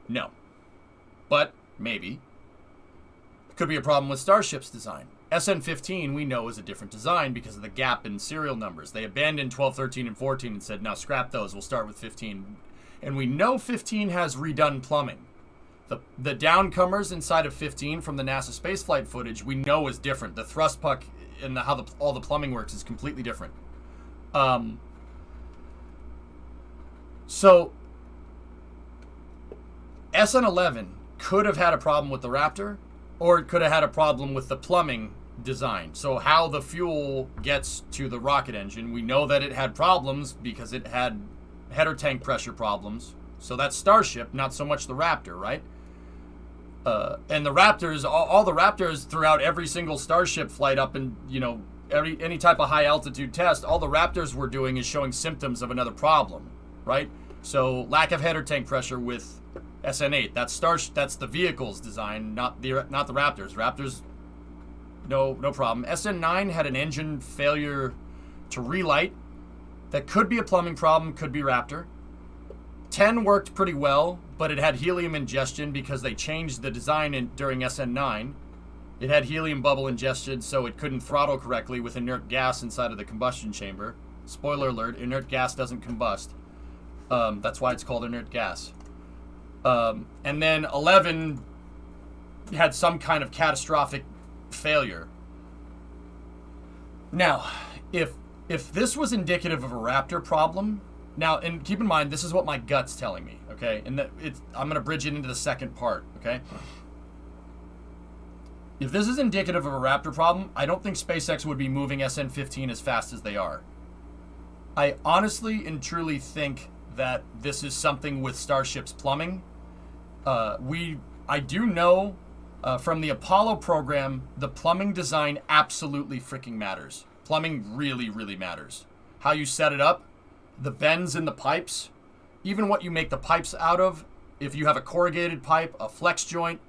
No. But maybe. Could be a problem with Starship's design. SN15 we know is a different design because of the gap in serial numbers. They abandoned 12, 13, and 14 and said, now scrap those, we'll start with 15. And we know 15 has redone plumbing. The downcomers inside of 15 from the NASA spaceflight footage we know is different. The thrust puck and how all the plumbing works is completely different. So SN11 could have had a problem with the Raptor, or it could have had a problem with the plumbing design. So how the fuel gets to the rocket engine, we know that it had problems because it had header tank pressure problems. So that's Starship, not so much the Raptor, right? And the Raptors, all the Raptors throughout every single Starship flight up in, any type of high altitude test, all the Raptors were doing is showing symptoms of another problem, right? So lack of header tank pressure with SN8, that's the vehicle's design, not the Raptors. Raptors, no problem. SN9 had an engine failure to relight. That could be a plumbing problem, could be Raptor. 10 worked pretty well, but it had helium ingestion because they changed the design during SN9. It had helium bubble ingestion, so it couldn't throttle correctly with inert gas inside of the combustion chamber. Spoiler alert, inert gas doesn't combust. That's why it's called inert gas. And then 11 had some kind of catastrophic failure. Now, if this was indicative of a Raptor problem, now, and keep in mind, this is what my gut's telling me, okay? And I'm going to bridge it into the second part, okay? If this is indicative of a Raptor problem, I don't think SpaceX would be moving SN15 as fast as they are. I honestly and truly think that this is something with Starship's plumbing. I do know from the Apollo program, the plumbing design absolutely freaking matters. Plumbing really, really matters. How you set it up, the bends in the pipes, even what you make the pipes out of, if you have a corrugated pipe, a flex joint,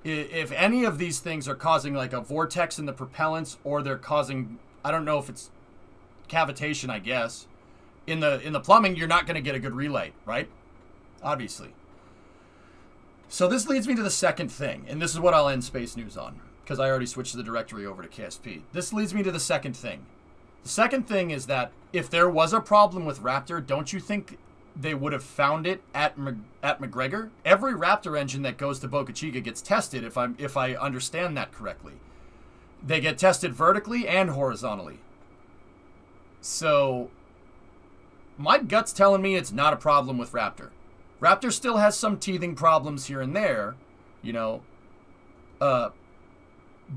if any of these things are causing like a vortex in the propellants, or they're causing, I don't know if it's cavitation, I guess, in the plumbing, you're not going to get a good relay, right? Obviously. So this leads me to the second thing, and this is what I'll end Space News on, because I already switched the directory over to KSP. This leads me to the second thing. The second thing is that if there was a problem with Raptor, don't you think they would have found it at McGregor? Every Raptor engine that goes to Boca Chica gets tested, if I understand that correctly. They get tested vertically and horizontally. So my gut's telling me it's not a problem with Raptor. Raptor still has some teething problems here and there,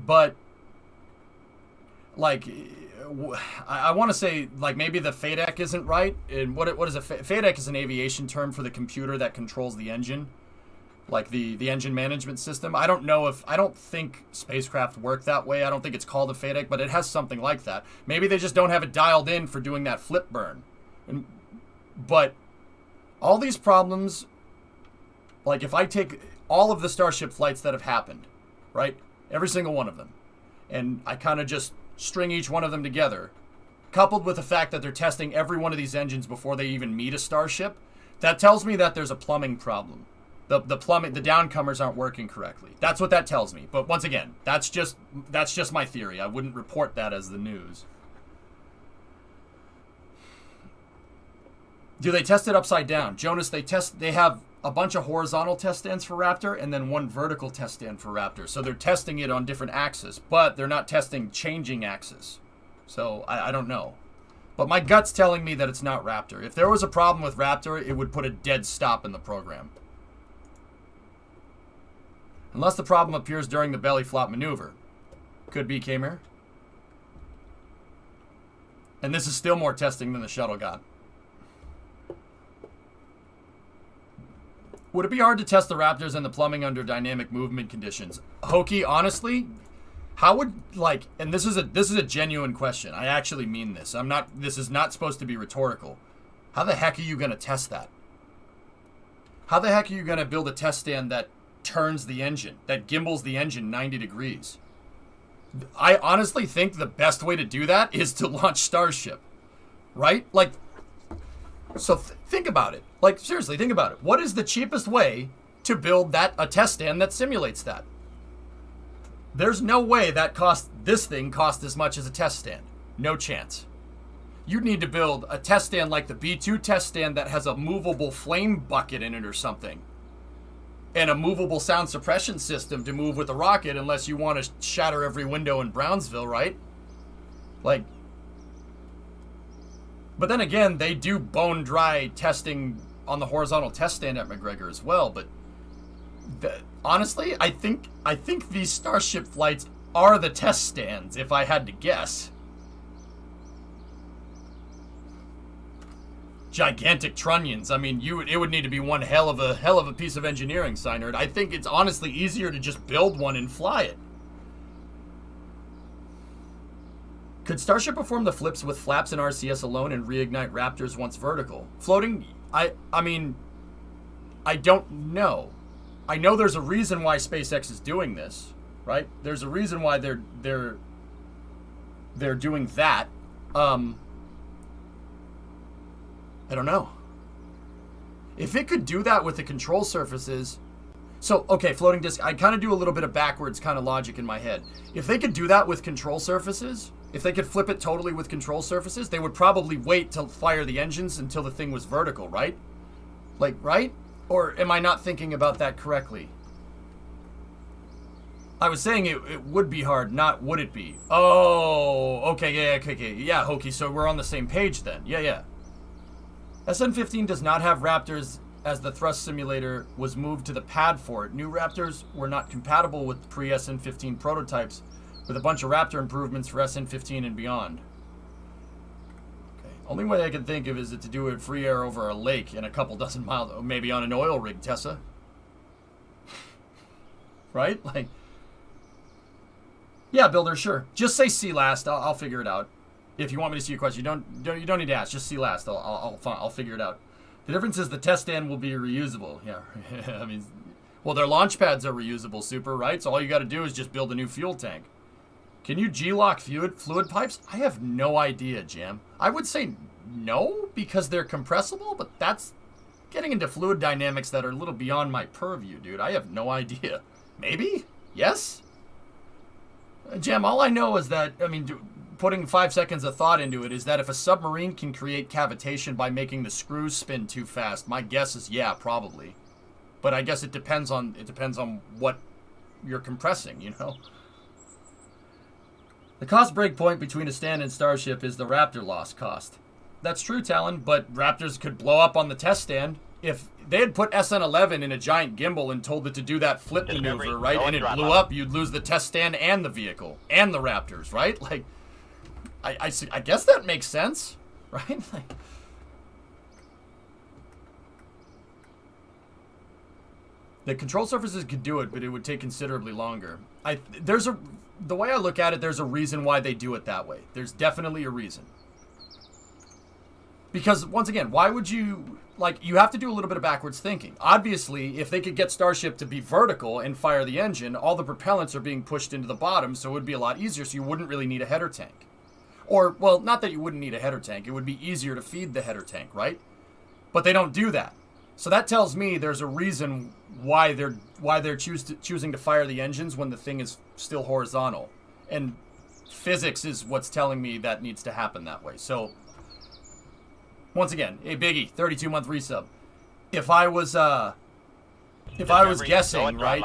but like I want to say like maybe the FADEC isn't right. And what is a FADEC is an aviation term for the computer that controls the engine, like the engine management system. I don't think spacecraft work that way. I don't think it's called a FADEC, but it has something like that. Maybe they just don't have it dialed in for doing that flip burn. But all these problems, like if I take all of the Starship flights that have happened, right? Every single one of them, and I kind of just string each one of them together, coupled with the fact that they're testing every one of these engines before they even meet a Starship, that tells me that there's a plumbing problem. The downcomers aren't working correctly. That's what that tells me. But once again, that's just my theory. I wouldn't report that as the news. Do they test it upside down? Jonas, they have a bunch of horizontal test stands for Raptor and then one vertical test stand for Raptor. So they're testing it on different axes, but they're not testing changing axes. So I don't know. But my gut's telling me that it's not Raptor. If there was a problem with Raptor, it would put a dead stop in the program. Unless the problem appears during the belly flop maneuver. Could be, Kamer. And this is still more testing than the shuttle got. Would it be hard to test the Raptors and the plumbing under dynamic movement conditions? Hokie, honestly, how would, like, and this is a genuine question. I actually mean this. This is not supposed to be rhetorical. How the heck are you going to test that? How the heck are you going to build a test stand that turns the engine, that gimbals the engine 90 degrees? I honestly think the best way to do that is to launch Starship, right? Like, so think about it. Like, seriously, think about it. What is the cheapest way to build a test stand that simulates that? There's no way this thing cost as much as a test stand. No chance. You'd need to build a test stand like the B2 test stand that has a movable flame bucket in it or something. And a movable sound suppression system to move with the rocket, unless you want to shatter every window in Brownsville, right? Like, but then again, they do bone dry testing on the horizontal test stand at McGregor as well. But honestly, I think these Starship flights are the test stands, if I had to guess. Gigantic trunnions. I mean, it would need to be one hell of a piece of engineering, Synerd. I think it's honestly easier to just build one and fly it. Could Starship perform the flips with flaps and RCS alone and reignite Raptors once vertical? Floating? I mean, I don't know. I know there's a reason why SpaceX is doing this, right? There's a reason why they're doing that. I don't know. If it could do that with the control surfaces... So, okay, floating disc, I kind of do a little bit of backwards kind of logic in my head. If they could do that with control surfaces, if they could flip it totally with control surfaces, they would probably wait to fire the engines until the thing was vertical, right? Like, right? Or am I not thinking about that correctly? I was saying it would be hard, not would it be. Oh, okay, okay. Yeah, Hokey, so we're on the same page then. Yeah. SN15 does not have Raptors, as the thrust simulator was moved to the pad for it. New Raptors were not compatible with pre-SN15 prototypes, with a bunch of Raptor improvements for SN15 and beyond. Okay. Only way I can think of is to do it free air over a lake in a couple dozen miles, maybe on an oil rig, Tessa. Right? Like, yeah, Builder, sure. Just say see last. I'll figure it out. If you want me to see your question, you don't need to ask. Just see last. I'll figure it out. The difference is the test stand will be reusable. Yeah, I mean, well, their launch pads are reusable, Super, right? So all you got to do is just build a new fuel tank. Can you G-lock fluid pipes? I have no idea, Jam. I would say no, because they're compressible, but that's getting into fluid dynamics that are a little beyond my purview, dude. I have no idea. Maybe? Yes? Jam, all I know is that, I mean, putting 5 seconds of thought into it, is that if a submarine can create cavitation by making the screws spin too fast, my guess is yeah, probably. But I guess it depends on what you're compressing, you know. The cost breakpoint between a stand and Starship is the Raptor loss cost. That's true, Talon, but Raptors could blow up on the test stand. If they had put SN11 in a giant gimbal and told it to do that flip maneuver, right, and it blew up, you'd lose the test stand and the vehicle and the Raptors, right? Like, I guess that makes sense, right? Like, the control surfaces could do it, but it would take considerably longer. The way I look at it, there's a reason why they do it that way. There's definitely a reason. Because, once again, why would you... Like, you have to do a little bit of backwards thinking. Obviously, if they could get Starship to be vertical and fire the engine, all the propellants are being pushed into the bottom, so it would be a lot easier, so you wouldn't really need a header tank. Or, well, not that you wouldn't need a header tank. It would be easier to feed the header tank, right? But they don't do that. So that tells me there's a reason why they're choosing to fire the engines when the thing is still horizontal. And physics is what's telling me that needs to happen that way. So, once again, hey Biggie, 32-month resub. If I was guessing, right,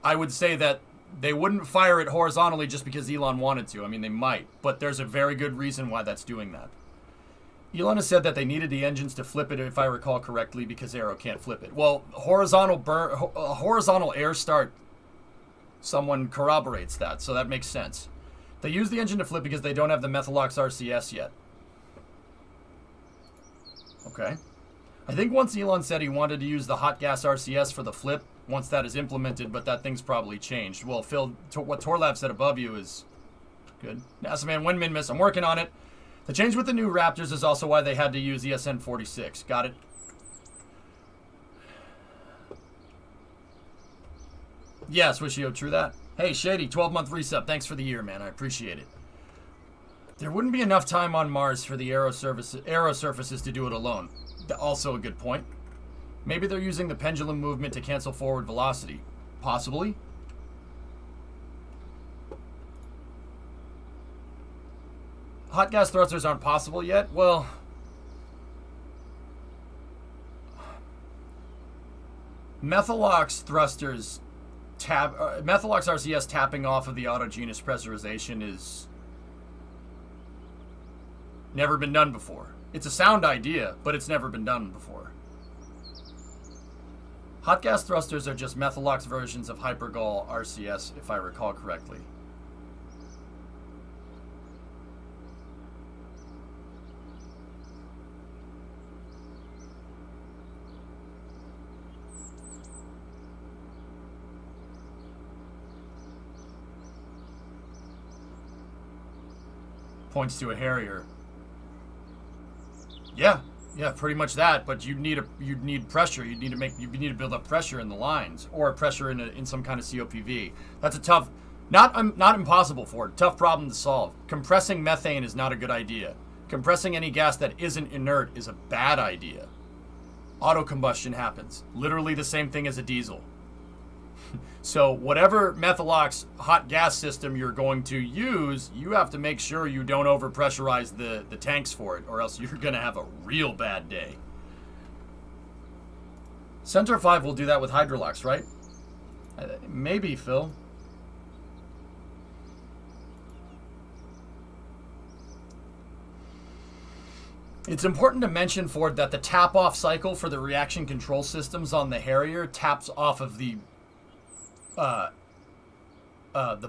I would say that they wouldn't fire it horizontally just because Elon wanted to. I mean, they might, but there's a very good reason why that's doing that. Elon has said that they needed the engines to flip it, if I recall correctly, because Aero can't flip it. Well, horizontal air start, someone corroborates that, so that makes sense. They use the engine to flip because they don't have the Methalox RCS yet. Okay. I think once Elon said he wanted to use the hot gas RCS for the flip, once that is implemented, but that thing's probably changed. Well, Phil, what Torlab said above you is good. NASA Man, win, min, miss. I'm working on it. The change with the new Raptors is also why they had to use ESN 46. Got it? Yeah, Swishio, true that. Hey, Shady, 12-month resub. Thanks for the year, man. I appreciate it. There wouldn't be enough time on Mars for the aero surfaces to do it alone. Also a good point. Maybe they're using the pendulum movement to cancel forward velocity. Possibly. Hot gas thrusters aren't possible yet? Well, Methalox thrusters Methalox RCS tapping off of the autogenous pressurization is never been done before. It's a sound idea, but it's never been done before. Hot gas thrusters are just Methalox versions of Hypergol RCS, if I recall correctly. Points to a Harrier. Yeah, pretty much that. But you'd need pressure. You need to build up pressure in the lines, or pressure in some kind of COPV. That's a tough, not impossible for it. Tough problem to solve. Compressing methane is not a good idea. Compressing any gas that isn't inert is a bad idea. Auto combustion happens. Literally the same thing as a diesel. So whatever Methalox hot gas system you're going to use, you have to make sure you don't overpressurize the tanks for it, or else you're going to have a real bad day. Centaur 5 will do that with Hydrolox, right? Maybe, Phil. It's important to mention, Ford, that the tap-off cycle for the reaction control systems on the Harrier taps off of the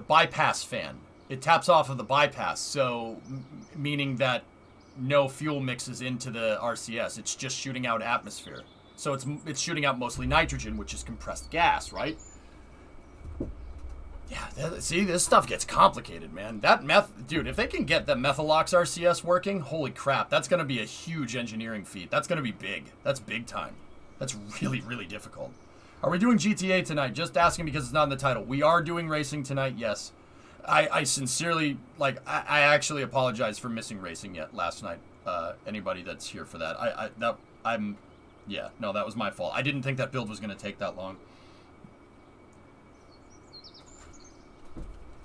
bypass fan. It taps off of the bypass, so meaning that no fuel mixes into the RCS. It's just shooting out atmosphere. So it's shooting out mostly nitrogen, which is compressed gas, right? Yeah, see, this stuff gets complicated, man. Dude, if they can get the Methalox RCS working, holy crap, that's going to be a huge engineering feat. That's going to be big. That's big time. That's really, really difficult. Are we doing GTA tonight? Just asking because it's not in the title. We are doing racing tonight, yes. I sincerely, I actually apologize for missing racing last night. Anybody that's here for that. That was my fault. I didn't think that build was going to take that long.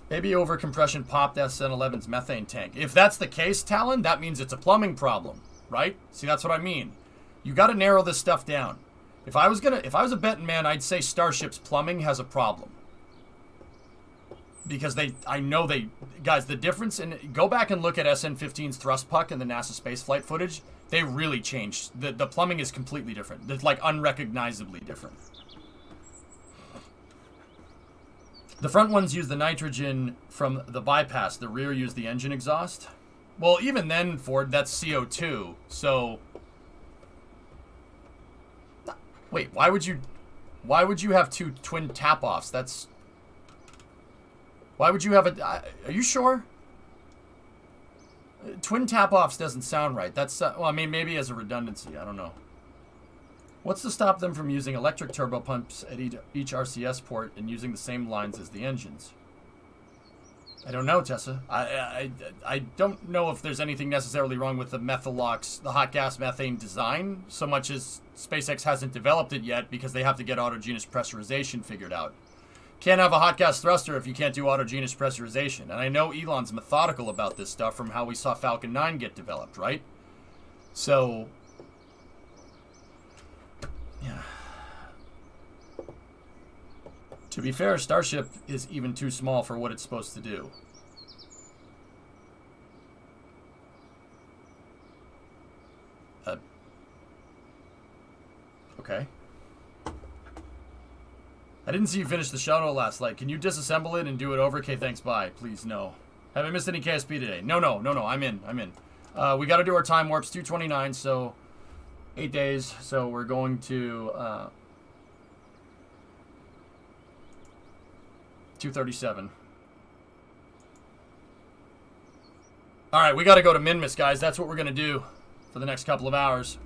Maybe overcompression popped SN11's methane tank. If that's the case, Talon, that means it's a plumbing problem, right? See, that's what I mean. You got to narrow this stuff down. If I was a betting man, I'd say Starship's plumbing has a problem. Because guys, the difference go back and look at SN15's thrust puck in the NASA spaceflight footage. They really changed. The plumbing is completely different. It's like unrecognizably different. The front ones use the nitrogen from the bypass. The rear use the engine exhaust. Well, even then, Ford, that's CO2. So wait, why would you have two twin tap-offs? Why would you have are you sure? Twin tap-offs doesn't sound right. That's, well, I mean, maybe as a redundancy. I don't know. What's to stop them from using electric turbo pumps at each RCS port and using the same lines as the engines? I don't know, Tessa. I don't know if there's anything necessarily wrong with the Methalox, the hot gas methane design, so much as SpaceX hasn't developed it yet because they have to get autogenous pressurization figured out. Can't have a hot gas thruster if you can't do autogenous pressurization. And I know Elon's methodical about this stuff from how we saw Falcon 9 get developed, right? So, yeah. To be fair, Starship is even too small for what it's supposed to do. Okay. I didn't see you finish the shuttle last night. Can you disassemble it and do it over? Okay, thanks, bye. Please, no. Have I missed any KSP today? No, I'm in. We got to do our time warps, 229, so 8 days. So we're going to 237. All right, we got to go to Minmus, guys. That's what we're going to do for the next couple of hours.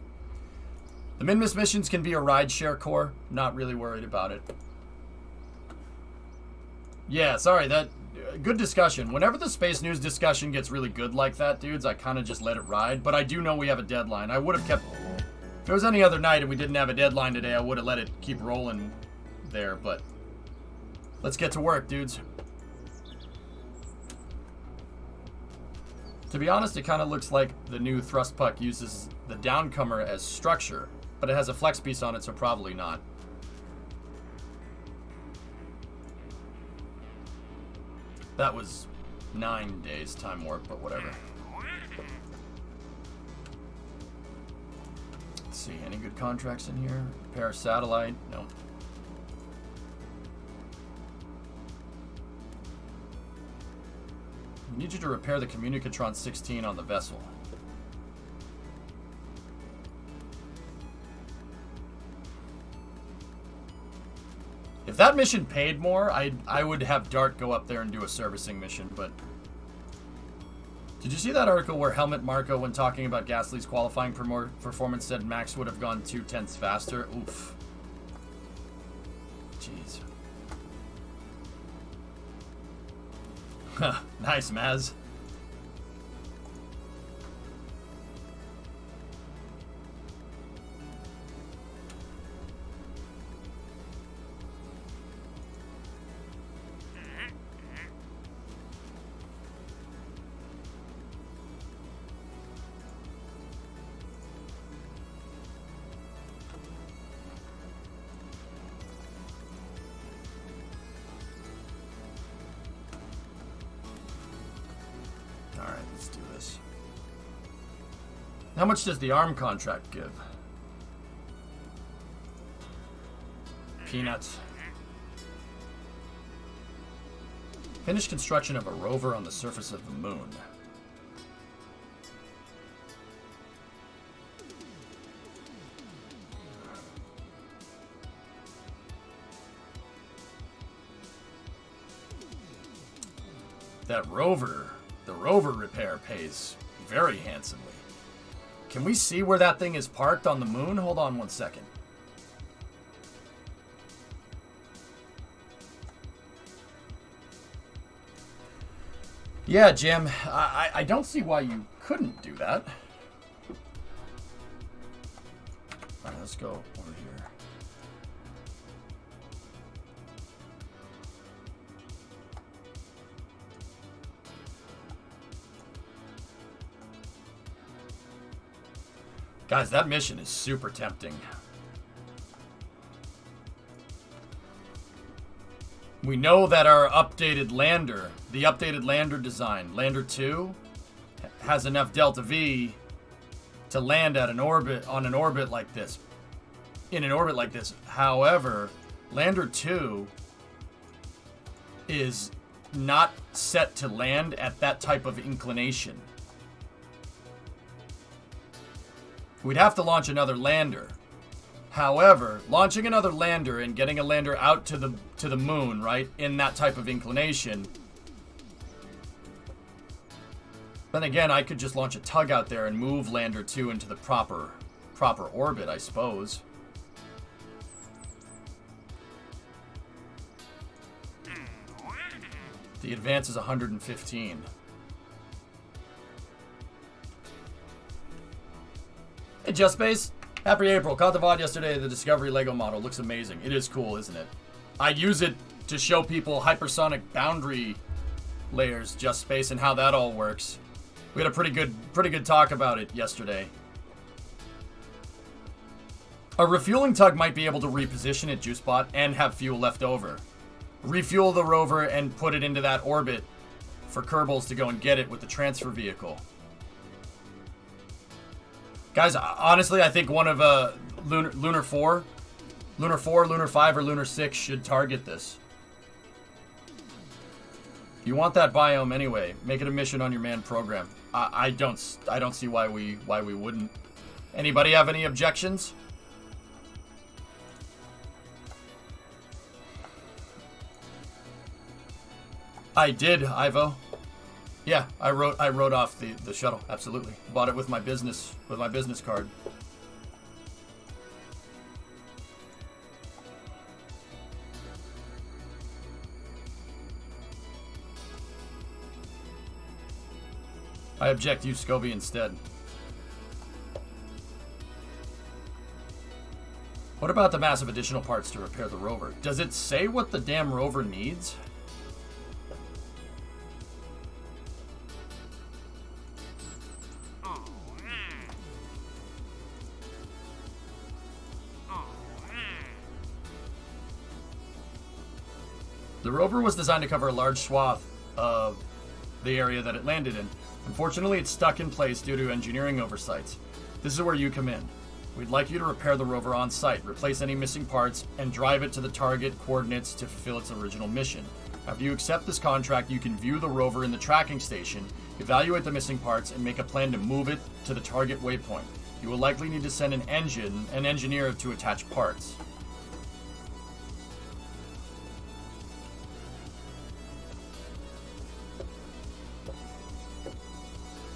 The Minmus missions can be a rideshare core. Not really worried about it. Yeah, sorry, that good discussion. Whenever the space news discussion gets really good like that, dudes, I kind of just let it ride. But I do know we have a deadline. I would have kept... If it was any other night and we didn't have a deadline today, I would have let it keep rolling there, but... Let's get to work, dudes. To be honest, it kind of looks like the new thrust puck uses the downcomer as structure, but it has a flex piece on it, so probably not. That was 9 days time warp, but whatever. Let's see, any good contracts in here? Repair a satellite? No. We need you to repair the Communicatron 16 on the vessel. If that mission paid more, I would have Dart go up there and do a servicing mission, but... Did you see that article where Helmut Marko, when talking about Gasly's qualifying performance, said Max would have gone 0.2 faster? Oof. Jeez. Nice, Maz. How much does the ARM contract give? Peanuts. Finish construction of a rover on the surface of the moon. That rover, the rover repair pays very handsomely. Can we see where that thing is parked on the moon? Hold on one second. Yeah, Jim, I don't see why you couldn't do that. All right, let's go over here. Guys, that mission is super tempting. We know that our updated lander, the updated lander design, Lander 2, has enough delta V to land at an orbit, on an orbit like this. In an orbit like this. However, Lander 2 is not set to land at that type of inclination. We'd have to launch another lander. However, launching another lander and getting a lander out to the moon, right, in that type of inclination. Then again, I could just launch a tug out there and move Lander 2 into the proper orbit, I suppose. The advance is 115. Hey, Just Space. Happy April. Caught the VOD yesterday. The Discovery Lego model looks amazing. It is cool, isn't it? I use it to show people hypersonic boundary layers, Just Space, and how that all works. We had a pretty good talk about it yesterday. A refueling tug might be able to reposition at JuiceBot and have fuel left over. Refuel the rover and put it into that orbit for Kerbals to go and get it with the transfer vehicle. Guys, honestly, I think one of Lunar 4, Lunar 5, or Lunar 6 should target this. You want that biome anyway. Make it a mission on your manned program. I don't see why we wouldn't. Anybody have any objections? I did, Ivo. Yeah, I wrote off the shuttle. Absolutely, bought it with my business card. I object, use SCOBY instead. What about the massive additional parts to repair the rover? Does it say what the damn rover needs? The rover was designed to cover a large swath of the area that it landed in. Unfortunately, it's stuck in place due to engineering oversights. This is where you come in. We'd like you to repair the rover on site, replace any missing parts, and drive it to the target coordinates to fulfill its original mission. After you accept this contract, you can view the rover in the tracking station, evaluate the missing parts, and make a plan to move it to the target waypoint. You will likely need to send an engineer to attach parts.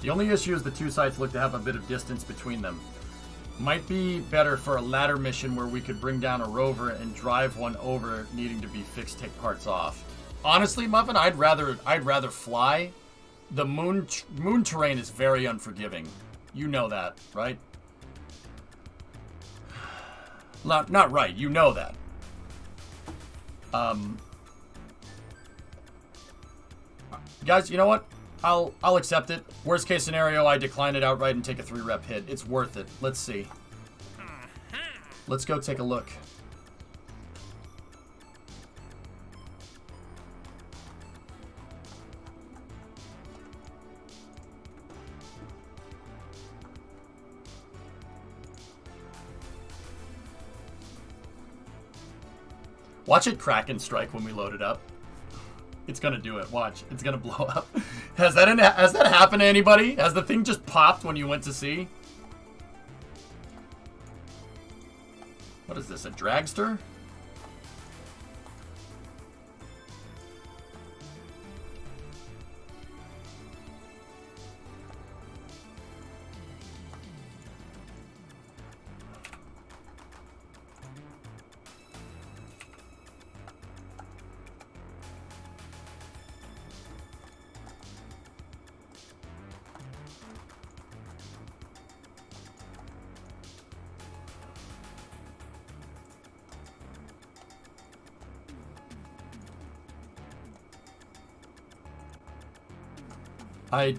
The only issue is the two sites look to have a bit of distance between them. Might be better for a ladder mission where we could bring down a rover and drive one over needing to be fixed, take parts off. Honestly, Muffin, I'd rather fly. The moon terrain is very unforgiving. You know that, right? Not right. You know that. Guys, you know what? I'll accept it. Worst case scenario, I decline it outright and take a 3-rep hit. It's worth it. Let's see. Let's go take a look. Watch it crack and strike when we load it up. It's gonna do it. Watch. It's gonna blow up. Has that happened to anybody? Has the thing just popped when you went to sea? What is this? A dragster? I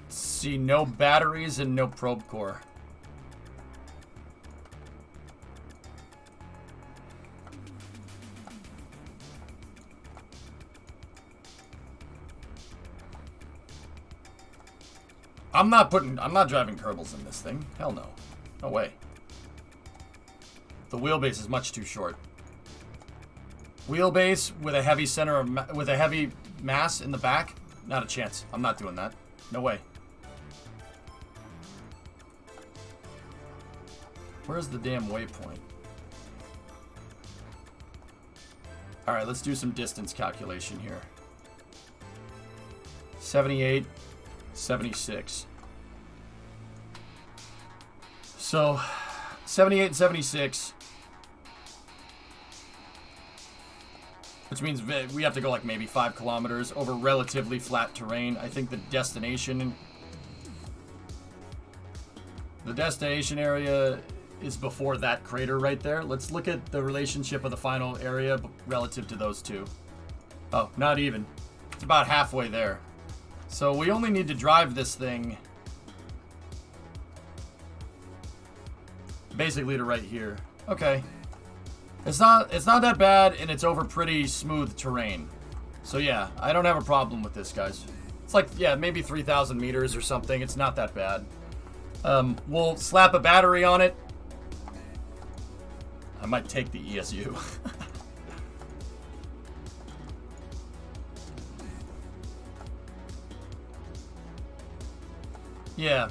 see no batteries and no probe core. I'm not driving Kerbals in this thing. Hell no. No way. The wheelbase is much too short. Wheelbase with a heavy with a heavy mass in the back? Not a chance. I'm not doing that. No way. Where's the damn waypoint? Alright, let's do some distance calculation here. 78, 76. So, 78 and 76. Which means we have to go like maybe 5 kilometers over relatively flat terrain. I think the destination area is before that crater right there. Let's look at the relationship of the final area relative to those two. Oh, not even. It's about halfway there. So we only need to drive this thing basically to right here. Okay. It's not that bad, and it's over pretty smooth terrain. So yeah, I don't have a problem with this, guys. It's like, yeah, maybe 3,000 meters or something. It's not that bad. We'll slap a battery on it. I might take the ESU. Yeah.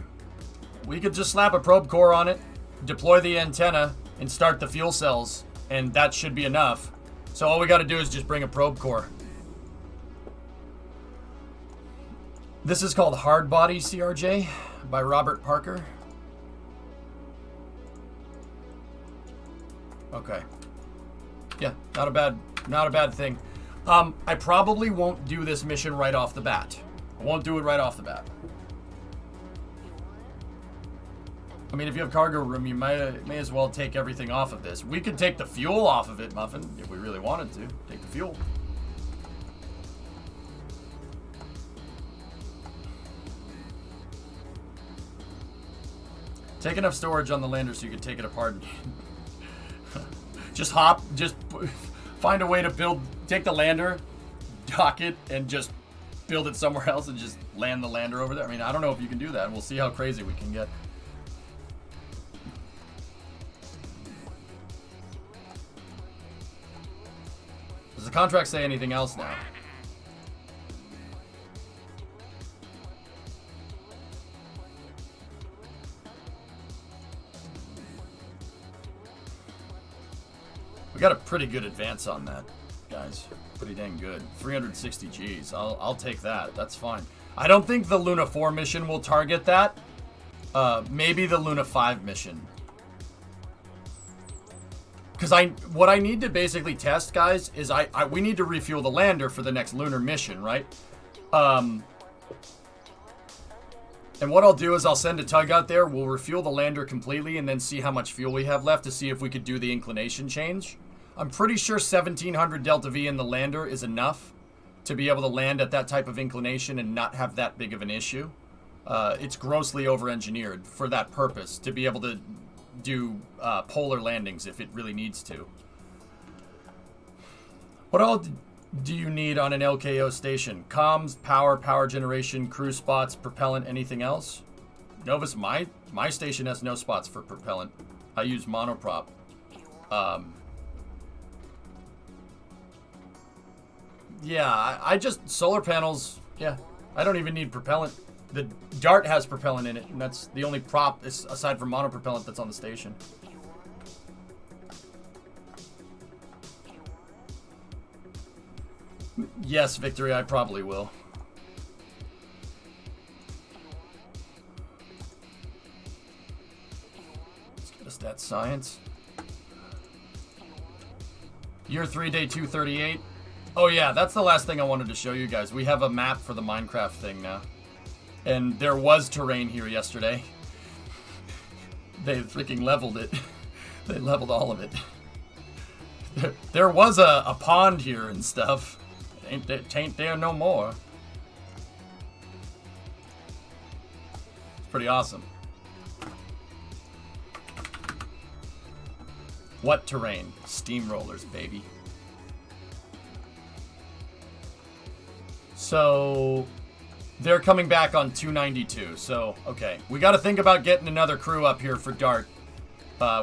We could just slap a probe core on it, deploy the antenna, and start the fuel cells. And that should be enough. So all we got to do is just bring a probe core. This is called Hard Body CRJ by Robert Parker. Okay. Yeah, not a bad thing. I probably won't do this mission right off the bat. I won't do it right off the bat. I mean, if you have cargo room, you may as well take everything off of this. We could take the fuel off of it, Muffin, if we really wanted to. Take the fuel. Take enough storage on the lander so you can take it apart. Just find a way to take the lander, dock it, and just build it somewhere else and just land the lander over there. I mean, I don't know if you can do that. We'll see how crazy we can get. Does the contract say anything else now? We got a pretty good advance on that, guys. Pretty dang good. 360 Gs. I'll take that. That's fine. I don't think the Luna 4 mission will target that. Maybe the Luna 5 mission. Because what I need to basically test, guys, is we need to refuel the lander for the next lunar mission, right? And what I'll do is I'll send a tug out there. We'll refuel the lander completely and then see how much fuel we have left to see if we could do the inclination change. I'm pretty sure 1700 delta V in the lander is enough to be able to land at that type of inclination and not have that big of an issue. It's grossly over-engineered for that purpose, to be able to do polar landings if it really needs to. What all do you need on an LKO station? Comms, power generation, crew spots, propellant, anything else? Novus, my station has no spots for propellant. I use monoprop. Yeah, I just solar panels. Yeah, I don't even need propellant. The Dart has propellant in it, and that's the only prop aside from monopropellant that's on the station. Yes, Victory, I probably will. Let's get us that science. Year 3, day 238. Oh yeah, that's the last thing I wanted to show you guys. We have a map for the Minecraft thing now. And there was terrain here yesterday. They freaking leveled it. They leveled all of it. There was a pond here and stuff. Ain't there no more. It's pretty awesome. What terrain? Steamrollers, baby. So they're coming back on 292. So, okay. We got to think about getting another crew up here for Dart.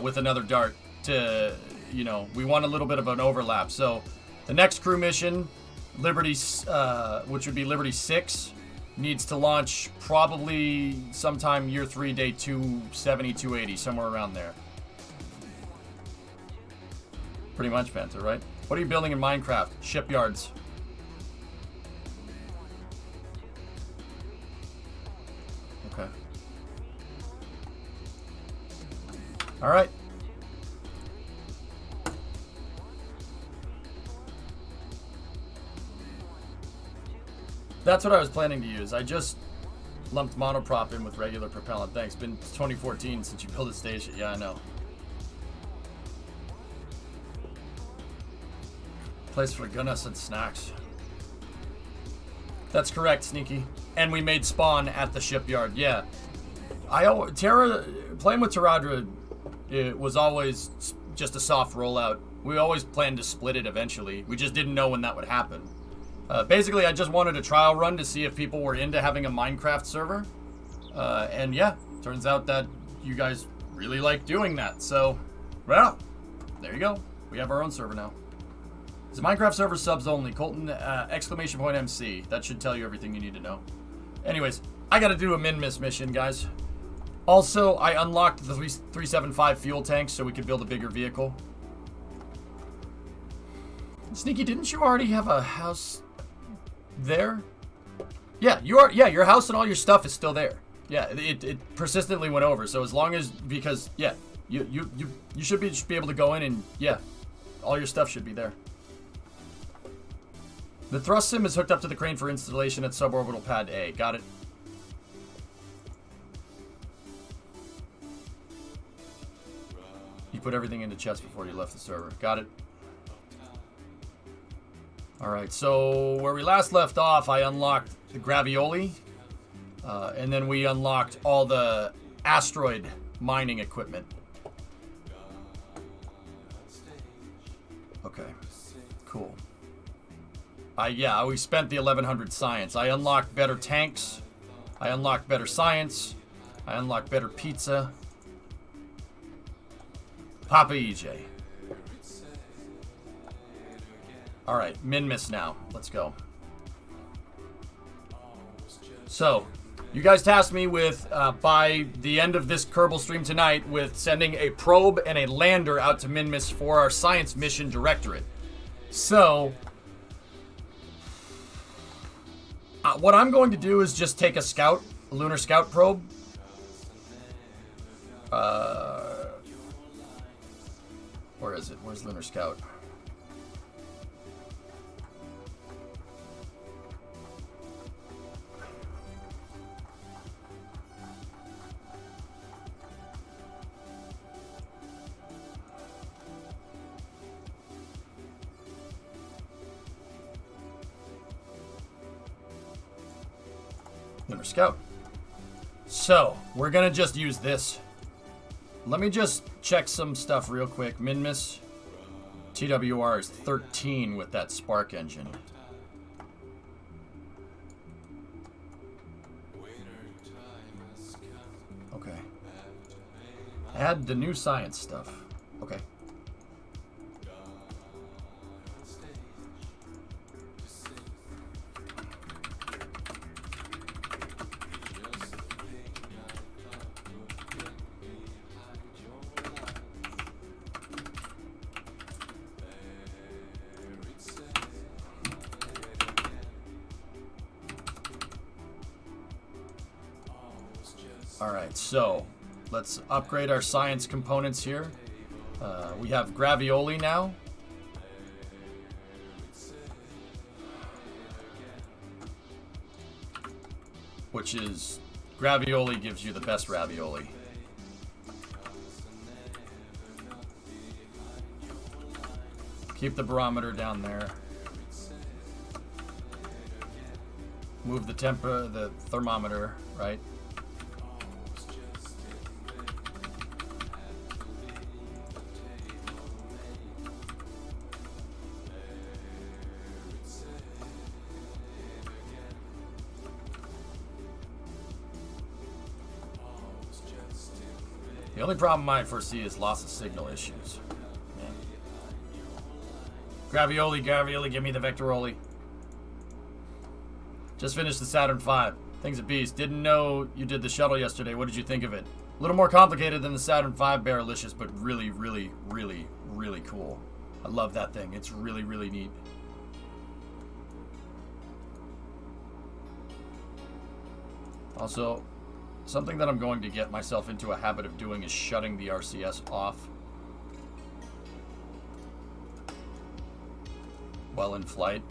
With another Dart to, you know, we want a little bit of an overlap. So the next crew mission, Liberty, which would be Liberty 6, needs to launch probably sometime year 3, day 270, 280, somewhere around there. Pretty much, Panther, right? What are you building in Minecraft? Shipyards. Okay. All right. That's what I was planning to use. I just lumped monoprop in with regular propellant. Thanks. Been 2014 since you built a station. Yeah, I know. Place for Gunness and snacks. That's correct, Sneaky. And we made spawn at the shipyard. Yeah. Playing with Terradra, it was always just a soft rollout. We always planned to split it eventually. We just didn't know when that would happen. Basically, I just wanted a trial run to see if people were into having a Minecraft server. And yeah, turns out that you guys really like doing that. So, well, there you go. We have our own server now. It's a Minecraft server, subs only. Colton, exclamation point MC. That should tell you everything you need to know. Anyways, I gotta do a min-miss mission, guys. Also, I unlocked the 375 fuel tanks so we could build a bigger vehicle. Sneaky, didn't you already have a house there? Yeah, your house and all your stuff is still there. Yeah, it persistently went over. So as long as, because yeah, you should be able to go in and yeah, all your stuff should be there. The thrust sim is hooked up to the crane for installation at suborbital pad A. Got it. You put everything into chest before you left the server. Got it. Alright, so where we last left off, I unlocked the Gravioli. And then we unlocked all the asteroid mining equipment. Okay, cool. Yeah, we spent the 1100 science. I unlocked better tanks. I unlocked better science. I unlocked better pizza. Papa EJ. Alright, min-miss now. Let's go. So, you guys tasked me with, by the end of this Kerbal stream tonight, with sending a probe and a lander out to min-miss for our science mission directorate. So, what I'm going to do is just take a scout, a lunar scout probe. Where is it? Where's lunar scout? Lunar Scout. So, we're gonna just use this. Let me just check some stuff real quick. Min-miss. TWR is 13 with that spark engine. Okay. Add the new science stuff. Okay. Alright, so let's upgrade our science components here. We have Gravioli now. Which is, Gravioli gives you the best ravioli. Keep the barometer down there. Move the thermometer, right? The only problem I foresee is loss of signal issues. Man. Gravioli, give me the Vectoroli. Just finished the Saturn V. Thing's a beast. Didn't know you did the shuttle yesterday. What did you think of it? A little more complicated than the Saturn V Barrelicious, but really, really, really, really cool. I love that thing. It's really, really neat. Also, something that I'm going to get myself into a habit of doing is shutting the RCS off while in flight.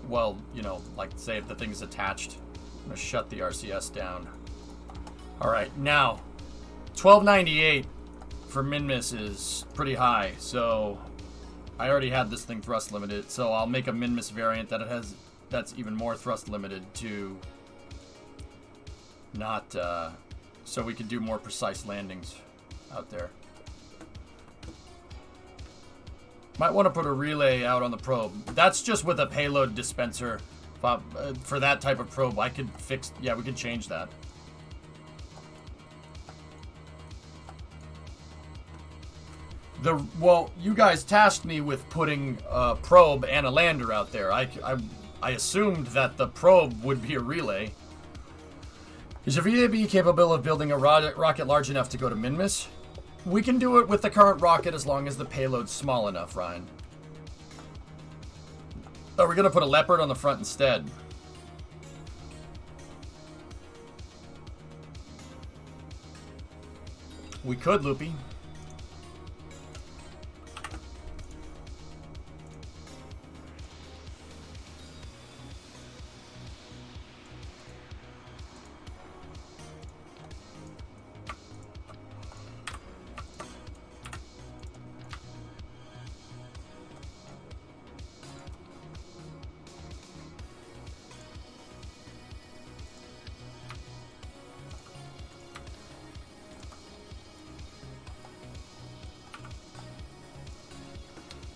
Well, you know, like say if the thing's attached, I'm gonna shut the RCS down. Alright, now 1298 for min-miss is pretty high, so I already had this thing thrust limited, so I'll make a min-miss variant that's even more thrust limited to not, so we can do more precise landings out there. Might want to put a relay out on the probe. That's just with a payload dispenser. For that type of probe, I could fix, yeah, we could change that. Well, you guys tasked me with putting a probe and a lander out there. I assumed that the probe would be a relay. Is your VAB capable of building a rocket large enough to go to min-miss? We can do it with the current rocket as long as the payload's small enough, Ryan. Oh, we're going to put a Leopard on the front instead. We could, Loopy.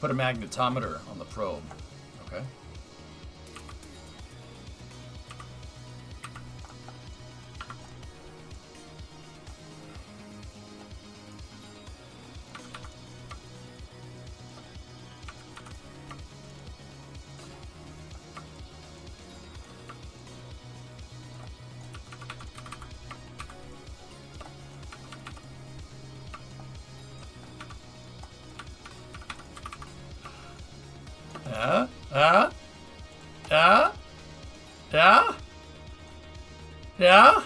Put a magnetometer on the probe. Okay. Yeah? Yeah? Yeah? Yeah? Yeah?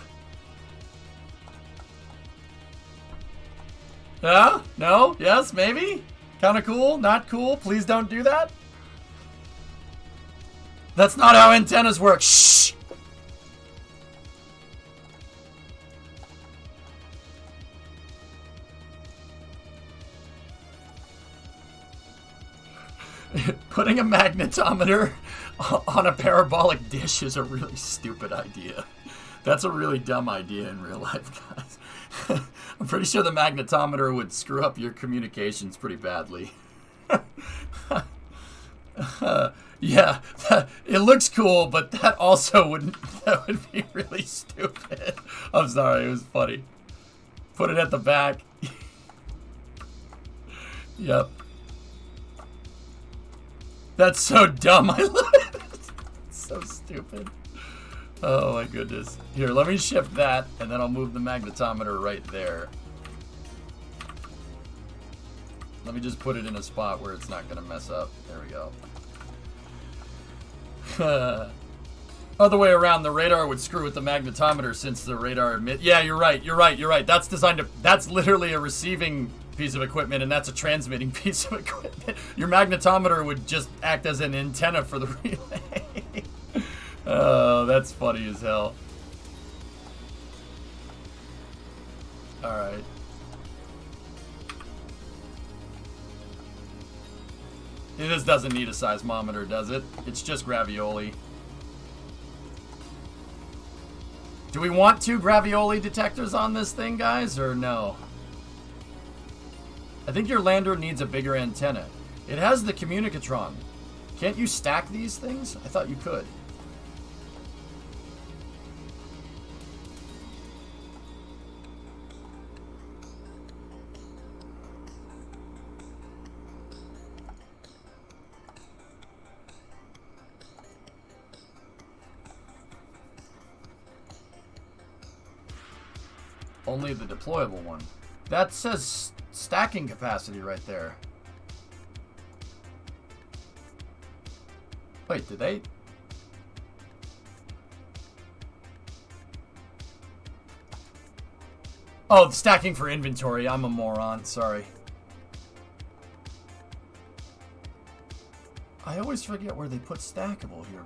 Yeah? No? Yes? Maybe? Kinda cool? Not cool? Please don't do that? That's not how antennas work. Shh! Putting a magnetometer on a parabolic dish is a really stupid idea. That's a really dumb idea in real life, guys. I'm pretty sure the magnetometer would screw up your communications pretty badly. Yeah, it looks cool, but that also that would be really stupid. I'm sorry, it was funny. Put it at the back. Yep. That's so dumb. I love it. It's so stupid. Oh my goodness. Here, let me shift that, and then I'll move the magnetometer right there. Let me just put it in a spot where it's not going to mess up. There we go. Other way around, the radar would screw with the magnetometer since the radar emit. Yeah, you're right. You're right. You're right. That's designed to. That's literally a receiving piece of equipment, and that's a transmitting piece of equipment. Your magnetometer would just act as an antenna for the relay. Oh, that's funny as hell. All right. This doesn't need a seismometer, does it? It's just gravioli. Do we want 2 gravioli detectors on this thing, guys, or no? I think your lander needs a bigger antenna. It has the communicatron. Can't you stack these things? I thought you could. Only the deployable one. That says stacking capacity right there. Wait, did they? Oh, stacking for inventory. I'm a moron. Sorry. I always forget where they put stackable here.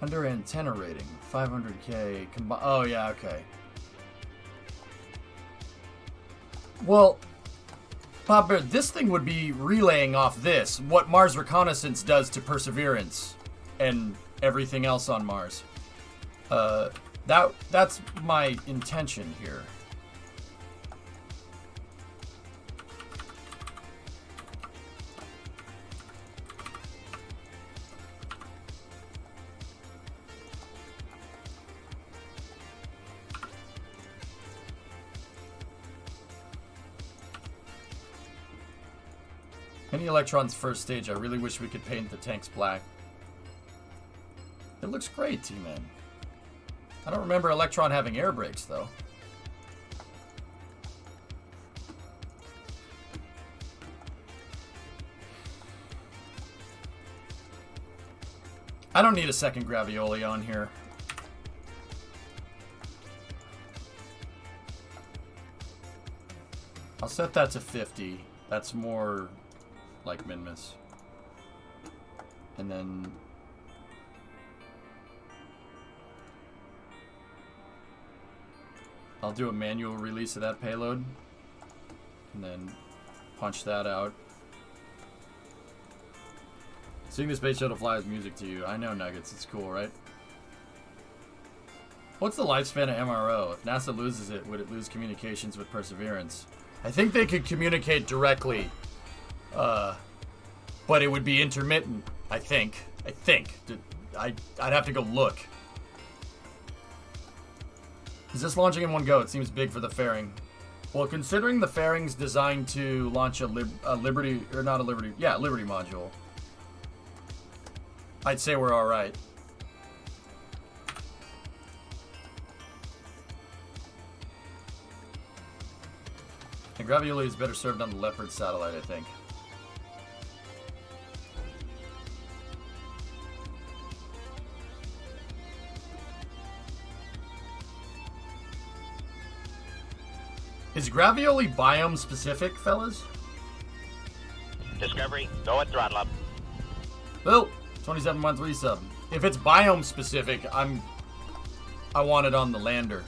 Under antenna rating, 500K. Oh, yeah, okay. Well, Bob Bear, this thing would be relaying off this, what Mars Reconnaissance does to Perseverance and everything else on Mars. That's my intention here. Any Electron's first stage, I really wish we could paint the tanks black. It looks great, T-Man. I don't remember Electron having air brakes, though. I don't need a second gravioli on here. I'll set that to 50. That's more like Minmus. And then I'll do a manual release of that payload and then punch that out. Seeing the space shuttle fly is music to you. I know, Nuggets. It's cool, right? What's the lifespan of MRO? If NASA loses it, would it lose communications with Perseverance? I think they could communicate directly, but it would be intermittent. I think. I'd have to go look. Is this launching in one go? It seems big for the fairing. Well, considering the fairing's designed to launch a Liberty, or not a Liberty, yeah, Liberty module, I'd say we're all right. And Gravioli is better served on the Leopard satellite, I think. Is Gravioli biome specific, fellas? Discovery, go at throttle up. Well, 2713 sub. If it's biome specific, I want it on the lander.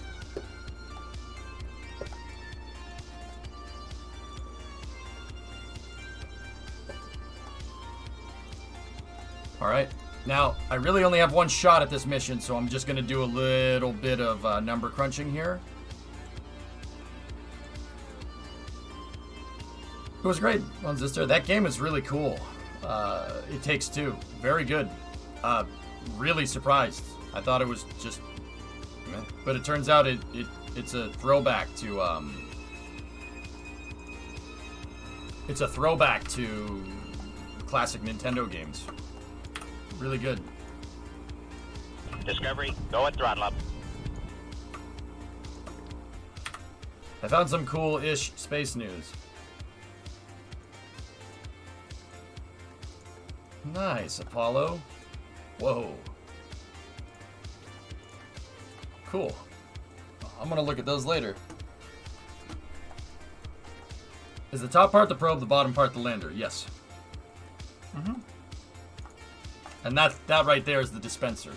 Alright, now, I really only have one shot at this mission, so I'm just going to do a little bit of number crunching here. It was great, Sister. That game is really cool. It Takes Two. Very good. Really surprised. I thought it was just... meh. But it turns out it's a throwback to... it's a throwback to classic Nintendo games. Really good. Discovery, go at throttle up. I found some cool-ish space news. Nice, Apollo. Whoa. Cool. I'm gonna look at those later. Is the top part the probe, the bottom part the lander? Yes. Mm-hmm. And that right there is the dispenser.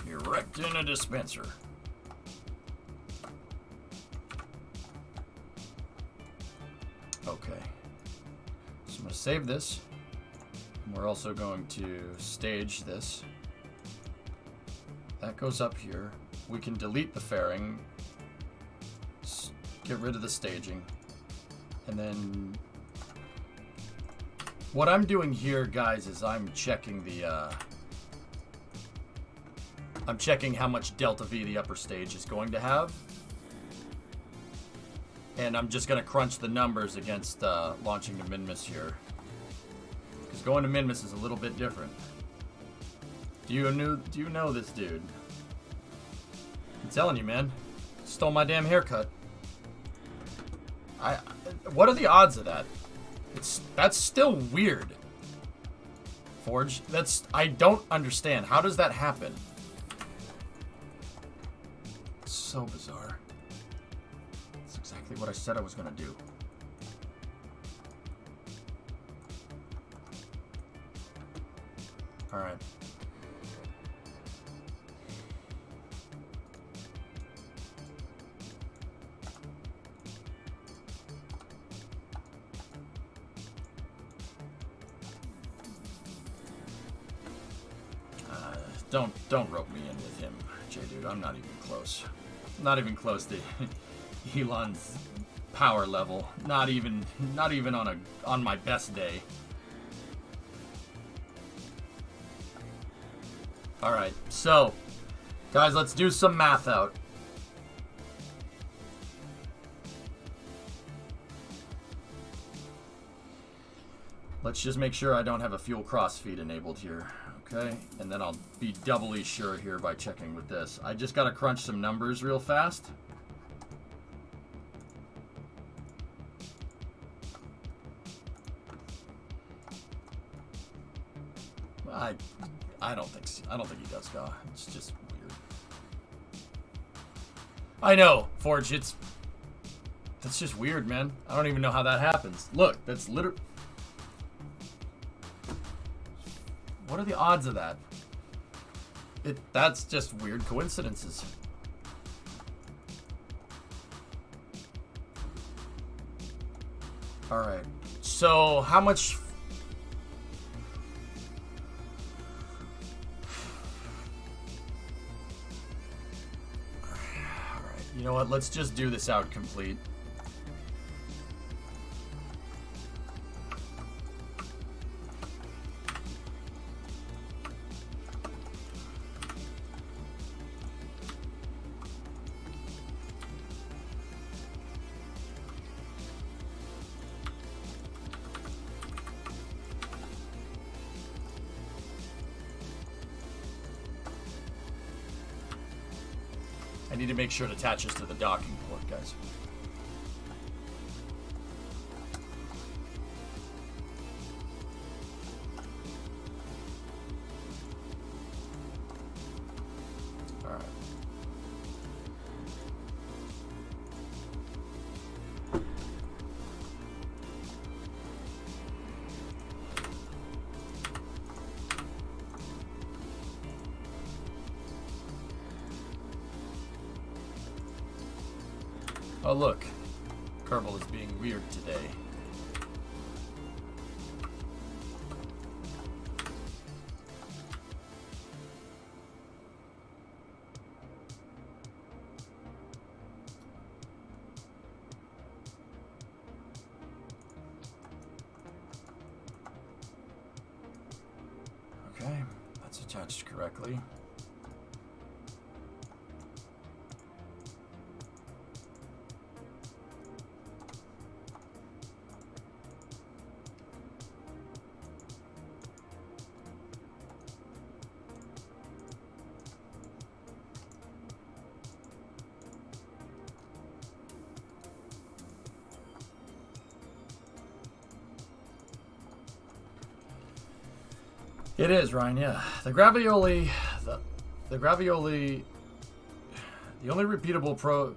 Erecting a dispenser. Okay. So I'm going to save this. And we're also going to stage this. That goes up here. We can delete the fairing. Get rid of the staging. And then... what I'm doing here, guys, is I'm checking the... I'm checking how much delta V the upper stage is going to have. And I'm just going to crunch the numbers against launching to Minmus here. Because going to Minmus is a little bit different. Do you know this dude? I'm telling you, man. Stole my damn haircut. What are the odds of that? That's still weird. Forge, I don't understand. How does that happen? So bizarre. That's exactly what I said I was gonna do. All right. Don't rope me in with him, J-Dude. I'm not even close. Not even close to Elon's power level. Not even on my best day. All right, so guys, let's do some math out. Let's just make sure I don't have a fuel crossfeed enabled here. Okay, and then I'll be doubly sure here by checking with this. I just gotta crunch some numbers real fast. I don't think he does, God. It's just weird. I know, Forge. That's just weird, man. I don't even know how that happens. Look, that's literally. What are the odds of that? That's just weird coincidences. All right. So how much? All right. You know what? Let's just do this out complete. I need to make sure it attaches to the docking port, guys. All right. Oh, look. Kerbal is being weird today. Okay, that's attached correctly. It is, Ryan, yeah. The only repeatable probe.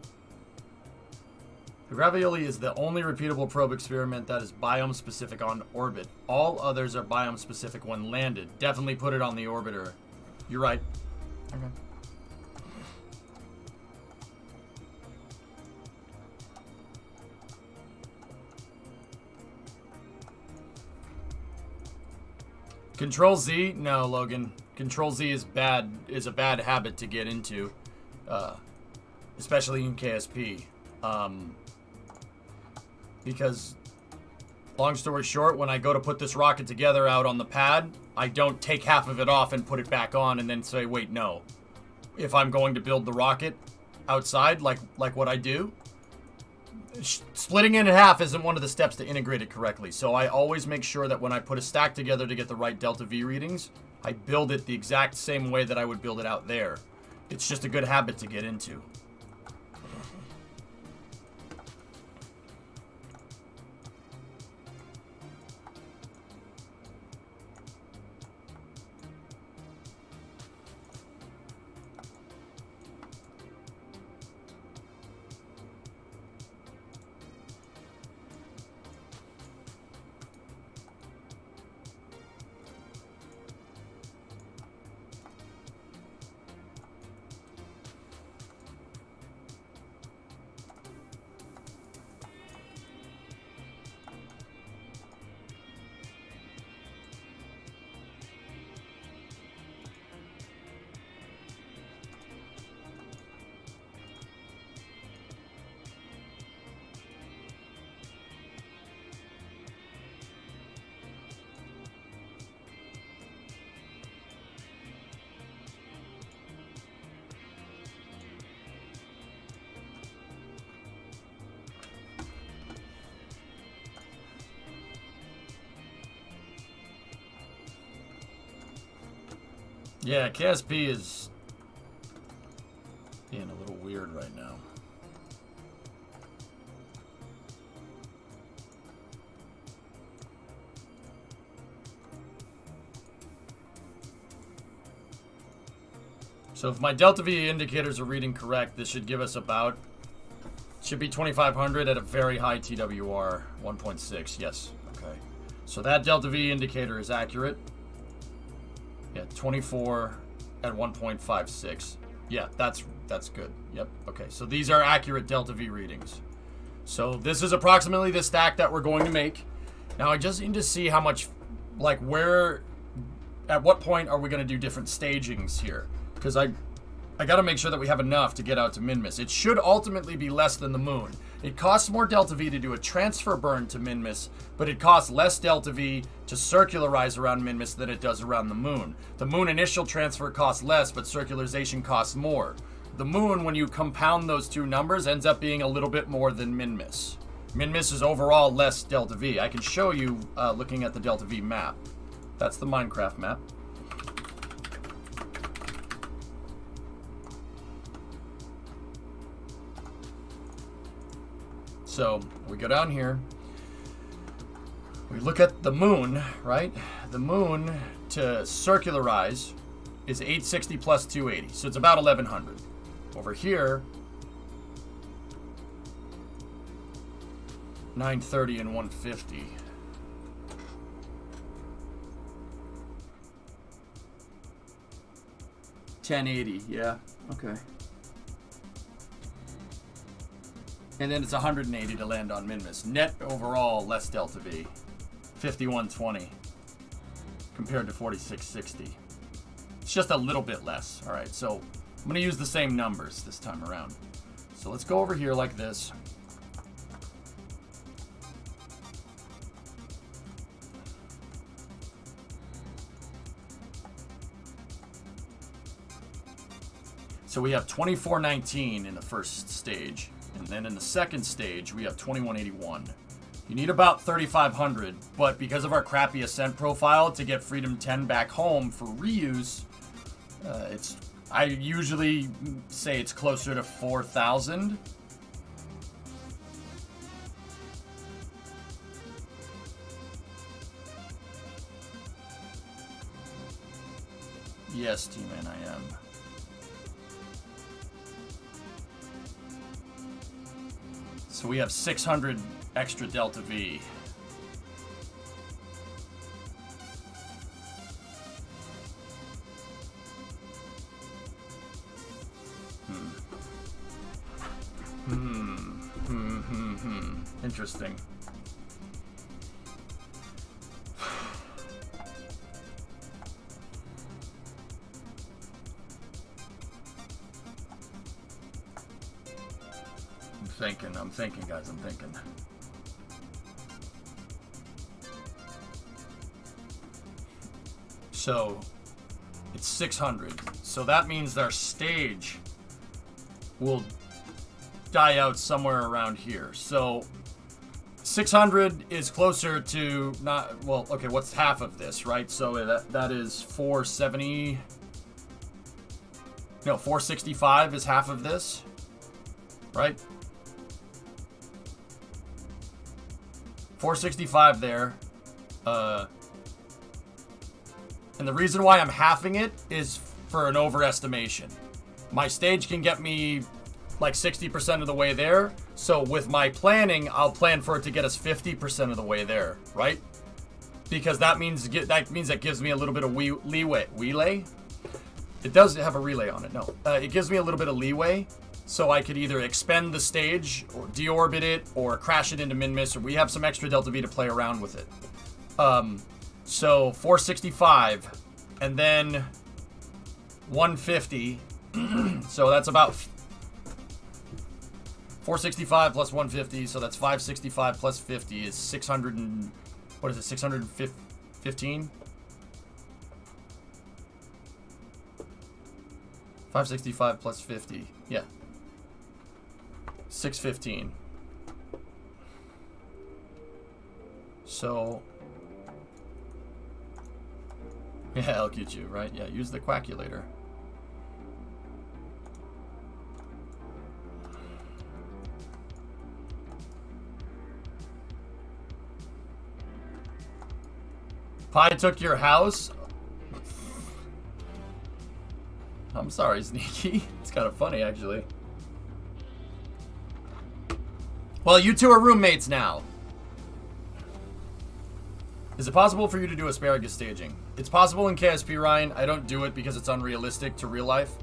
The Gravioli is the only repeatable probe experiment that is biome specific on orbit. All others are biome specific when landed. Definitely put it on the orbiter. You're right. Okay. Control Z? No, Logan. Control Z is bad. Is a bad habit to get into, especially in KSP. Because, long story short, when I go to put this rocket together out on the pad, I don't take half of it off and put it back on and then say, wait, no. If I'm going to build the rocket outside, like what I do, splitting it in half isn't one of the steps to integrate it correctly. So I always make sure that when I put a stack together to get the right delta V readings, I build it the exact same way that I would build it out there. It's just a good habit to get into. Yeah, KSP is being a little weird right now. So if my delta V indicators are reading correct, this should give us about, should be 2500 at a very high TWR, 1.6, yes, okay. So that delta V indicator is accurate. Yeah, 24 at 1.56. Yeah, that's good. Yep, okay, so these are accurate delta V readings. So this is approximately the stack that we're going to make. Now I just need to see how much, like at what point are we going to do different stagings here? Because I got to make sure that we have enough to get out to Minmus. It should ultimately be less than the moon. It costs more delta V to do a transfer burn to Minmus, but it costs less delta V to circularize around Minmus than it does around the moon. The moon initial transfer costs less, but circularization costs more. The moon, when you compound those two numbers, ends up being a little bit more than Minmus. Minmus is overall less delta V. I can show you looking at the delta V map. That's the Minecraft map. So we go down here, we look at the moon, right? The moon to circularize is 860 plus 280, so it's about 1100. Over here, 930 and 150. $1080, yeah, okay. And then it's 180 to land on Minmus. Net overall, less delta V. 5120 compared to 4660. It's just a little bit less. All right, so I'm going to use the same numbers this time around. So let's go over here like this. So we have 2419 in the first stage. And then in the second stage, we have 2181. You need about 3,500, but because of our crappy ascent profile, to get Freedom 10 back home for reuse, I usually say it's closer to 4,000. Yes, T-Man, I am. So we have 600 extra delta V. Interesting. I'm thinking, guys, I'm thinking. So, it's 600. So that means our stage will die out somewhere around here. So, 600 is closer to not, well, okay, what's half of this, right? So that is 470. No, 465 is half of this, right? 465 there. And the reason why I'm halving it is for an overestimation. My stage can get me like 60% of the way there. So with my planning, I'll plan for it to get us 50% of the way there, right? Because that means that gives me a little bit of leeway. It does have a relay on it. No, it gives me a little bit of leeway. So I could either expend the stage, or deorbit it, or crash it into Minmus, or we have some extra delta V to play around with it. So 465, and then 150. So that's about 465 plus 150. So that's 565 plus 50 is 600 and what is it? 615. 565 plus 50. Yeah. 615. So, yeah, LQQ, right? Yeah, use the quackulator. Pi took your house? I'm sorry, Sneaky. It's kind of funny, actually. Well, you two are roommates now. Is it possible for you to do asparagus staging? It's possible in KSP, Ryan. I don't do it because it's unrealistic to real life.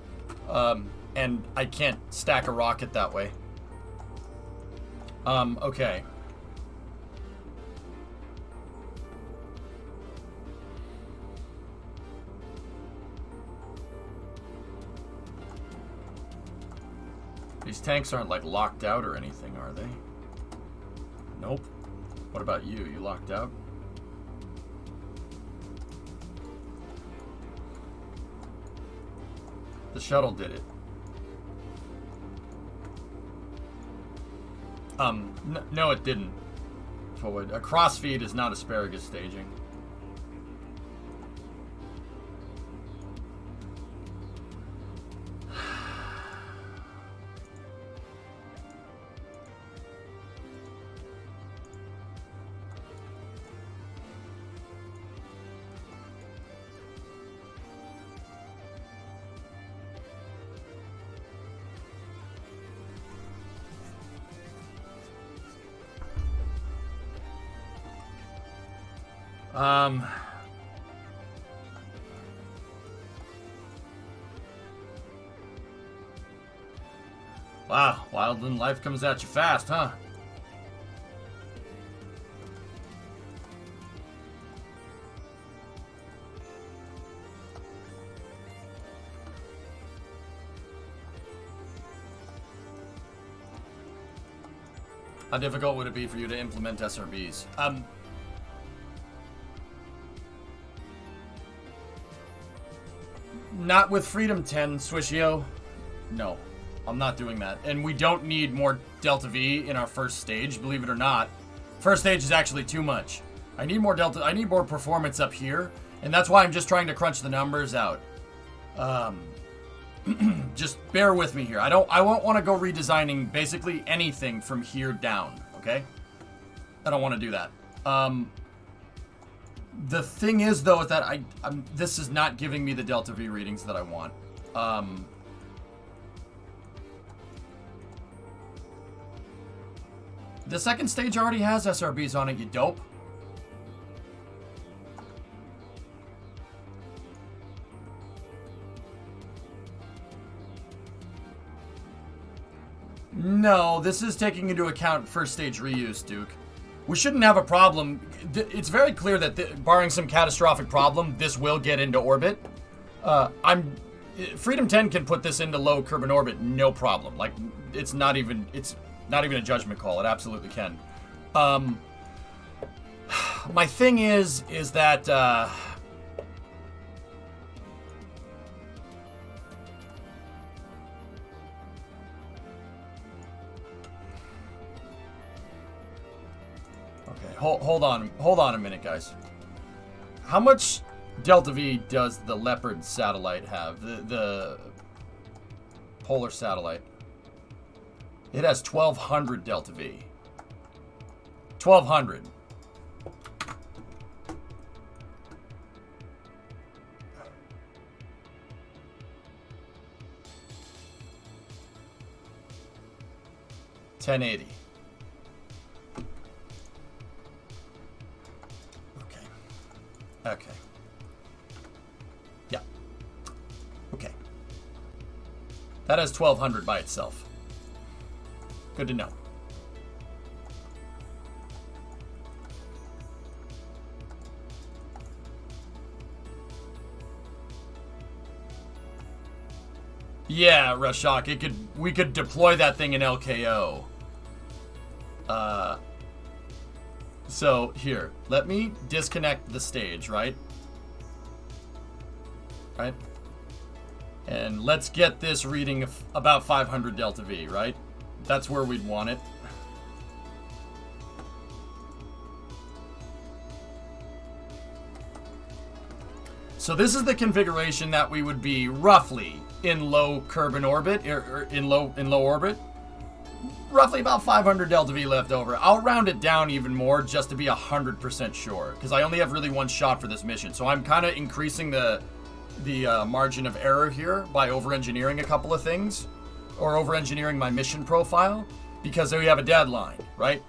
And I can't stack a rocket that way. Okay. These tanks aren't, like, locked out or anything, are they? Nope. What about you? You locked out? The shuttle did it. No, it didn't. Forward. A crossfeed is not asparagus staging. Wow, Wildland life comes at you fast, huh? How difficult would it be for you to implement SRBs? Not with Freedom 10, Swishio. No, I'm not doing that. And we don't need more Delta V in our first stage, believe it or not. First stage is actually too much. I need more Delta, I need more performance up here, and that's why I'm just trying to crunch the numbers out. Just bear with me here. I won't want to go redesigning basically anything from here down, okay? I don't want to do that. The thing is, though, is that this is not giving me the Delta V readings that I want. The second stage already has SRBs on it, you dope. No, this is taking into account first stage reuse, Duke. We shouldn't have a problem. It's very clear that, barring some catastrophic problem, this will get into orbit. Freedom 10 can put this into low Kerbin orbit, no problem. Like, it's not even a judgment call. It absolutely can. My thing is that, okay, hold on a minute, guys. How much Delta V does the Leopard satellite have? The polar satellite. It has 1,200 Delta V. 1,200. $1080. Okay. Yeah. Okay. That has 1,200 by itself. Good to know. Yeah, Rashok, we could deploy that thing in LKO. So here, let me disconnect the stage, right? Right? And let's get this reading of about 500 Delta V, right? That's where we'd want it. So this is the configuration that we would be roughly in low Kerbin orbit, or in low orbit. Roughly about 500 Delta V left over. I'll round it down even more just to be 100% sure, because I only have really one shot for this mission. So I'm kind of increasing the margin of error here by over-engineering a couple of things, or over-engineering my mission profile, because we have a deadline, right?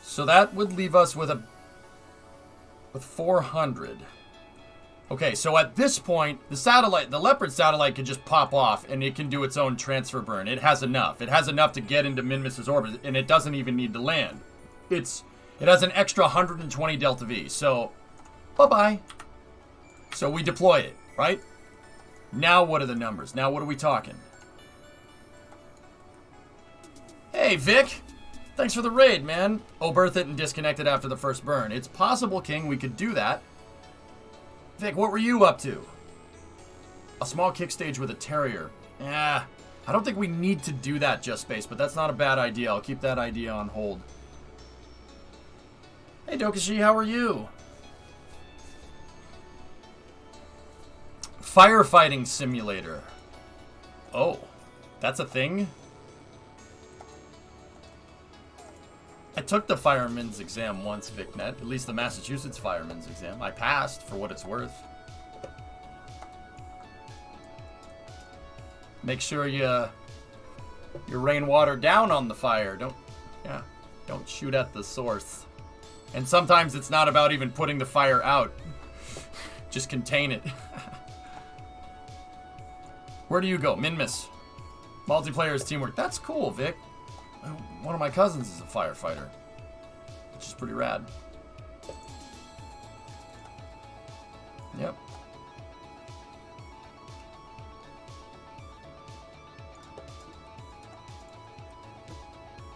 So that would leave us with 400. Okay, so at this point, the Leopard satellite can just pop off, and it can do its own transfer burn. It has enough. It has enough to get into Minmus's orbit, and it doesn't even need to land. It has an extra 120 Delta V, so bye-bye. So we deploy it, right? Now what are the numbers? Now what are we talking? Hey, Vic! Thanks for the raid, man. Oh, berth it and disconnect it after the first burn. It's possible, King, we could do that. Vic, what were you up to? A small kick stage with a Terrier. I don't think we need to do that, Just Space, but that's not a bad idea. I'll keep that idea on hold. Hey, Dokashi, how are you? Firefighting simulator. Oh, that's a thing? I took the fireman's exam once, VicNet. At least the Massachusetts fireman's exam. I passed, for what it's worth. Make sure you rainwater down on the fire. Don't shoot at the source. And sometimes it's not about even putting the fire out. Just contain it. Where do you go? Minmus. Multiplayer is teamwork. That's cool, Vic. One of my cousins is a firefighter, which is pretty rad. Yep.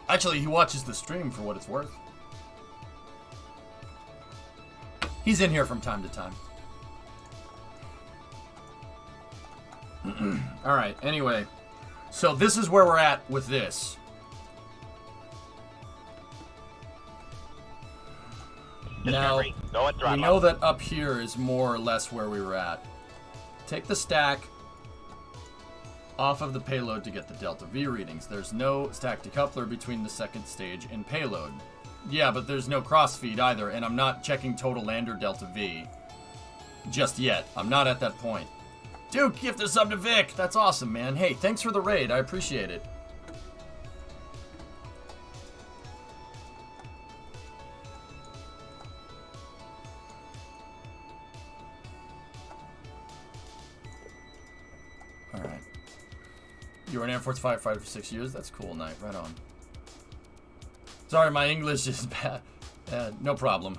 Actually, he watches the stream for what it's worth. He's in here from time to time. Alright, anyway. So this is where we're at with this. Now, we know that up here is more or less where we were at. Take the stack off of the payload to get the Delta V readings. There's no stack decoupler between the second stage and payload. Yeah, but there's no crossfeed either, and I'm not checking total lander Delta V just yet. I'm not at that point. Duke, gift a sub to Vic. That's awesome, man. Hey, thanks for the raid. I appreciate it. Alright. You were an Air Force firefighter for 6 years? That's cool, Knight. Right on. Sorry, my English is bad. No problem.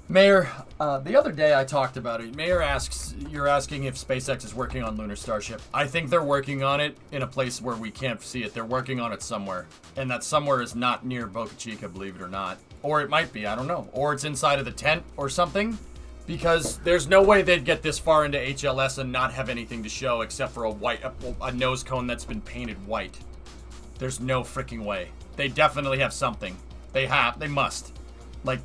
Mayor, the other day I talked about it. Mayor asks, you're asking if SpaceX is working on Lunar Starship. I think they're working on it in a place where we can't see it. They're working on it somewhere. And that somewhere is not near Boca Chica, believe it or not. Or it might be, I don't know. Or it's inside of the tent or something. Because there's no way they'd get this far into HLS and not have anything to show except for a nose cone that's been painted white. There's no freaking way. They definitely have something. They must. Like,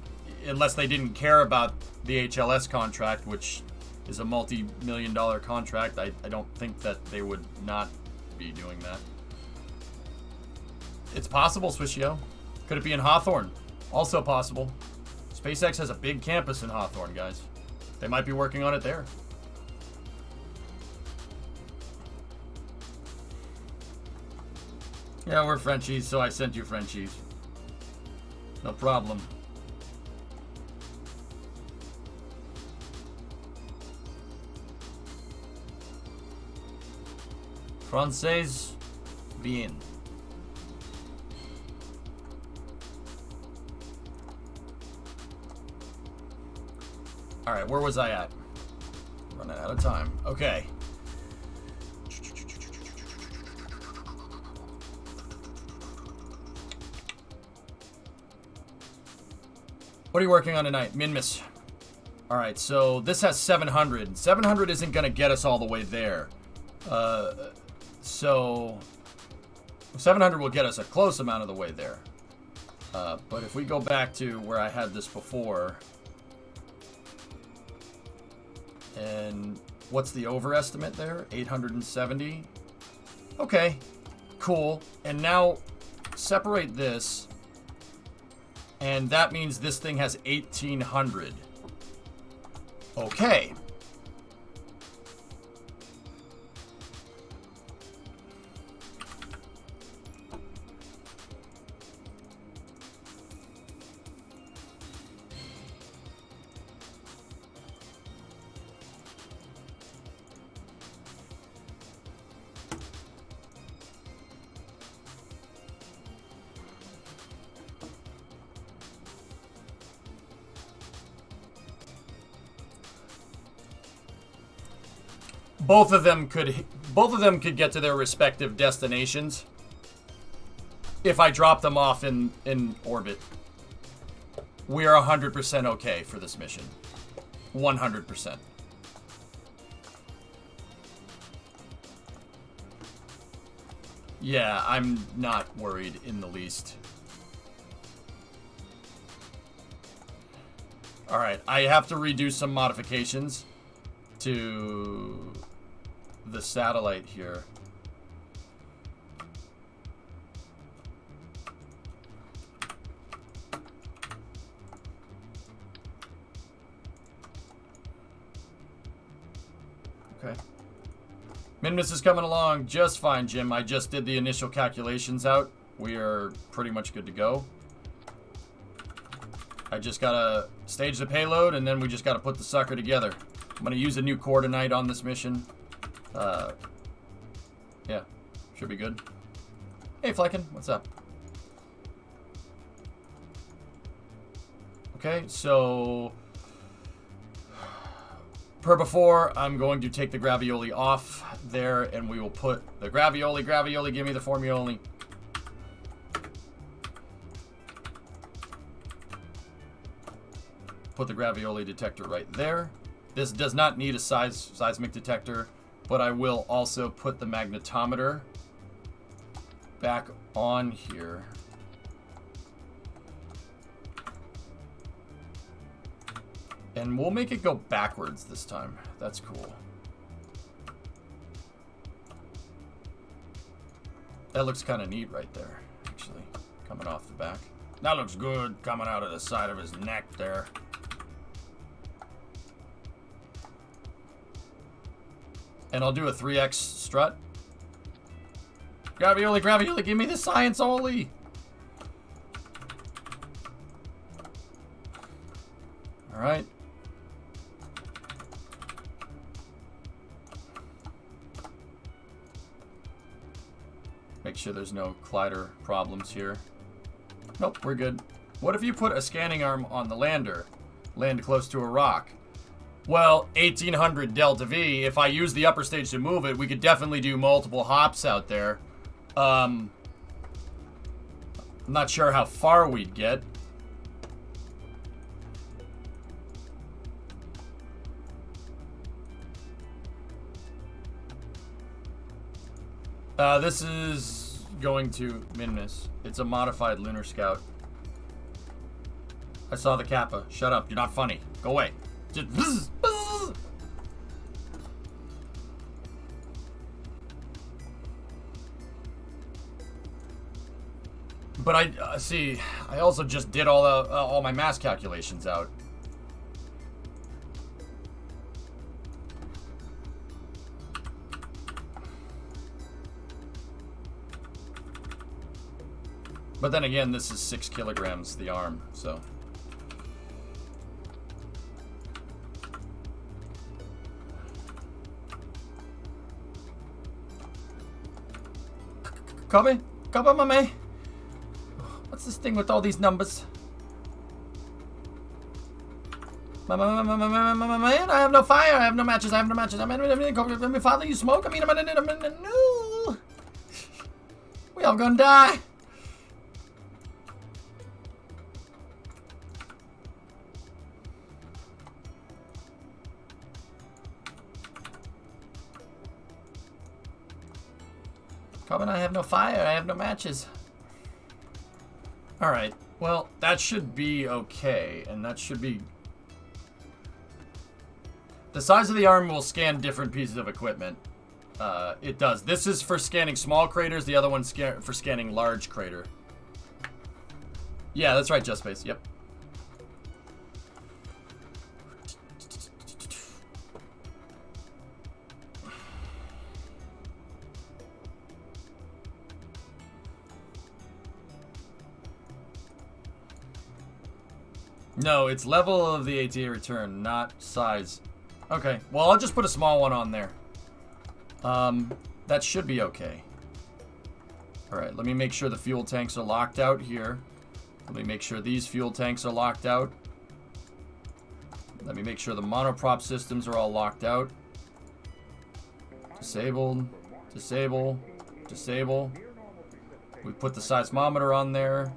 unless they didn't care about the HLS contract, which is a multi-million-dollar contract, I don't think that they would not be doing that. It's possible, Swishio. Could it be in Hawthorne? Also possible. SpaceX has a big campus in Hawthorne, guys. They might be working on it there. Yeah, we're Frenchies, so I sent you Frenchies. No problem. Français, bien. Alright, where was I at? Running out of time. Okay. What are you working on tonight? Minmus. Alright, so this has 700. 700 isn't going to get us all the way there. So 700 will get us a close amount of the way there. But if we go back to where I had this before, and what's the overestimate there? 870. Okay, cool. And now separate this, and that means this thing has 1800. Okay. Both of them could get to their respective destinations if I drop them off in orbit. We are 100% okay for this mission. 100%. Yeah, I'm not worried in the least. Alright, I have to redo some modifications to the satellite here. Okay. Minmus is coming along just fine, Jim. I just did the initial calculations out. We are pretty much good to go. I just gotta stage the payload, and then we just gotta put the sucker together. I'm gonna use a new core tonight on this mission. Yeah, should be good. Hey, Flecken, what's up? Okay, so per before, I'm going to take the gravioli off there, and we will put the gravioli, give me the formioli. Put the gravioli detector right there. This does not need a seismic detector, but I will also put the magnetometer back on here. And we'll make it go backwards this time. That's cool. That looks kind of neat right there, actually, coming off the back. That looks good coming out of the side of his neck there. And I'll do a 3x strut. Gravioli, give me the science only. All right. Make sure there's no collider problems here. Nope, we're good. What if you put a scanning arm on the lander? Land close to a rock. Well, 1800 Delta V, if I use the upper stage to move it, we could definitely do multiple hops out there. I'm not sure how far we'd get. This is going to Minmus. It's a modified Lunar Scout. I saw the Kappa. Shut up. You're not funny. Go away. Just bzz, bzz. But I see. I also just did all my mass calculations out. But then again, this is 6 kilograms, the arm, so. Copy, mame. What's this thing with all these numbers? Man, I have no fire, I have no matches, let me father you smoke, no. We all gonna die. Carbon, I have no fire. I have no matches. Alright. Well, that should be okay. And that should be... The size of the arm will scan different pieces of equipment. It does. This is for scanning small craters. The other one's for scanning large crater. Yeah, that's right, Just Space. Yep. No, it's level of the ATA return, not size. Okay, well, I'll just put a small one on there. That should be okay. Alright, let me make sure the fuel tanks are locked out here. Let me make sure these fuel tanks are locked out. Let me make sure the monoprop systems are all locked out. Disabled. Disable. Disable. We put the seismometer on there.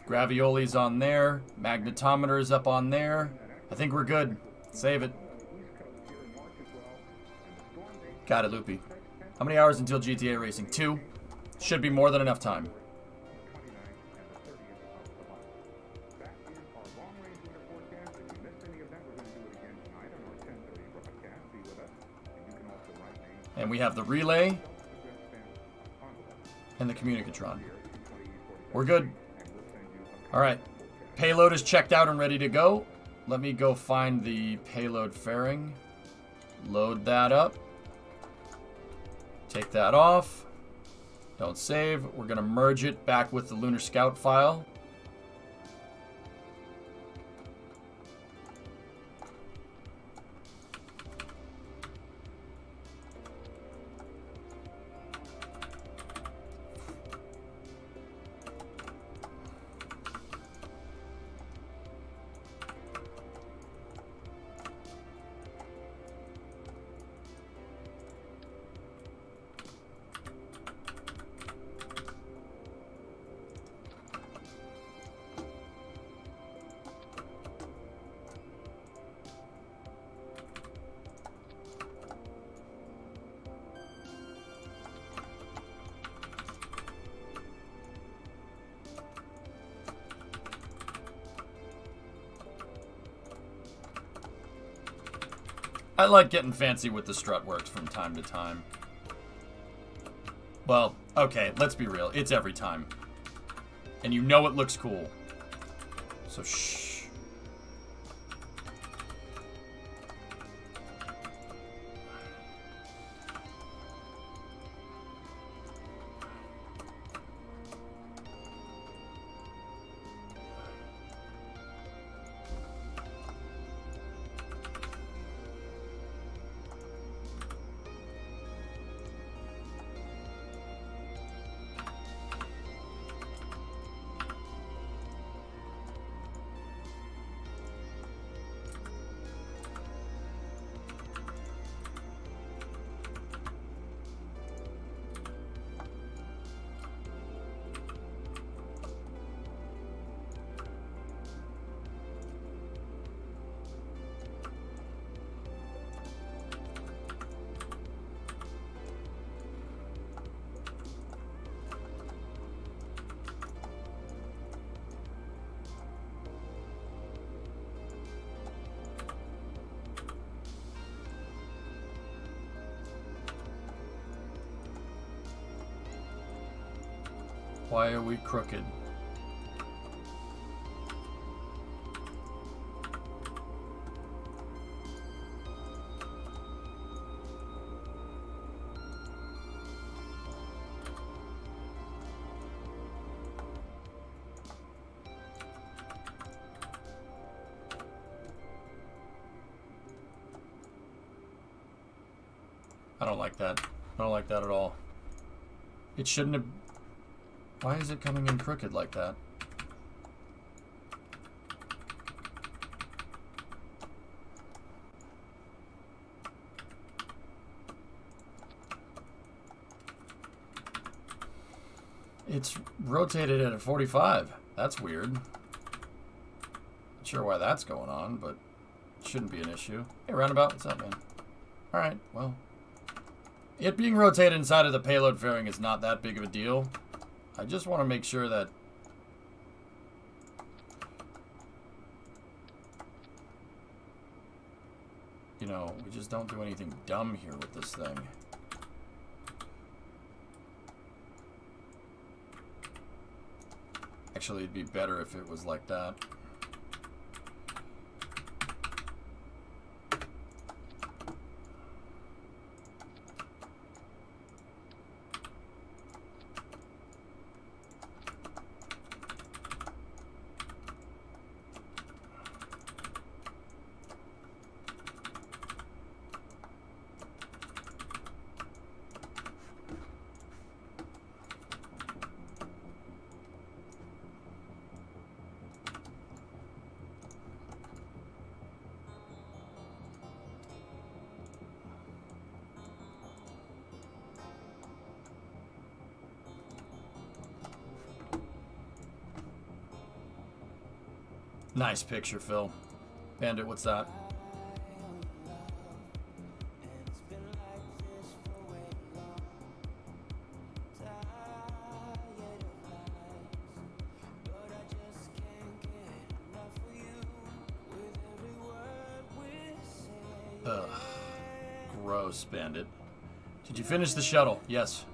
Gravioli's on there. Magnetometer is up on there. I think we're good. Save it. Got it, Loopy. How many hours until GTA Racing? 2. Should be more than enough time. And we have the relay and the communicatron. We're good. All right. Payload is checked out and ready to go. Let me go find the payload fairing. Load that up. Take that off. Don't save. We're going to merge it back with the Lunar Scout file. I like getting fancy with the strut works from time to time. Well, okay, let's be real. It's every time. And you know it looks cool. So shh. Why are we crooked? I don't like that. I don't like that at all. It shouldn't have... Why is it coming in crooked like that? It's rotated at a 45. That's weird. Not sure why that's going on, but it shouldn't be an issue. Hey, Roundabout, what's up, man? Alright, well. It being rotated inside of the payload fairing is not that big of a deal. I just want to make sure that you know, we just don't do anything dumb here with this thing. Actually, it'd be better if it was like that. Nice picture, Phil. Bandit, what's that? Ugh. Gross, Bandit. Did you finish the shuttle? Yes.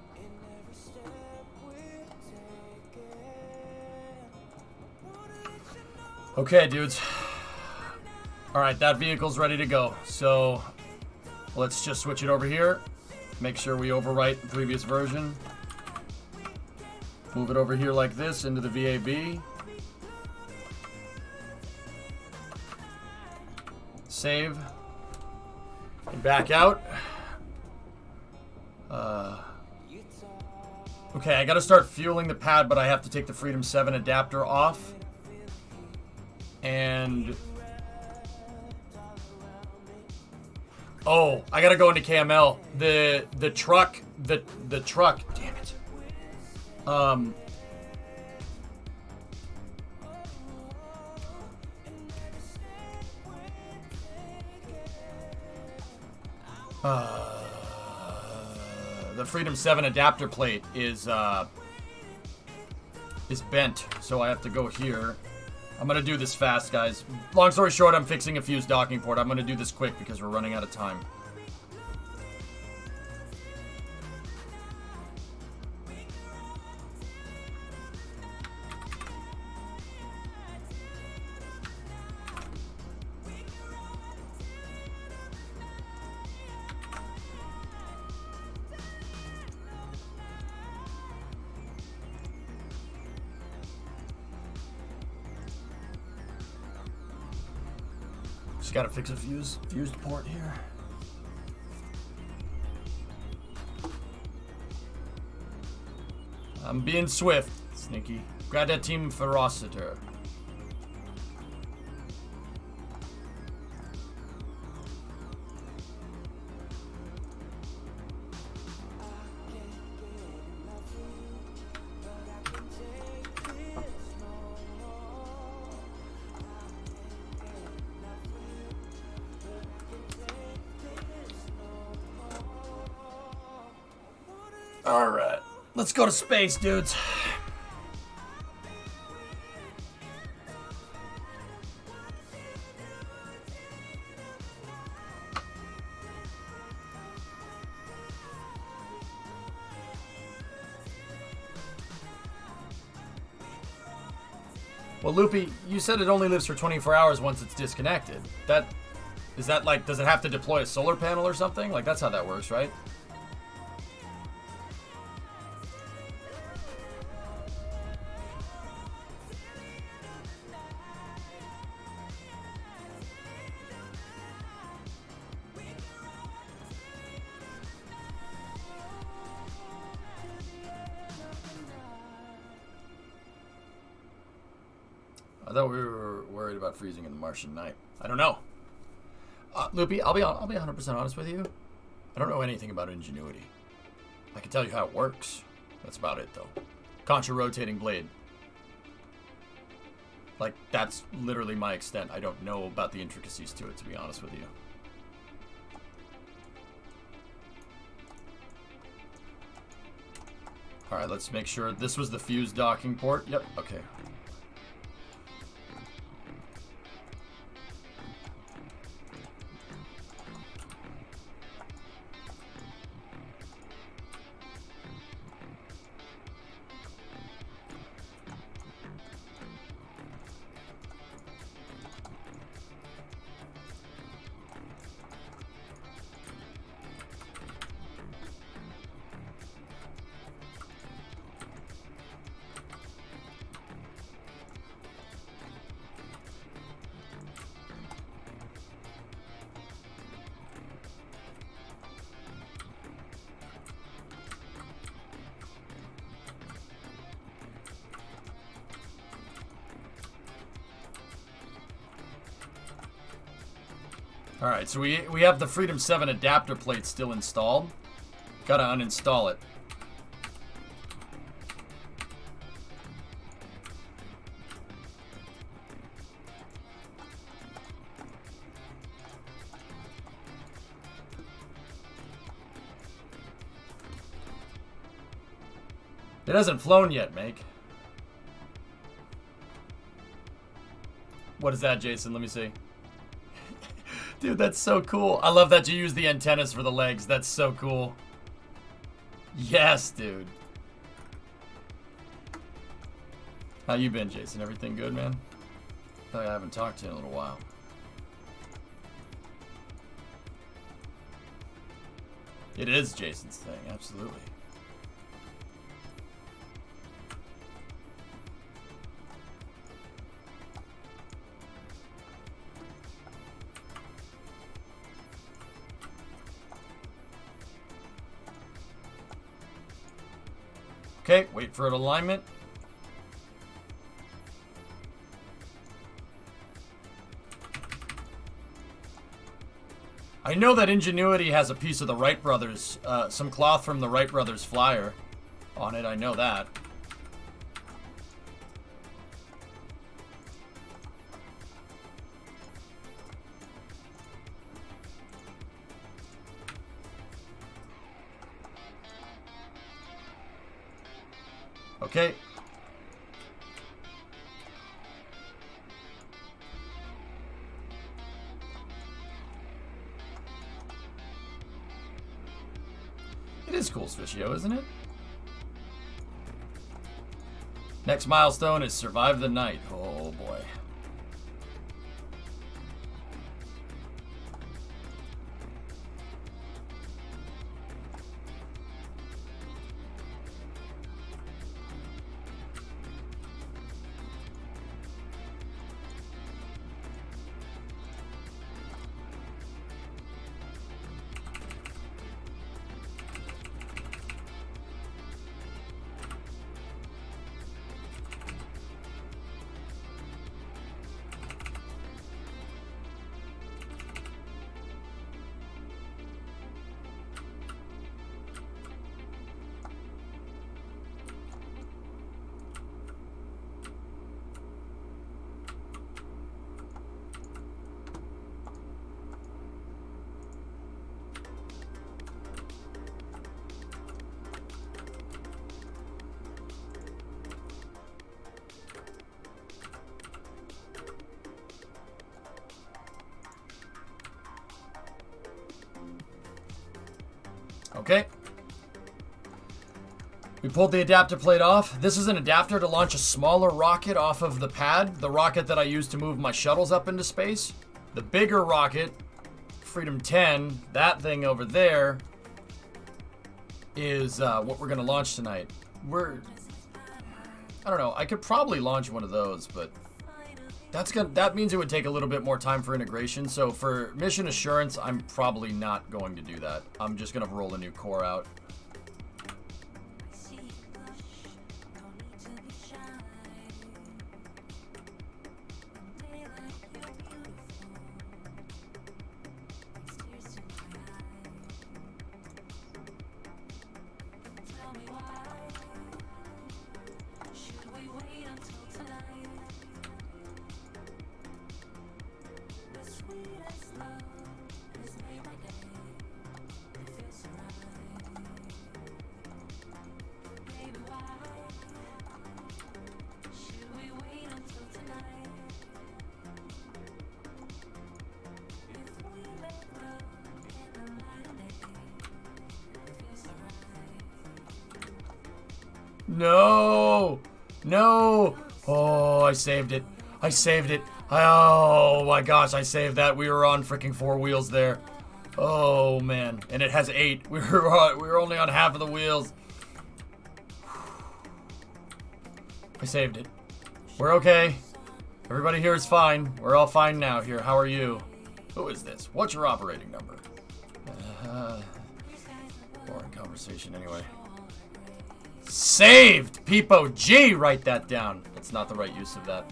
Okay, dudes. Alright, that vehicle's ready to go. So, let's just switch it over here. Make sure we overwrite the previous version. Move it over here like this into the VAB. Save. And back out. Okay, I gotta start fueling the pad, but I have to take the Freedom 7 adapter off. And... oh, I gotta go into KML. The truck, the truck, damn it. The Freedom 7 adapter plate is bent, so I have to go here. I'm gonna do this fast, guys. Long story short, I'm fixing a fused docking port. I'm gonna do this quick because we're running out of time. Just gotta fix a fused port here. I'm being swift, Sneaky. Grab that team Ferociter. Alright, let's go to space, dudes. Well, Loopy, you said it only lives for 24 hours once it's disconnected. Is that like, does it have to deploy a solar panel or something? Like, that's how that works, right? I thought we were worried about freezing in the Martian night. I don't know. Loopy, I'll be 100% honest with you. I don't know anything about Ingenuity. I can tell you how it works. That's about it, though. Contra-rotating blade. Like, that's literally my extent. I don't know about the intricacies to it, to be honest with you. Alright, let's make sure. This was the fused docking port. Yep, okay. Alright, so we have the Freedom 7 adapter plate still installed. Gotta uninstall it. It hasn't flown yet, Make. What is that, Jason? Let me see. Dude, that's so cool. I love that you use the antennas for the legs. That's so cool. Yes, dude. How you been, Jason? Everything good, man? I feel like I haven't talked to you in a little while. It is Jason's thing, absolutely. Okay, wait for an alignment. I know that Ingenuity has a piece of the Wright Brothers, some cloth from the Wright Brothers flyer on it. I know that. Okay. It is cool, Sfishio, isn't it? Next milestone is survive the night. Oh boy. Okay. We pulled the adapter plate off. This is an adapter to launch a smaller rocket off of the pad, the rocket that I use to move my shuttles up into space. The bigger rocket, Freedom 10, that thing over there, is what we're going to launch tonight. I don't know, I could probably launch one of those, but that means it would take a little bit more time for integration. So for mission assurance, I'm probably not going to do that. I'm just going to roll a new core out. No! No! Oh, I saved it. I saved it. Oh my gosh, I saved that. We were on freaking 4 wheels there. Oh man, and it has 8. We were only on half of the wheels. I saved it. We're okay. Everybody here is fine. We're all fine now here. How are you? Who is this? What's your operating number? Boring conversation anyway. Saved! Peepo G! Write that down. That's not the right use of that.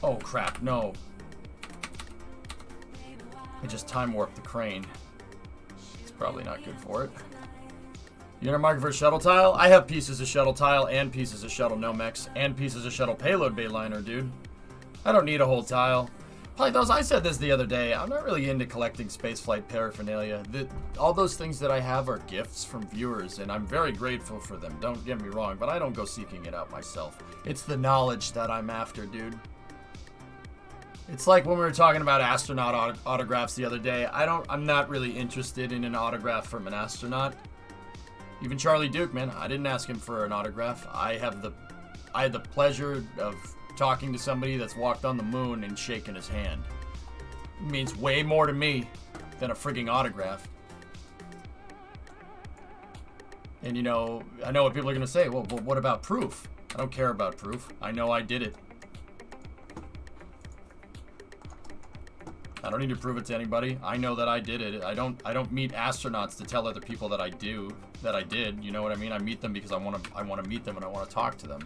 Oh crap, no. I just time warped the crane. It's probably not good for it. You gonna mark for a shuttle tile? I have pieces of shuttle tile and pieces of shuttle Nomex and pieces of shuttle payload bayliner, dude. I don't need a whole tile. Those, I said this the other day. I'm not really into collecting spaceflight paraphernalia. All those things that I have are gifts from viewers, and I'm very grateful for them. Don't get me wrong, but I don't go seeking it out myself. It's the knowledge that I'm after, dude. It's like when we were talking about astronaut autographs the other day. I'm not really interested in an autograph from an astronaut. Even Charlie Duke, man, I didn't ask him for an autograph. I had the pleasure of talking to somebody that's walked on the moon and shaking his hand. It means way more to me than a frigging autograph. And you know, I know what people are gonna say. Well, but what about proof? I don't care about proof. I know I did it. I don't need to prove it to anybody. I know that I did it. I don't meet astronauts to tell other people that I did. You know what I mean? I meet them because I want to meet them and I want to talk to them.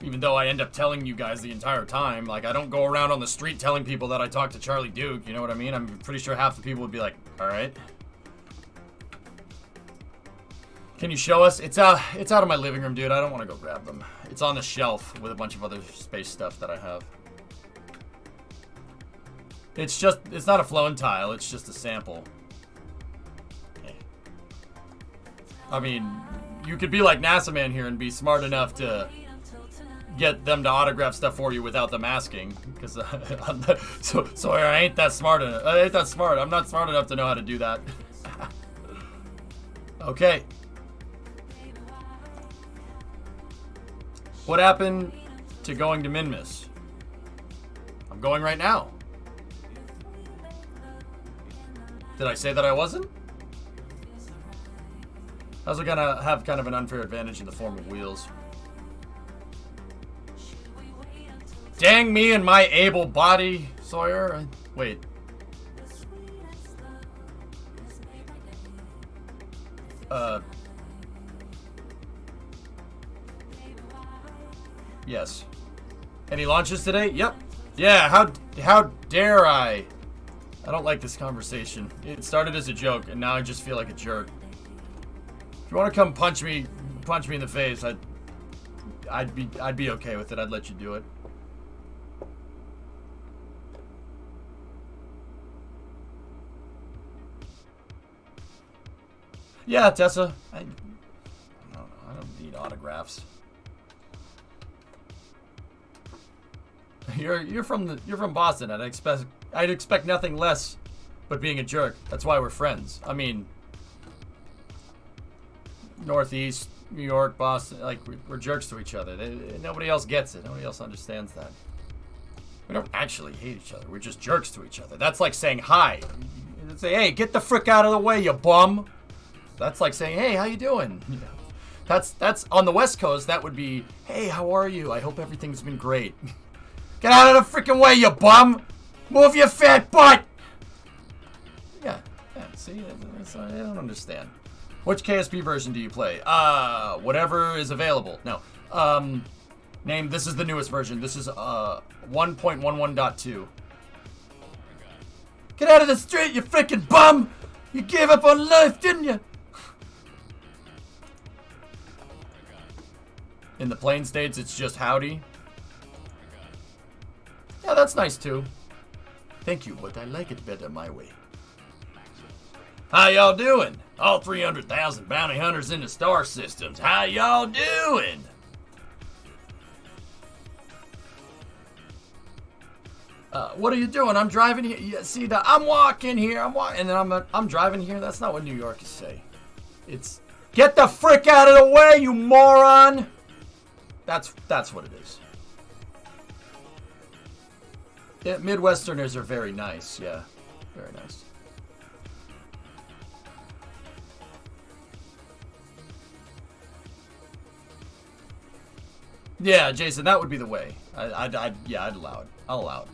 Even though I end up telling you guys the entire time, like I don't go around on the street telling people that I talked to Charlie Duke, you know what I mean? I'm pretty sure half the people would be like, all right. Can you show us? It's out of my living room, dude. I don't want to go grab them. It's on the shelf with a bunch of other space stuff that I have. It's not a flown tile, it's just a sample. Okay. I mean, you could be like NASA Man here and be smart enough to get them to autograph stuff for you without them asking, because so I ain't that smart. I'm not smart enough to know how to do that. Okay. What happened to going to Minmus? I'm going right now. Did I say that I wasn't? How's it gonna have kind of an unfair advantage in the form of wheels? Dang me and my able body, Sawyer. Wait. Yes. Any launches today? Yep. Yeah, how dare I? I don't like this conversation. It started as a joke, and now I just feel like a jerk. If you want to come punch me in the face, I'd be okay with it. I'd let you do it. Yeah, Tessa. I don't need autographs. You're from Boston. I'd expect nothing less but being a jerk. That's why we're friends. I mean, Northeast, New York, Boston, like we're jerks to each other. Nobody else gets it. Nobody else understands that. We don't actually hate each other. We're just jerks to each other. That's like saying hi. You say, hey, get the frick out of the way, you bum. That's like saying, hey, how you doing? You know, that's on the West Coast. That would be, hey, how are you? I hope everything's been great. Get out of the freaking way, you bum! Move your fat butt! Yeah, see, I don't understand. Which KSP version do you play? Whatever is available. No. This is the newest version. This is 1.11.2. Get out of the street, you freaking bum! You gave up on life, didn't you? In the plain states, it's just howdy. Yeah, that's nice too. Thank you, but I like it better my way. How y'all doing? All 300,000 bounty hunters in the star systems. How y'all doing? What are you doing? I'm driving here. Yeah, see that? I'm walking here. And then I'm driving here. That's not what New Yorkers say. It's get the frick out of the way, you moron. That's what it is. Yeah, Midwesterners are very nice. Yeah, very nice. Yeah, Jason, that would be the way. I'd allow it. I'll allow it.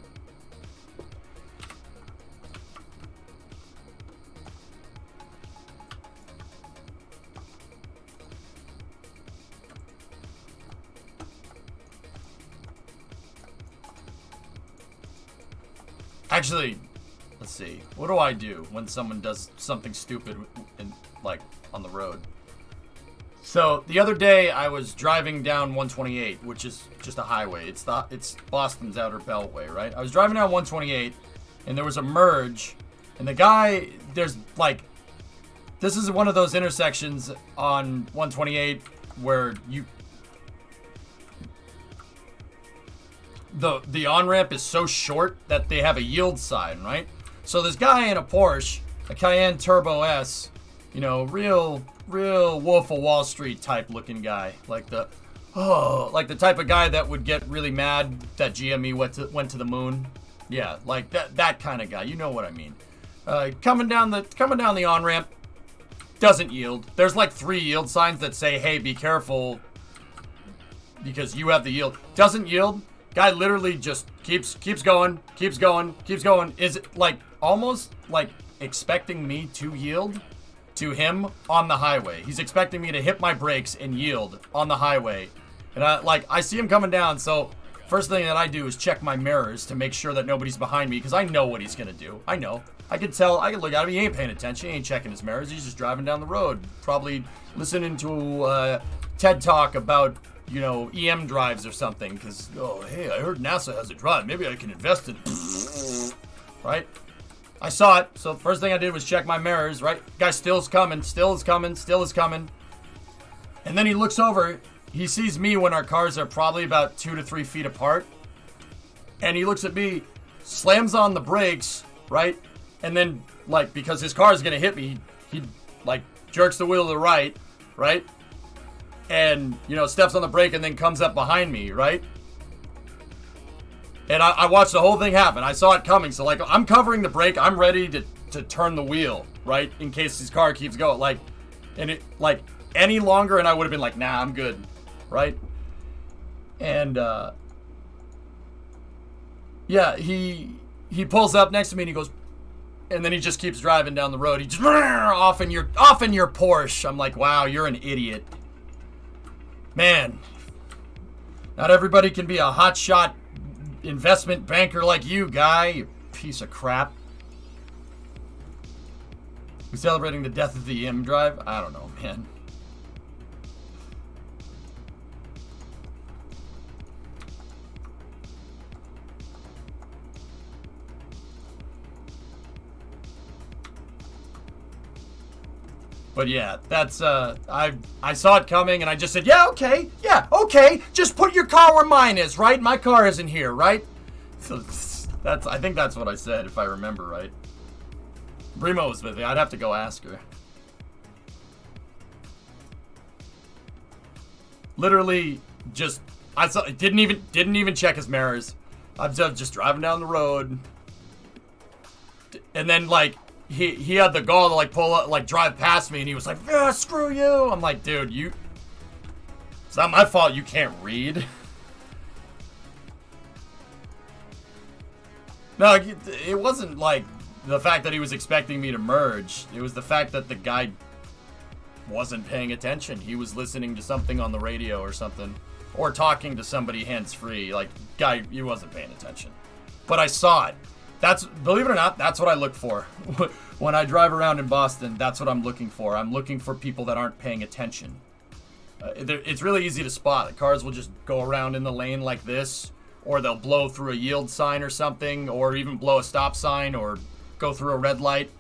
Actually, let's see. What do I do when someone does something stupid in, like, on the road? So the other day I was driving down 128, which is just a highway. It's Boston's outer beltway, right? I was driving down 128, and there was a merge, and the guy, this is one of those intersections on 128 where the on-ramp is so short that they have a yield sign, right? So this guy in a Porsche, a Cayenne Turbo S, real Wolf of Wall Street type looking guy, like the type of guy that would get really mad that GME went to the moon. Yeah, like that kind of guy. You know what I mean? Coming down the on-ramp, doesn't yield. There's like 3 yield signs that say, "Hey, be careful because you have the yield." Doesn't yield. Guy literally just keeps going. Is it like almost like expecting me to yield to him on the highway? He's expecting me to hit my brakes and yield on the highway. And I see him coming down, so first thing that I do is check my mirrors to make sure that nobody's behind me, because I know what he's gonna do. I know. I can tell, I can look at him, he ain't paying attention, he ain't checking his mirrors, he's just driving down the road, probably listening to a TED Talk about EM drives or something, because, oh, hey, I heard NASA has a drive. Maybe I can invest in it. Right? I saw it, so first thing I did was check my mirrors, right? Guy still is coming. And then he looks over. He sees me when our cars are probably about 2 to 3 feet apart. And he looks at me, slams on the brakes, right? And then, because his car is going to hit me, he jerks the wheel to the right? And, steps on the brake and then comes up behind me, right? And I watched the whole thing happen. I saw it coming. So, I'm covering the brake. I'm ready to turn the wheel, right? In case his car keeps going. Any longer, and I would have been like, nah, I'm good, right? And, yeah, he pulls up next to me and he goes, and then he just keeps driving down the road. He just, off in your Porsche. I'm like, wow, you're an idiot. Man, not everybody can be a hotshot investment banker like you, guy. You piece of crap. We celebrating the death of the EM drive? I don't know, man. But yeah, that's, I saw it coming and I just said, yeah, okay, just put your car where mine is, right? My car isn't here, right? So I think that's what I said, if I remember right. Brimo was with me, I'd have to go ask her. Literally, didn't even check his mirrors. I'm just driving down the road. And then, he had the gall to pull up, drive past me, and he was like, yeah, screw you. I'm like, dude, it's not my fault you can't read. No, it wasn't the fact that he was expecting me to merge. It was the fact that the guy wasn't paying attention. He was listening to something on the radio or something, or talking to somebody hands-free. Guy, he wasn't paying attention. But I saw it. Believe it or not, that's what I look for. When I drive around in Boston, that's what I'm looking for. I'm looking for people that aren't paying attention. It's really easy to spot. The cars will just go around in the lane like this, or they'll blow through a yield sign or something, or even blow a stop sign, or go through a red light.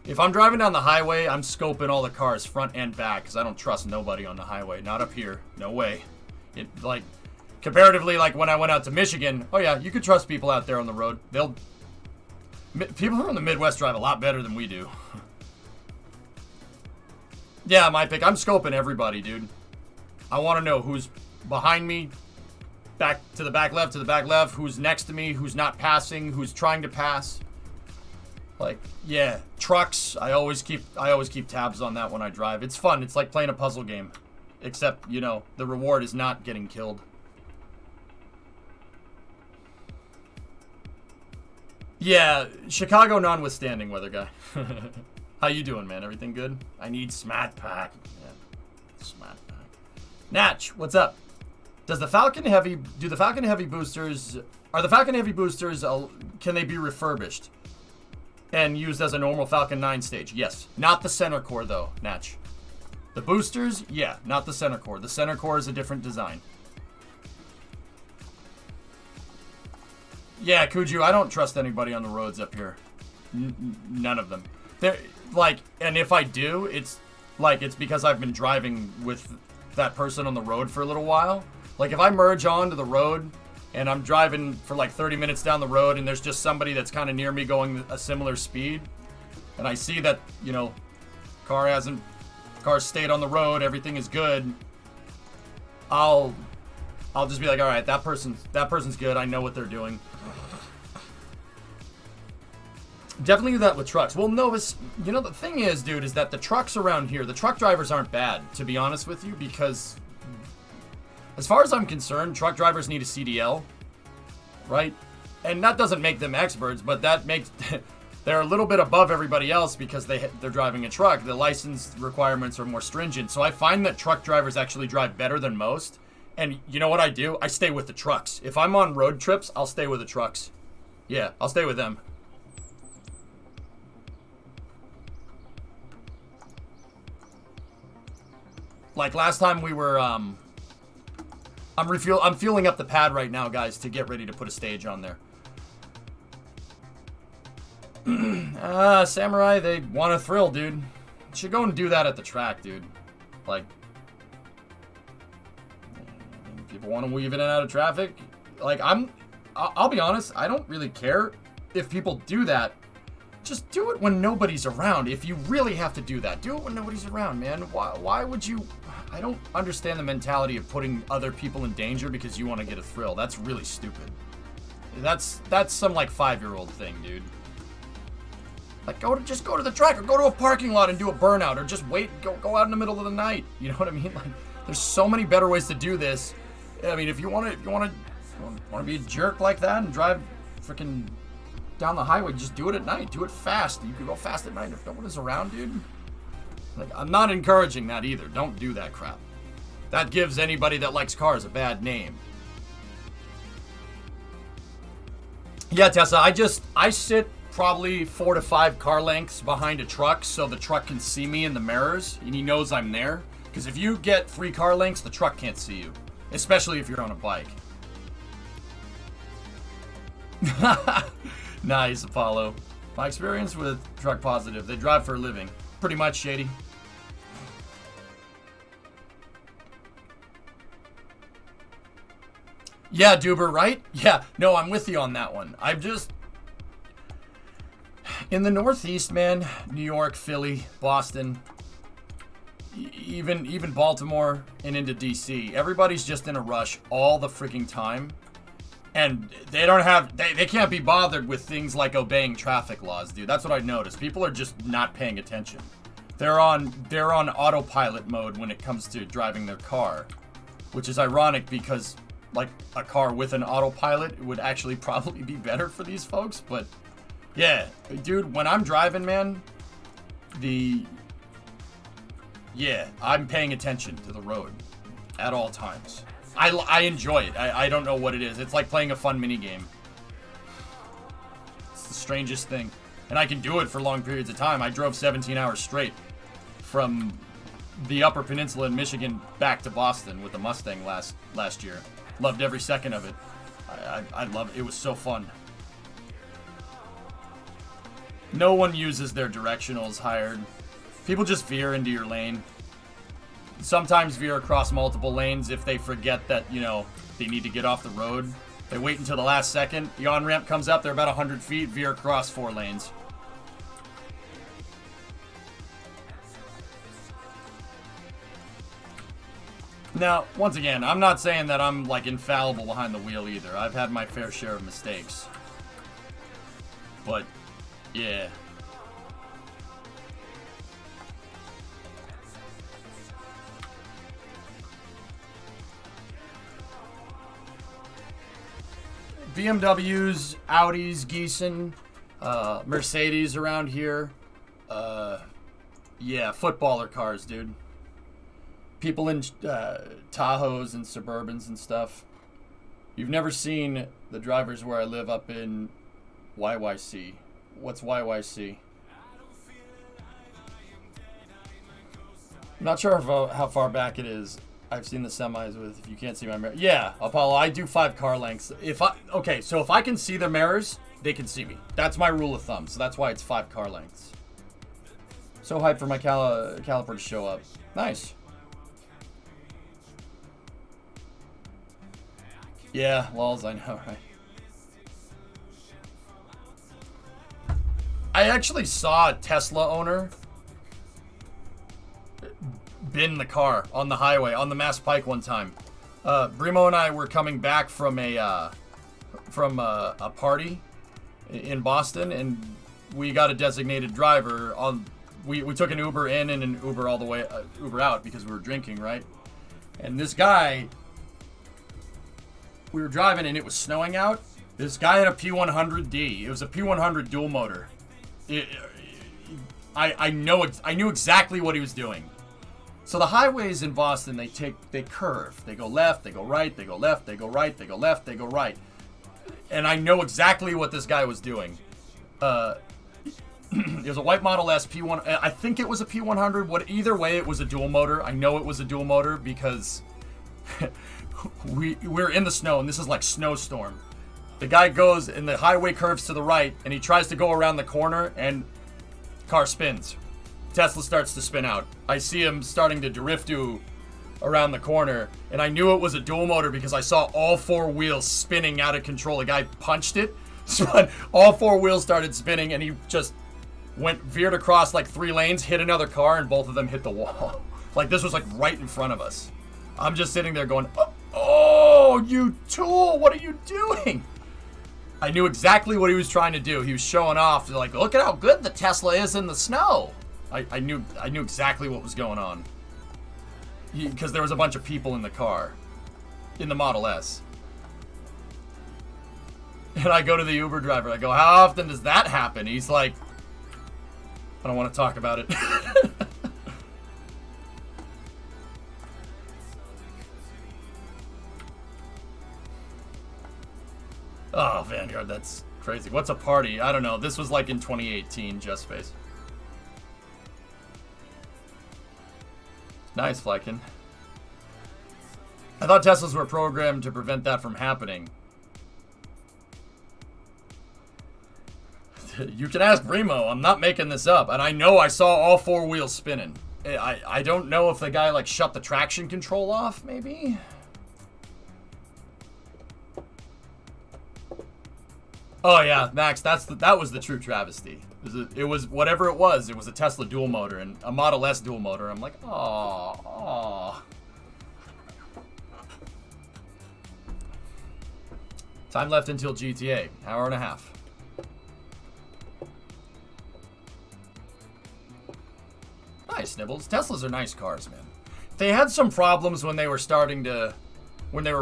If I'm driving down the highway, I'm scoping all the cars front and back, because I don't trust nobody on the highway. Not up here. No way. Comparatively, when I went out to Michigan, oh yeah, you could trust people out there on the road. People from the Midwest drive a lot better than we do. Yeah, my pick. I'm scoping everybody, dude. I want to know who's behind me, back to the back left, who's next to me, who's not passing, who's trying to pass. Yeah, trucks. I always keep tabs on that when I drive. It's fun. It's like playing a puzzle game, except the reward is not getting killed. Yeah, Chicago notwithstanding, weather guy. How you doing, man? Everything good? I need Smat Pack. Yeah, Smat Pack. Natch, what's up? Do the Falcon Heavy boosters, can they be refurbished and used as a normal Falcon 9 stage? Yes. Not the center core, though, Natch. The boosters, yeah, not the center core. The center core is a different design. Yeah, Kuju, I don't trust anybody on the roads up here. None of them. They're, like, and if I do, it's because I've been driving with that person on the road for a little while. Like, if I merge onto the road and I'm driving for like 30 minutes down the road and there's just somebody that's kind of near me going a similar speed, and I see that, you know, car stayed on the road, everything is good, I'll just be like, all right, that person's good. I know what they're doing. Definitely do that with trucks. Well, Novus, you know, the thing is, dude, is that the trucks around here, the truck drivers aren't bad, to be honest with you, because as far as I'm concerned, truck drivers need a CDL, right? And that doesn't make them experts, but that makes they're a little bit above everybody else because they're driving a truck. The license requirements are more stringent. So I find that truck drivers actually drive better than most. And you know what I do? I stay with the trucks. If I'm on road trips, I'll stay with the trucks. Yeah, I'll stay with them. Like last time we were, I'm fueling up the pad right now, guys, to get ready to put a stage on there. Samurai, they want a thrill, dude. Should go and do that at the track, dude. Like, people want to weave in and out of traffic. Like, I'll be honest, I don't really care if people do that. Just do it when nobody's around. If you really have to do that, do it when nobody's around, man. Why would you? I don't understand the mentality of putting other people in danger because you want to get a thrill. That's really stupid. That's some like 5-year-old thing, dude. Like, just go to the track or go to a parking lot and do a burnout, or just wait, go out in the middle of the night. You know what I mean? Like, there's so many better ways to do this. I mean, if you want to be a jerk like that and drive freaking down the highway, just do it at night. Do it fast. You can go fast at night if no one is around, dude. Like, I'm not encouraging that either. Don't do that crap. That gives anybody that likes cars a bad name. Yeah, Tessa, I sit probably 4 to 5 car lengths behind a truck so the truck can see me in the mirrors and he knows I'm there. Because if you get 3 car lengths, the truck can't see you. Especially if you're on a bike. Nice, Apollo. My experience with Truck Positive, they drive for a living. Pretty much, Shady. Yeah, Duber, right? Yeah, no, I'm with you on that one. I've just... In the Northeast, man, New York, Philly, Boston, even Baltimore and into DC, everybody's just in a rush all the freaking time. And they don't have, they can't be bothered with things like obeying traffic laws, dude. That's what I noticed. People are just not paying attention. They're on autopilot mode when it comes to driving their car, which is ironic because like a car with an autopilot would actually probably be better for these folks. But yeah, dude, when I'm driving, man, I'm paying attention to the road at all times. I enjoy it. I don't know what it is. It's like playing a fun mini game. It's the strangest thing. And I can do it for long periods of time. I drove 17 hours straight from the Upper Peninsula in Michigan back to Boston with the Mustang last year. Loved every second of it. I love it. It was so fun. No one uses their directionals hired. People just veer into your lane. Sometimes veer across multiple lanes if they forget that, you know, they need to get off the road. They wait until the last second. The on-ramp comes up. They're about 100 feet. Veer across 4 lanes. Now, once again, I'm not saying that I'm, like, infallible behind the wheel either. I've had my fair share of mistakes. But, yeah. BMWs, Audis, Gießen, Mercedes around here. Yeah, footballer cars, dude. People in Tahoes and Suburbans and stuff. You've never seen the drivers where I live up in YYC. What's YYC? Not sure how far back it is. I've seen the semis with, if you can't see my mirror. Yeah, Apollo, I do 5 car lengths. Okay, so if I can see their mirrors, they can see me. That's my rule of thumb, so that's why it's 5 car lengths. So hyped for my caliper to show up. Nice. Yeah, lols, I know, right? I actually saw a Tesla owner bin the car on the highway, on the Mass Pike one time. Brimo and I were coming back from a party in Boston, and we got a designated driver. We took an Uber in and an Uber all the way, Uber out, because we were drinking, right? And this guy, we were driving and it was snowing out. This guy had a P100D. It was a P100 dual motor. I knew exactly what he was doing. So the highways in Boston, they curve. They go left, they go right, they go left, they go right, they go left, they go right. And I know exactly what this guy was doing. It was a white Model S P1. I think it was a P100. Either way, it was a dual motor. I know it was a dual motor because we're in the snow, and this is like snowstorm. The guy goes, and the highway curves to the right, and he tries to go around the corner, and car spins. Tesla starts to spin out. I see him starting to drift around the corner, and I knew it was a dual motor because I saw all 4 wheels spinning out of control. The guy punched it, spun, all 4 wheels started spinning, and he just veered across like 3 lanes, hit another car, and both of them hit the wall. Like, this was like right in front of us. I'm just sitting there going, oh, you tool, what are you doing? I knew exactly what he was trying to do. He was showing off, like, look at how good the Tesla is in the snow. I knew exactly what was going on. Because there was a bunch of people in the car, in the Model S. And I go to the Uber driver, I go, how often does that happen? He's like, I don't want to talk about it. Oh, Vanguard, that's crazy. What's a party? I don't know. This was like in 2018, Just Face. Nice, Flykin. I thought Teslas were programmed to prevent that from happening. You can ask Remo. I'm not making this up. And I know I saw all 4 wheels spinning. I don't know if the guy, like, shut the traction control off, maybe? Oh, yeah, Max, that was the true travesty. It was whatever it was a Tesla dual motor and a Model S dual motor. I'm like, oh. Time left until GTA. Hour and a half. Nice, Nibbles. Teslas are nice cars, man. They had some problems when they were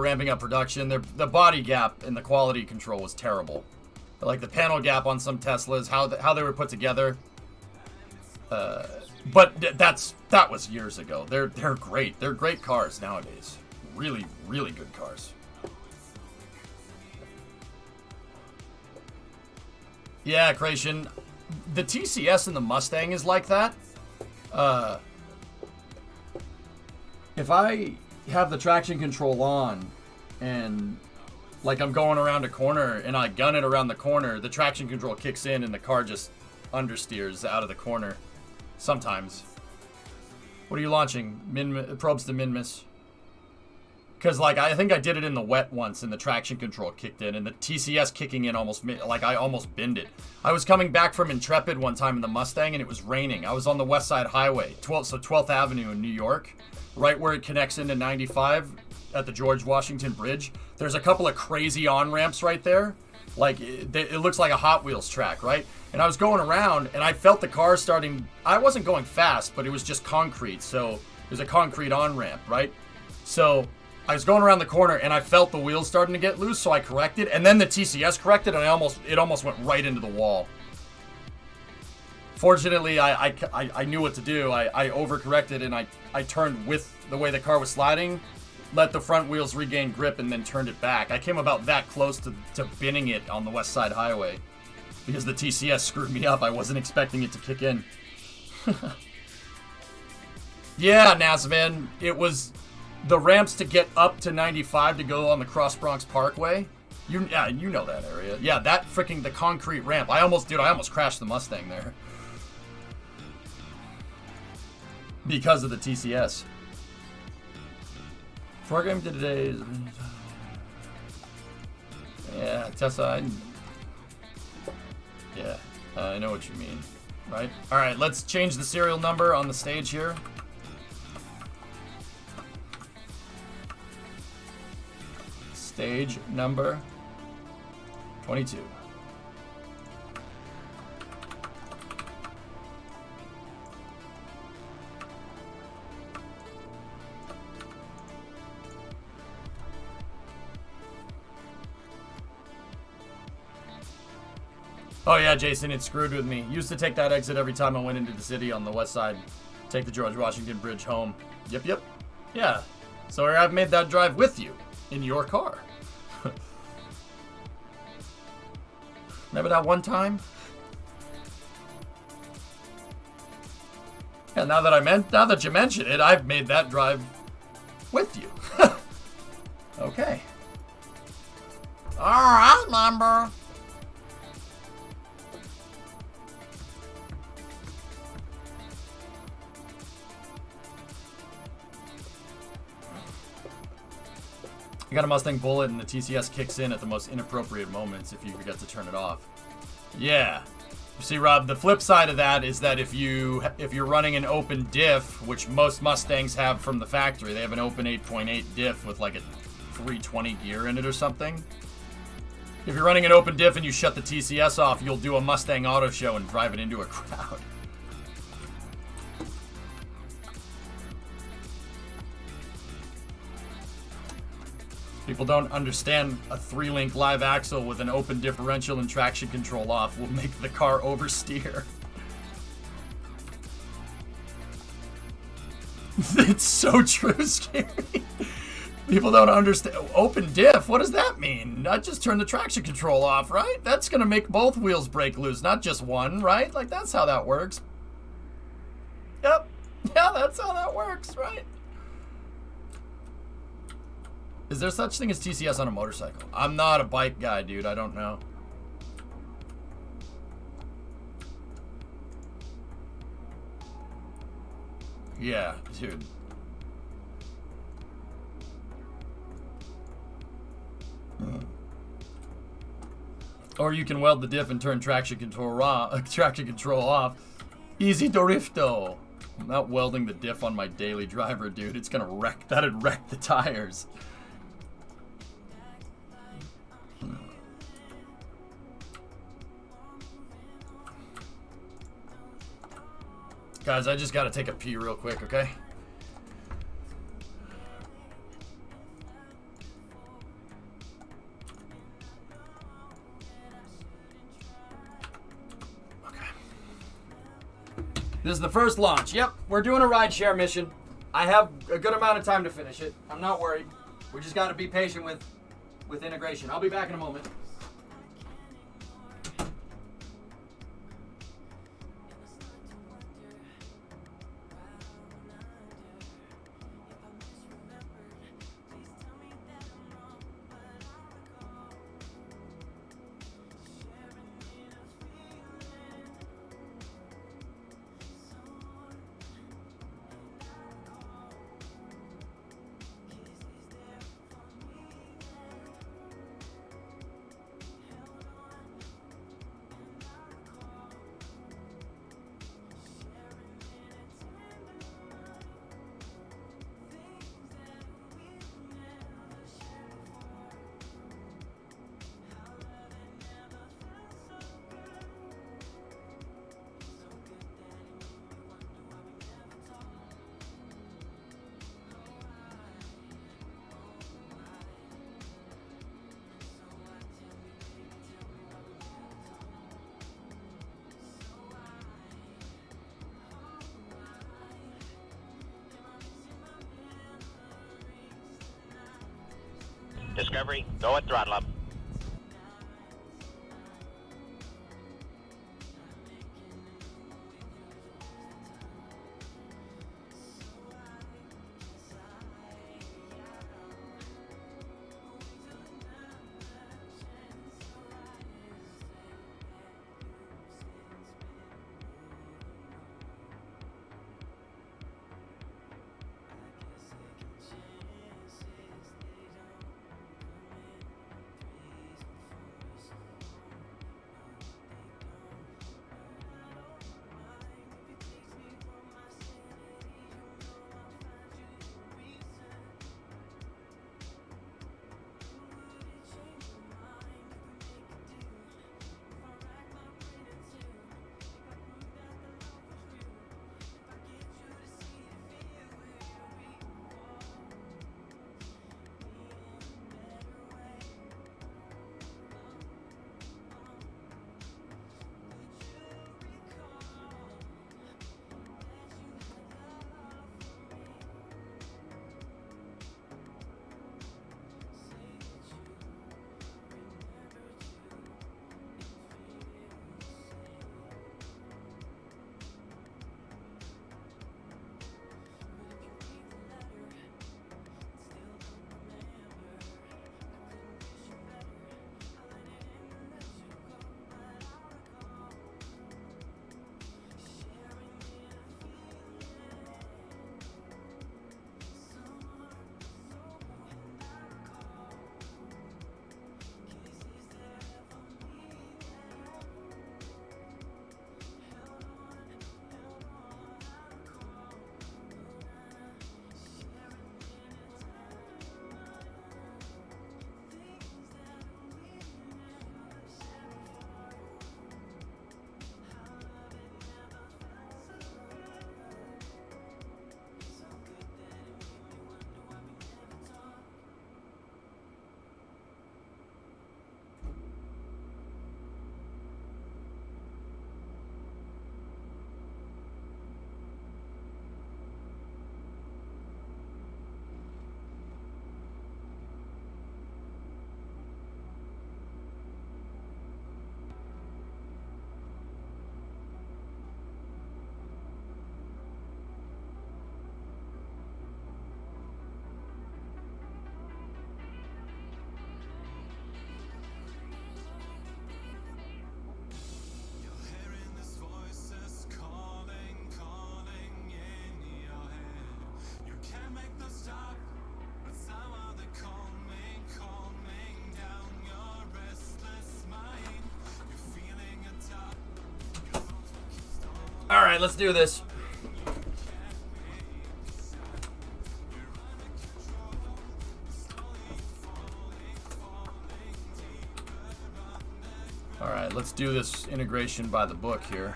ramping up production. The body gap and the quality control was terrible. Like the panel gap on some Teslas, how they were put together. But that was years ago. They're great. They're great cars nowadays. Really, really good cars. Yeah, Creation. The TCS and the Mustang is like that. If I have the traction control on and like I'm going around a corner and I gun it around the corner, the traction control kicks in and the car just understeers out of the corner. Sometimes. What are you launching? Probes to min-miss. Because, like, I think I did it in the wet once and the traction control kicked in and the TCS kicking in almost, like, I almost binned it. I was coming back from Intrepid one time in the Mustang and it was raining. I was on the West Side Highway, 12th Avenue in New York, right where it connects into 95 at the George Washington Bridge. There's a couple of crazy on-ramps right there. Like, it looks like a Hot Wheels track, right? And I was going around, and I felt the car starting... I wasn't going fast, but it was just concrete, so there's a concrete on-ramp, right? So I was going around the corner, and I felt the wheels starting to get loose, so I corrected, and then the TCS corrected, and it almost went right into the wall. Fortunately, I knew what to do. I overcorrected, and I turned with the way the car was sliding, let the front wheels regain grip, and then turned it back. I came about that close to binning it on the West Side Highway because the TCS screwed me up. I wasn't expecting it to kick in. Yeah, Nasman. It was the ramps to get up to 95 to go on the Cross Bronx Parkway. You know that area. Yeah, that freaking the concrete ramp. I almost crashed the Mustang there because of the TCS. Program today. Yeah, Tessa. Yeah, I know what you mean. Right. All right. Let's change the serial number on the stage here. Stage number 22. Oh yeah, Jason, it screwed with me. Used to take that exit every time I went into the city on the west side. Take the George Washington Bridge home. Yep. Yeah. So I've made that drive with you in your car. Remember that one time? Yeah, now that you mention it, I've made that drive with you. Okay. All right, number. You got a Mustang Bullet and the TCS kicks in at the most inappropriate moments if you forget to turn it off. Yeah. You see, Rob, the flip side of that is that if you're running an open diff, which most Mustangs have from the factory, they have an open 8.8 diff with like a 320 gear in it or something. If you're running an open diff and you shut the TCS off, you'll do a Mustang auto show and drive it into a crowd. People don't understand a 3-link live axle with an open differential and traction control off will make the car oversteer. It's so true, Scary. People don't understand. Open diff, what does that mean? Not just turn the traction control off, right? That's going to make both wheels break loose, not just one, right? Like, that's how that works. Yep. Yeah, that's how that works, right? Is there such thing as TCS on a motorcycle? I'm not a bike guy, dude. I don't know. Yeah, dude. Or you can weld the diff and turn traction control off. Easy drifto. I'm not welding the diff on my daily driver, dude. It's gonna wreck. That'd wreck the tires. Guys, I just gotta take a pee real quick, okay? Okay. This is the first launch. Yep, we're doing a rideshare mission. I have a good amount of time to finish it. I'm not worried. We just gotta be patient with integration. I'll be back in a moment. Discovery, go at throttle up. right, let's do this. All right, let's do this integration by the book here.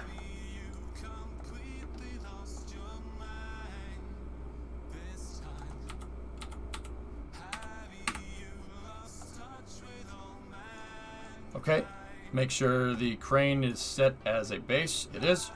Okay, make sure the crane is set as a base. It is.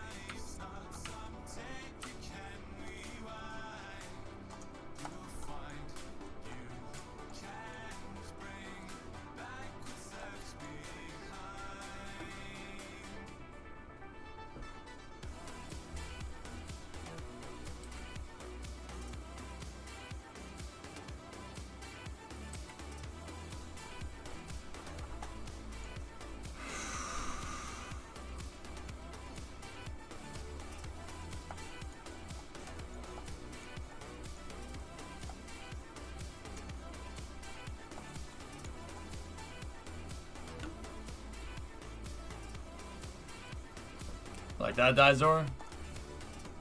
Like that, Dizor?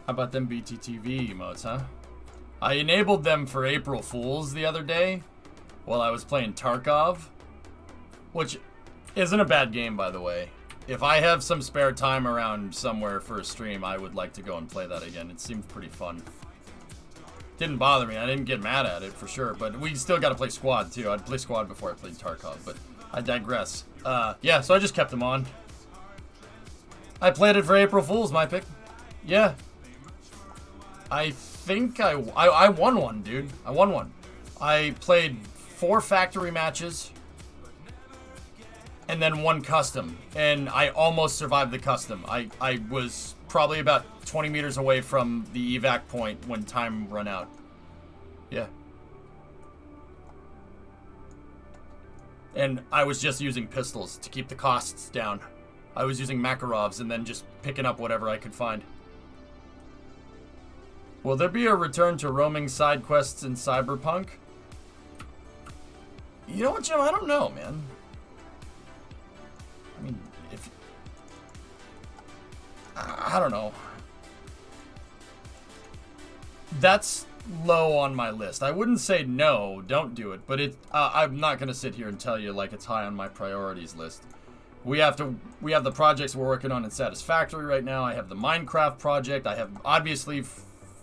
How about them BTTV emotes, huh? I enabled them for April Fools the other day while I was playing Tarkov, which isn't a bad game, by the way. If I have some spare time around somewhere for a stream, I would like to go and play that again. It seemed pretty fun. Didn't bother me. I didn't get mad at it, for sure, but we still got to play squad, too. I'd play squad before I played Tarkov, but I digress. Yeah, so I just kept them on. I played it for April Fools, my pick. Yeah. I think I won one, dude. I won one. I played 4 factory matches and then 1 custom. And I almost survived the custom. I was probably about 20 meters away from the evac point when time ran out. Yeah. And I was just using pistols to keep the costs down. I was using Makarovs and then just picking up whatever I could find. Will there be a return to roaming side quests in Cyberpunk? You know what, Jim? I don't know, man. I mean, if... I don't know. That's low on my list. I wouldn't say no, don't do it, but I'm not going to sit here and tell you like it's high on my priorities list. We have the projects we're working on in Satisfactory right now. I have the Minecraft project. I have obviously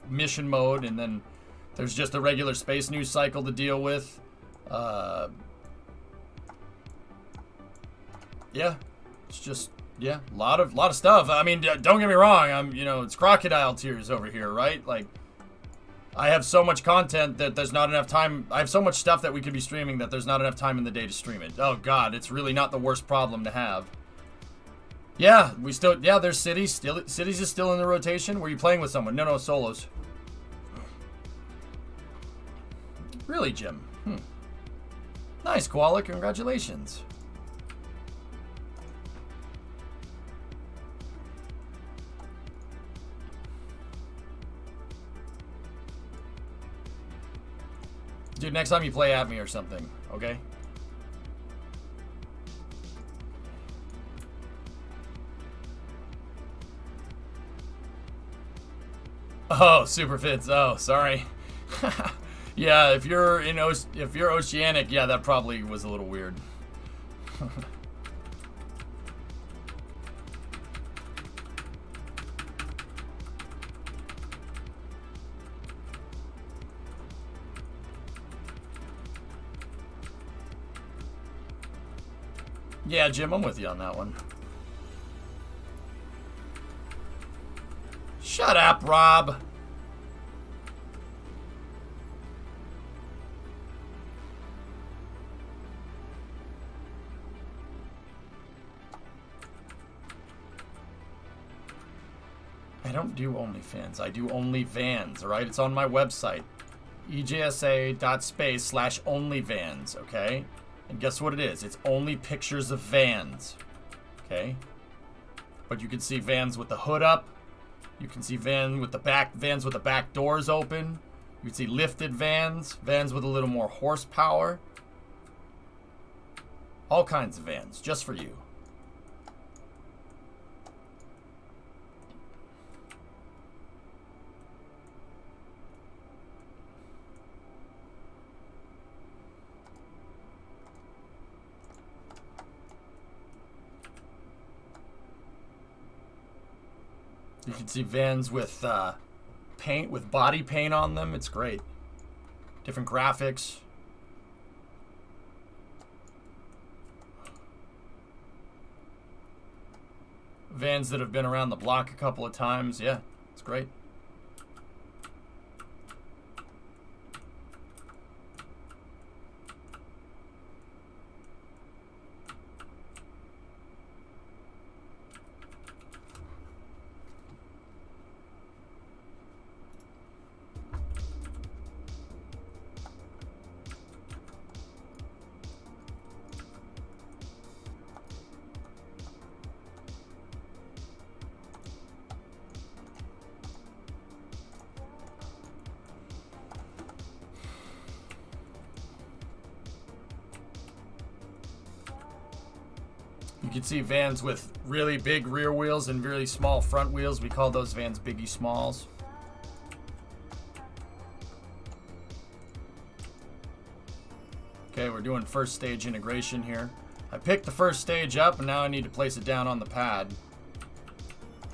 mission mode, and then there's just the regular space news cycle to deal with. Yeah, it's just a lot of stuff. I mean, don't get me wrong. It's crocodile tears over here, right? Like, I have so much content that there's not enough time. I have so much stuff that we could be streaming that there's not enough time in the day to stream it. Oh God, it's really not the worst problem to have. Yeah, there's cities. Cities is still in the rotation. Were you playing with someone? No, solos. Really, Jim? Nice, Koala. Congratulations. Dude, next time you play at me or something, okay? Oh, super fits. Oh, sorry. Yeah, if you're oceanic, yeah, that probably was a little weird. Yeah, Jim, I'm with you on that one. Shut up, Rob. I don't do OnlyFans. I do OnlyVans, all right? It's on my website. ejsa.space/OnlyVans, okay? And guess what it is? It's only pictures of vans, okay? But you can see vans with the hood up. You can see vans with the back doors open. You can see lifted vans, vans with a little more horsepower. All kinds of vans, just for you. You can see vans with paint, with body paint on them. It's great. Different graphics. Vans that have been around the block a couple of times. Yeah, it's great. You can see vans with really big rear wheels and really small front wheels. We call those vans Biggie Smalls. Okay, we're doing first stage integration here. I picked the first stage up, and now I need to place it down on the pad.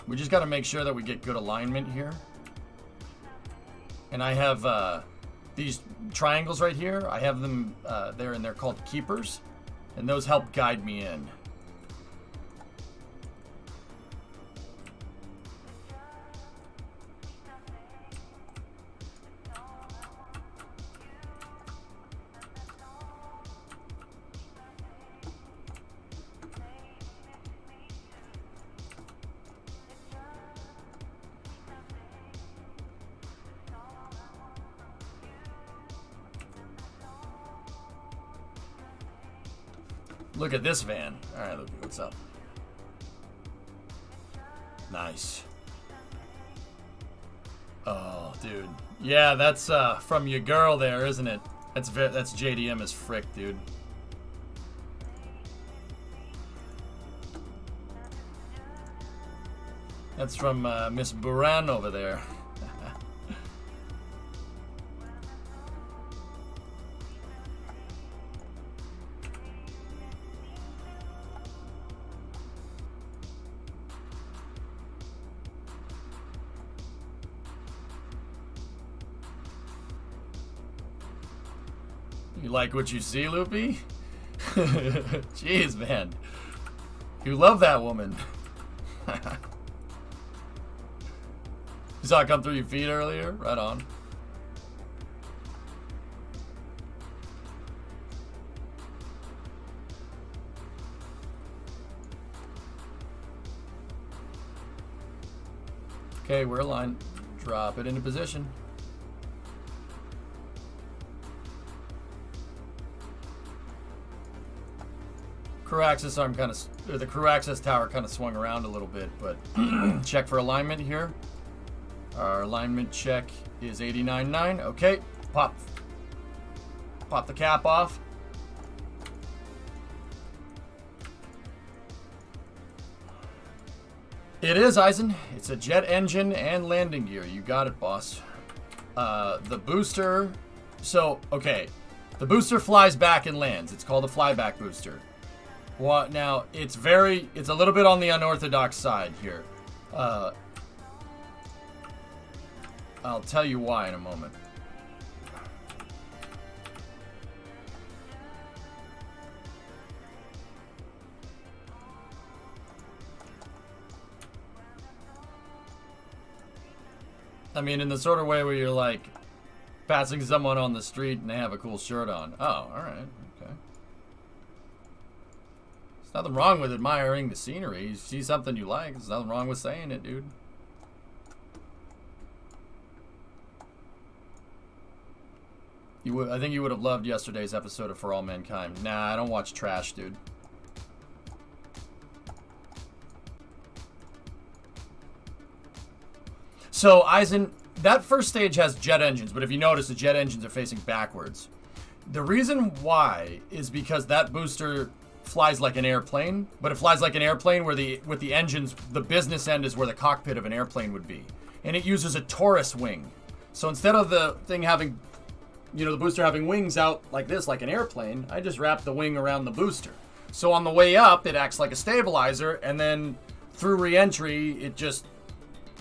We just got to make sure that we get good alignment here. And I have these triangles right here. I have them there, and they're called keepers. And those help guide me in. Look at this van. All right, Loopy, what's up? Nice. Oh, dude. Yeah, that's from your girl there, isn't it? That's JDM as frick, dude. That's from Miss Buran over there. You like what you see, Loopy? Jeez, man. You love that woman. You saw it come through your feet earlier? Right on. Okay, we're aligned. Drop it into position. Crew access arm the crew access tower kind of swung around a little bit, but check for alignment here. Our alignment check is 89.9. Okay, pop the cap off. It is, Eisen. It's a jet engine and landing gear. You got it, boss. The booster. So, okay. The booster flies back and lands. It's called a flyback booster. Well, now, it's a little bit on the unorthodox side here. I'll tell you why in a moment. I mean, in the sort of way where you're like passing someone on the street and they have a cool shirt on. Oh, alright, okay. There's nothing wrong with admiring the scenery. You see something you like, there's nothing wrong with saying it, dude. I think you would have loved yesterday's episode of For All Mankind. Nah, I don't watch trash, dude. So, Eisen, that first stage has jet engines, but if you notice, the jet engines are facing backwards. The reason why is because that booster flies like an airplane, but it flies like an airplane where with the engines, the business end is where the cockpit of an airplane would be. And it uses a Taurus wing. So instead of the thing having, the booster having wings out like this, like an airplane, I just wrap the wing around the booster. So on the way up, it acts like a stabilizer, and then through re-entry, it just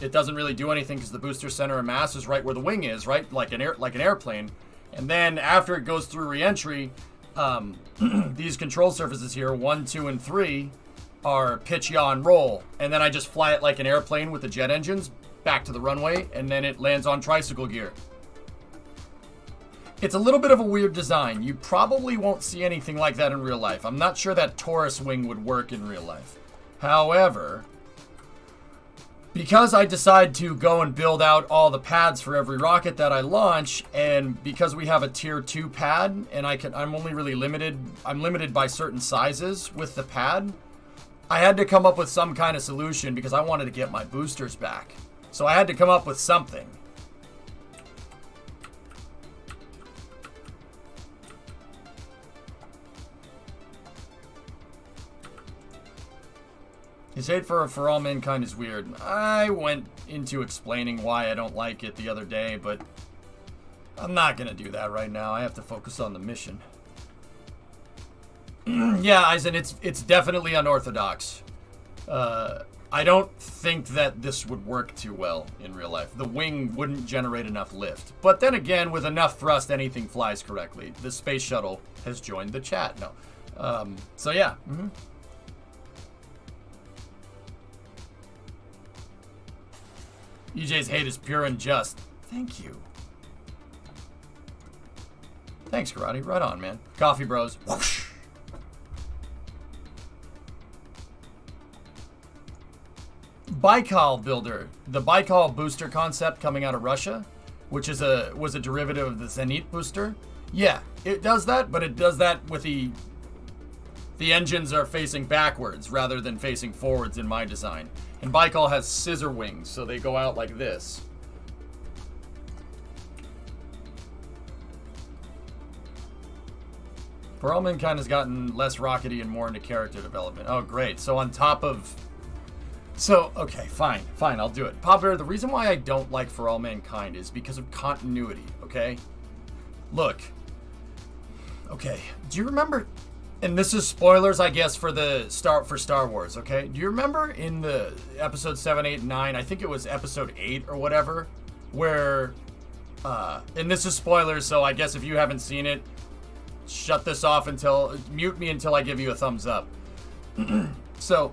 it doesn't really do anything because the booster center of mass is right where the wing is, right? Like an airplane. And then after it goes through re-entry, these control surfaces here, 1, 2, and 3, are pitch, yaw, and roll. And then I just fly it like an airplane with the jet engines back to the runway, and then it lands on tricycle gear. It's a little bit of a weird design. You probably won't see anything like that in real life. I'm not sure that Taurus wing would work in real life. However, because I decide to go and build out all the pads for every rocket that I launch, and because we have a tier 2 pad, and I'm only really limited by certain sizes with the pad, I had to come up with some kind of solution because I wanted to get my boosters back. So I had to come up with something. His hate for all mankind is weird. I went into explaining why I don't like it the other day, but I'm not gonna do that right now. I have to focus on the mission. Yeah, Eisen, it's definitely unorthodox. I don't think that this would work too well in real life. The wing wouldn't generate enough lift. But then again, with enough thrust, anything flies correctly. The space shuttle has joined the chat. No. So yeah. EJ's hate is pure and just. Thank you. Thanks, Karate. Right on, man. Coffee bros. Whoosh. Baikal builder. The Baikal booster concept coming out of Russia, which was a derivative of the Zenit booster. Yeah, it does that, but it does that with the engines are facing backwards rather than facing forwards in my design. And Baikal has scissor wings, so they go out like this. For All Mankind has gotten less rockety and more into character development. Oh, great. So on top of... So, okay, fine, I'll do it. Pop Bear, the reason why I don't like For All Mankind is because of continuity, okay? Look. Okay, do you remember... And this is spoilers, I guess, for Star Wars, okay? Do you remember in the episode 7, 8, and 9, I think it was episode 8 or whatever, where... and this is spoilers, so I guess if you haven't seen it, shut this off mute me until I give you a thumbs up. So...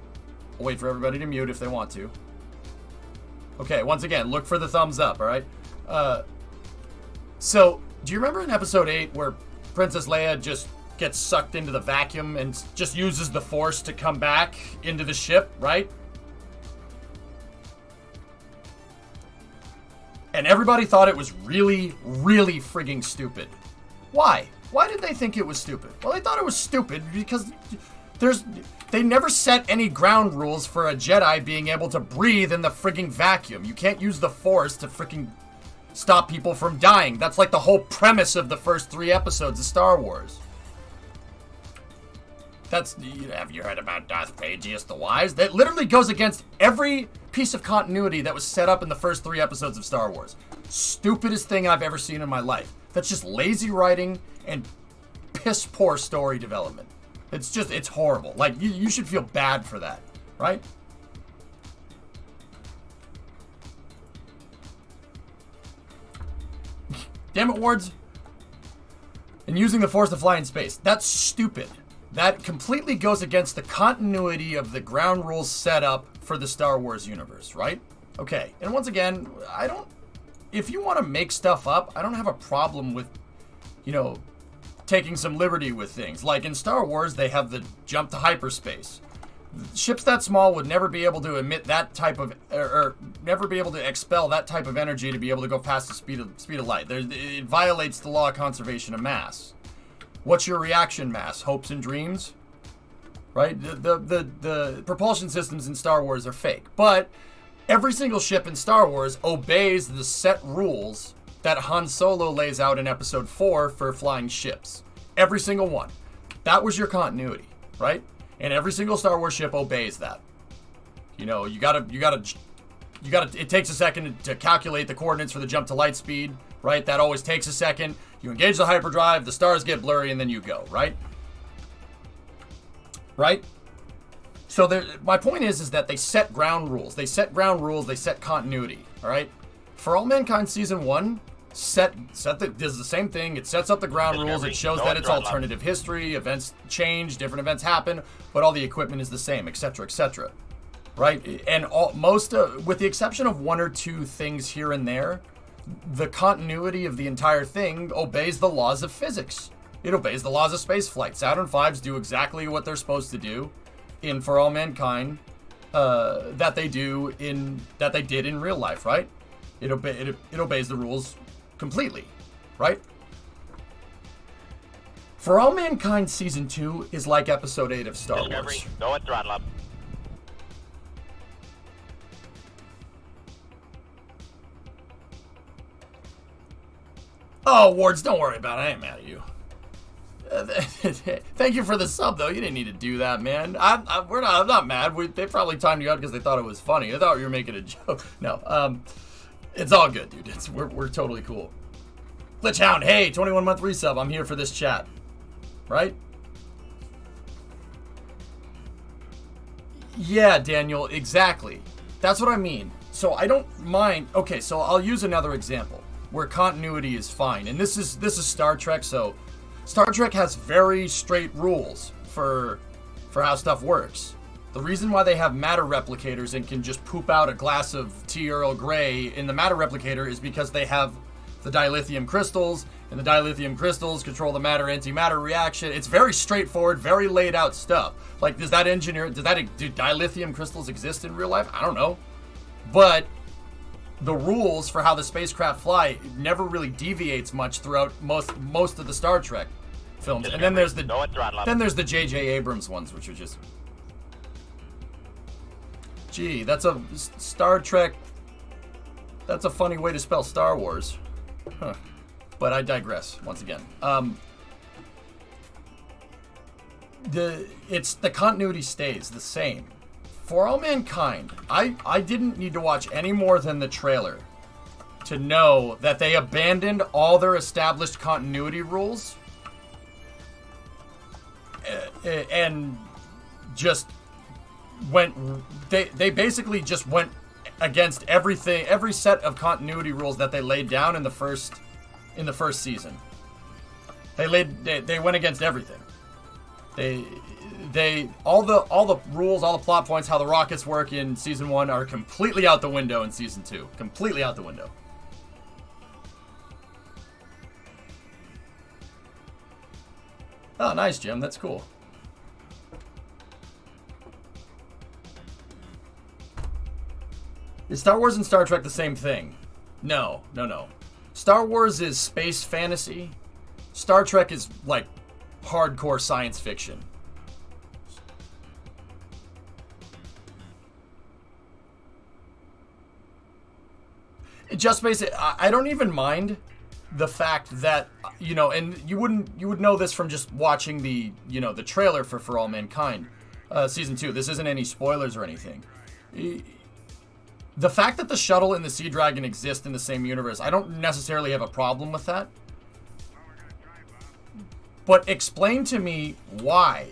I'll wait for everybody to mute if they want to. Okay, once again, look for the thumbs up, alright? So, do you remember in episode 8 where Princess Leia just gets sucked into the vacuum and just uses the Force to come back into the ship, right? And everybody thought it was really, really frigging stupid. Why? Why did they think it was stupid? Well, they thought it was stupid because they never set any ground rules for a Jedi being able to breathe in the frigging vacuum. You can't use the Force to frigging stop people from dying. That's like the whole premise of the first 3 episodes of Star Wars. Have you heard about Darth Plagueis the Wise? That literally goes against every piece of continuity that was set up in the first 3 episodes of Star Wars. Stupidest thing I've ever seen in my life. That's just lazy writing and piss poor story development. It's horrible. Like, you should feel bad for that, right? Damn it, Wards. And using the Force to fly in space. That's stupid. That completely goes against the continuity of the ground rules set up for the Star Wars universe, right? Okay, and once again, if you want to make stuff up, I don't have a problem with, taking some liberty with things. Like in Star Wars, they have the jump to hyperspace. Ships that small would never be able to emit that type of, or never be able to expel that type of energy to be able to go past the speed of light. It violates the law of conservation of mass. What's your reaction mass? Hopes and dreams? Right? The propulsion systems in Star Wars are fake. But every single ship in Star Wars obeys the set rules that Han Solo lays out in episode 4 for flying ships. Every single one. That was your continuity, right? And every single Star Wars ship obeys that. It takes a second to calculate the coordinates for the jump to light speed, right? That always takes a second. You engage the hyperdrive, the stars get blurry, and then you go, right? Right? So my point is that they set ground rules. They set ground rules. They set continuity. All right. For All Mankind Season 1, does the same thing. It sets up the ground rules. It shows that it's alternative history. Events change. Different events happen. But all the equipment is the same, etc., etc. Right? And with the exception of one or two things here and there, the continuity of the entire thing obeys the laws of physics. It obeys the laws of spaceflight. Saturn V's do exactly what they're supposed to do in For All Mankind that they did in real life, right? It obeys the rules completely, right? For All Mankind Season 2 is like Episode 8 of Star Wars. Go at throttle up. Oh, Wards, don't worry about it. I ain't mad at you. Thank you for the sub, though. You didn't need to do that, man. I'm not mad. They probably timed you out because they thought it was funny. I thought you were making a joke. No, it's all good, dude. We're totally cool. Glitchhound, hey, 21-month resub. I'm here for this chat. Right? Yeah, Daniel, exactly. That's what I mean. So I don't mind. Okay, so I'll use another example where continuity is fine. And this is Star Trek, so Star Trek has very straight rules for how stuff works. The reason why they have matter replicators and can just poop out a glass of tea Earl Grey in the matter replicator is because they have the dilithium crystals, and the dilithium crystals control the matter-antimatter reaction. It's very straightforward, very laid out stuff. Like, do dilithium crystals exist in real life? I don't know. But the rules for how the spacecraft fly never really deviates much throughout most of the Star Trek films. And then there's the J.J. Abrams ones, which are just... Gee, that's a Star Trek... That's a funny way to spell Star Wars. Huh. But I digress, once again. The continuity stays the same. For All Mankind, I didn't need to watch any more than the trailer to know that they abandoned all their established continuity rules and just went... They basically just went against everything, every set of continuity rules that they laid down in the first season. They went against everything. All the rules, all the plot points, how the rockets work in Season 1 are completely out the window in Season 2. Completely out the window. Oh, nice, Jim. That's cool. Is Star Wars and Star Trek the same thing? No. Star Wars is space fantasy. Star Trek is, like, hardcore science fiction. Just basically, I don't even mind the fact that, and you would know this from just watching the trailer for All Mankind, Season 2. This isn't any spoilers or anything. The fact that the shuttle and the Sea Dragon exist in the same universe, I don't necessarily have a problem with that. But explain to me why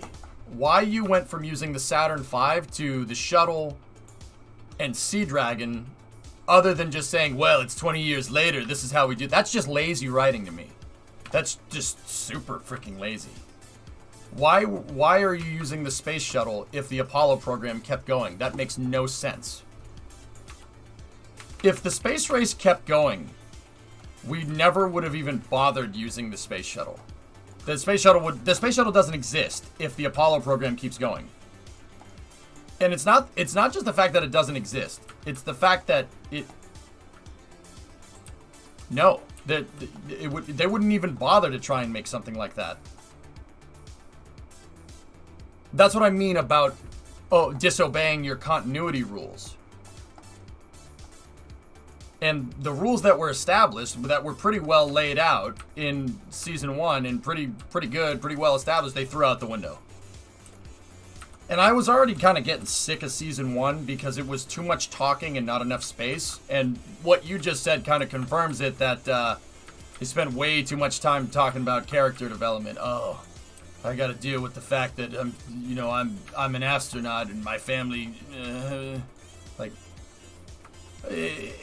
you went from using the Saturn V to the shuttle and Sea Dragon, other than just saying, well, it's 20 years later, this is how we do. That's just lazy writing to me. That's just super freaking lazy. Why are you using the space shuttle if the Apollo program kept going? That makes no sense. If the space race kept going, we never would have even bothered using the space shuttle. The space shuttle doesn't exist if the Apollo program keeps going. And it's not just the fact that it doesn't exist. It's the fact that they wouldn't even bother to try and make something like that. That's what I mean about disobeying your continuity rules. And the rules that were established, that were pretty well laid out in Season 1 and pretty good, pretty well established, they threw out the window. And I was already kind of getting sick of Season 1 because it was too much talking and not enough space. And what you just said kind of confirms it, that they spent way too much time talking about character development. Oh, I got to deal with the fact that I'm an astronaut and my family, like, it